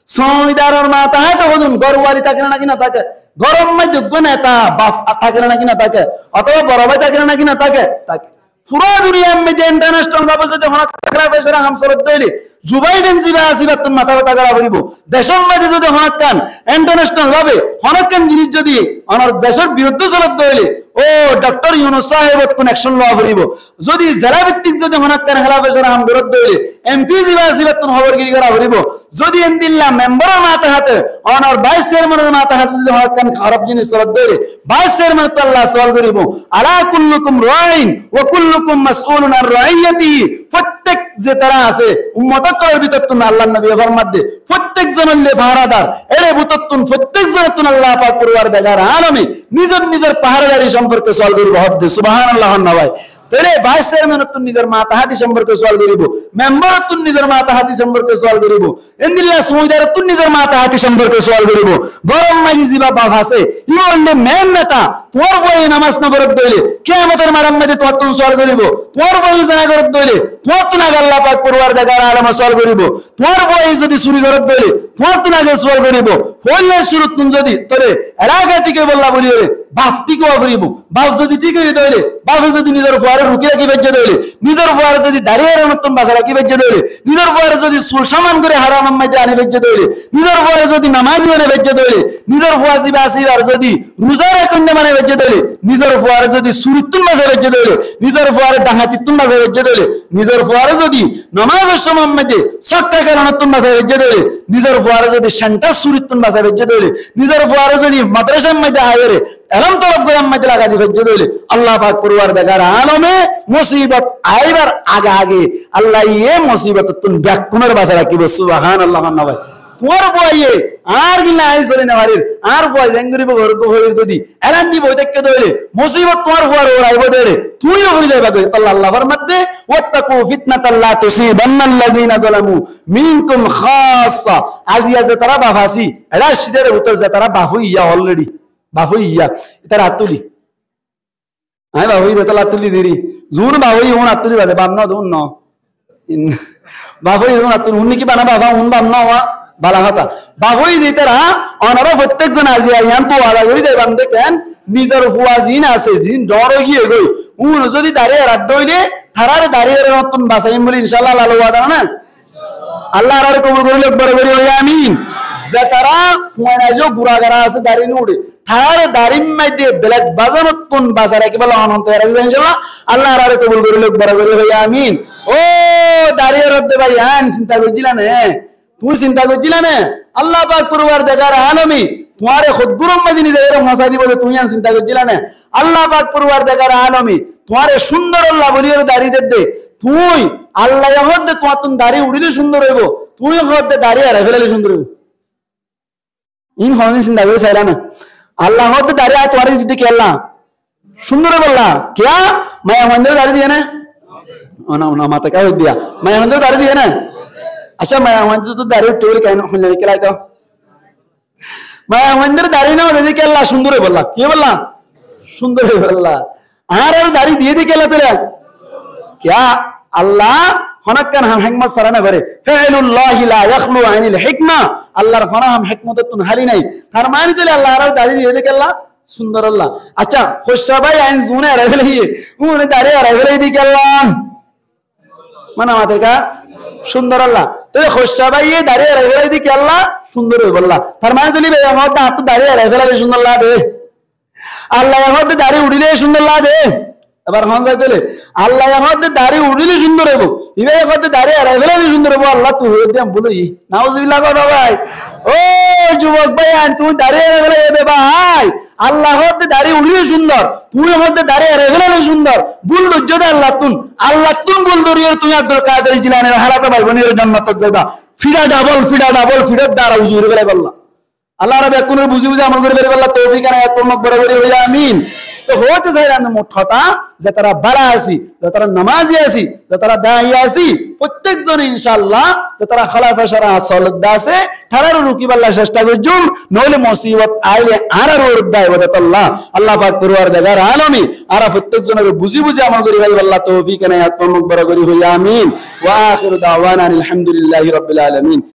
সইদারের মাথা হাতে হদুন গরওয়ালি থাকে নাকি না থাকে গরম মধ্যে যোগ্য নেতা বাপ থাকে নাকি না থাকে অথবা বড় ভাই থাকে নাকি না থাকে থাকে পুরো দুনিয়ার মধ্যে ইন্টারন্যাশনাল ভাবে যখন খেলা পেশারা হামসরত দইলে জুবাইডেন জিবা আসিবা তুমি মাথা ব্যথা করা করিব দেশের মধ্যে যদি হনকান ইন্টারন্যাশনাল ভাবে হনকান জিনিস যদি আমার দেশের বিরুদ্ধে চলত দইলে ও ডক্টর ইউনুস সাহেব কোন অ্যাকশন লওয়া করিব যদি জেলা ভিত্তিক যদি হনকান খেলা পেশারা হাম বিরুদ্ধে দইলে এমপি জিবা আসিবা তুমি খবরগিরি করা করিব যদি এমদিল্লা মেম্বারের মাথা হাতে অনার ভাইস চেয়ারম্যানের মাথা হাতে যদি হনকান খারাপ জিনিস চলত দইলে ভাইস চেয়ারম্যান তো আল্লাহ সওয়াল করিব আলা কুল্লুকুম রাইন ওয়া কুল্লুকুম মাসউলুন আন রাইয়াতিহি প্রত্যেক যে তারা আছে উম্মত করার ভিতর তুমি আল্লাহর নবী ফরমাতে প্রত্যেক জনের পাহারাদার এরে ভিতর তুমি প্রত্যেক জনের তুমি আল্লাহ পাক পরওয়ারদিগার আলামে নিজের নিজের পাহারাদারি সম্পর্কে সওয়াল করিব হদ সুবহানাল্লাহ নওয়াই তেরে ভাইস চেয়ারম্যান তুমি নিজের মাথা হাতি সম্পর্কে সওয়াল করিব মেম্বার তুমি নিজের মাথা হাতি সম্পর্কে সওয়াল করিব ইন্দিল্লাহ সুইদার তুমি নিজের মাথা হাতি সম্পর্কে সওয়াল করিব গরম মাঝি জিবা বাপ আছে ইবনে মেন নেতা তোর বই নামাজ না করত দইলে কিয়ামতের মারাম মধ্যে তোর তুমি সওয়াল করিব তোর বই জানা করত দইলে তোর তুমি আল্লাহ পাক পরওয়ারদিগার আলামে সওয়াল করিব তোর বই যদি চুরি করত দইলে তোর তুমি আগে সওয়াল করিব হইলে শুরু তুমি যদি তোরে এলাকা টিকে বললা বলি রে বাপ টিকে করিব বাপ যদি ঠিক হই দইলে বাপ যদি নিজের ফুয়ারে রুকি রাখি বেজ্জে দইলে নিজের ফুয়ারে যদি দাঁড়িয়ে মতন বাসা রাখি বেজ্জে দইলে নিজের ফুয়ারে যদি সুল সামান করে হারাম মধ্যে আনি বেজ্জে দইলে নিজের ফুয়ারে যদি নামাজি মানে বেজ্জে দইলে নিজের ফুয়া জিবা আসিবার যদি রোজা রাখুন মানে বেজ্জে দইলে নিজের ফুয়ারে যদি সুরিতুন মাঝে বেজ্জে দইলে নিজের ফুয়ারে ডাহাতিতুন মাঝে বেজ্জে দইলে নিজের ফুয়ারে যদি নামাজের সময় মধ্যে সক্কা কারণতুন মাঝে বেজ্জে দইলে নিজের ফুয়ারে যদি শান্তা সুরিতুন মাঝে বেজ্জে দইলে নিজের ফুয়ারে যদি মাদ্রাসার মধ্যে আয়রে এলম তরফ গরম মধ্যে লাগা দি বেজ্জে দইলে আল্লাহ পাক পরওয়ারদিগার আলমে মুসিবত আইবার আগে আগে আল্লাহ ইয়ে মুসিবত তুমি ব্যাকুনের বাসা রাখিব সুবহানাল্লাহ নওয়াই তোর বইয়ে আর গিলা আই চলে না মারির আর বই জেঙ্গুরিব ঘর তো হইর যদি এলান দিব দেখকে দইলে মুসিবত তোমার হুয়ার ওরাইব দেরে তুইও হই যাইবা কই আল্লাহ ফরমাতে ওয়াত্তাকু ফিতনাতাল লা তুসিবান্নাল্লাযিনা যালামু মিনকুম খাসসা আজিয়া যে তারা বাফাসি এরা শীতের ভিতর যে তারা বাফুইয়া অলরেডি বাফুইয়া তারা আতুলি আই বাফুই যে তারা আতুলি দিরি জুন বাফুই হুন আতুলি বাদে বাম না দুন ন বাফুই হুন আতুলি হুন কি বানা বাবা হুন বাম না ওয়া বালা কথা বাবুই দিতারা অনারা প্রত্যেকজন আজি আইয়ান তো আলা করি যাই বান্দে কেন নিজের ফুয়া জিন আছে জিন জ্বর গিয়ে গই উন যদি দাঁড়িয়ে রাত দইলে থারার দাঁড়িয়ে নতুন বাসাইম বলি ইনশাআল্লাহ লালু ওয়াদা না আল্লাহ আর কবুল করিলে একবার করি ওই আমিন যাতারা ফুয়ানা যে গুরাগারা আছে দাঁড়িয়ে উড়ে থারার দাঁড়িম মাইতে ব্ল্যাক বাজানতুন বাজারে কি বলা অনন্ত আর ইনশাআল্লাহ আল্লাহ আর কবুল করিলে একবার করি ওই আমিন ও দাঁড়িয়ে রতে ভাই আন চিন্তা কইছিলা না তুই চিন্তা করছিলা না আল্লাহ পাক পরওয়ারদিগার আলামী তোমারে খুদুরম মদিনী দেরে মসা দিব তুই আন চিন্তা করছিলা না আল্লাহ পাক পরওয়ারদিগার আলামী তোমারে সুন্দর আল্লাহ বলিয়ে দাড়ি দে তুই আল্লাহ হতে তোমার তুন দাড়ি উড়িলে সুন্দর হইব তুই হতে দাড়ি আর ফেলালে সুন্দর হইব ইন হনি চিন্তা করে চাইলা না আল্লাহ হতে দাড়ি আর তোমারে দিতে কে আল্লাহ সুন্দর বললা क्या মায়া মন্দির দাড়ি দিয়ে না ওনা ওনা মাথা কাই দিয়া মায়া মন্দির দাড়ি দিয়ে না अच्छा मैं मंदिर तो दारी टोल कहना होने के लायक मैं मंदिर दारी ना दे के अल्लाह सुंदर है बोला क्या बोला सुंदर है बोला आरे दारी दिए दे के तेरे क्या अल्लाह हनकन हम हिकमत सराने भरे फ़इलुल्लाहि ला यखलु अनिल हिकमा अल्लाह रफना हम हिकमत तुन हरी नहीं फरमानी तेरे अल्लाह रे दारी दिए दे के अल्लाह सुंदर अल्लाह अच्छा खुशबाई आइन जुने रहले ये उन्हें दारी रहले दी के अल्लाह मना माते का সুন্দর আল্লাহ তো খোসা ভাইয়ে দাঁড়িয়ে রাখবে দিকে আল্লাহ সুন্দর হয়ে বললা তার মানে তুলি ভাই আমার হাত দাঁড়িয়ে রাখবে সুন্দর লাগে আল্লাহ আমার দাঁড়িয়ে উড়িলে সুন্দর লাগে এবার হন যাইতেলে আল্লাহ আমার দাঁড়িয়ে উড়িলে সুন্দর হবো ইভাই আমার দাঁড়িয়ে রাখবে সুন্দর হবো আল্লাহ তুই হয়ে দিয়াম বলি নাউজুবিল্লাহ করো ভাই ও যুবক ভাই তুমি দাঁড়িয়ে রাখবে দে ভাই আল্লাহ দাঁড়িয়ে উড়িয়ে সুন্দর তুই হতে দাঁড়িয়ে রেখে সুন্দর বুল লজ্জটা আল্লাহ তুম বুল দরিয়ে তুমি আব্দুল কাদের জিলানের হারাতে পারবো নি জান্নাত যাইবা ফিডা ডাবল ফিডার দ্বারা উজু করে বেলা বললাম আল্লাহ রাব্বি কোন বুঝি বুঝি আমল করে বেলা বললা তৌফিক আর একমত বরাবরি হইয়া আমিন তো হতে চাই না মোট কথা যে তারা বাড়া আছি যে তারা নামাজি আছি যে তারা দায়ী আছি প্রত্যেকজন ইনশাআল্লাহ যে তারা খলাফা সারা সলদা আছে তারার রুকি বাল্লা চেষ্টা করজুম নইলে মুসিবত আইলে আরার উদ্দায় বদাতাল্লাহ আল্লাহ পাক পরওয়ারদিগার আলামিন আরা প্রত্যেকজনের বুঝি বুঝি আমল করি ভাই আল্লাহ তৌফিক আর একমত বরাবরি হইয়া আমিন ওয়া আখিরু দাওয়ানা আলহামদুলিল্লাহি রাব্বিল আলামিন।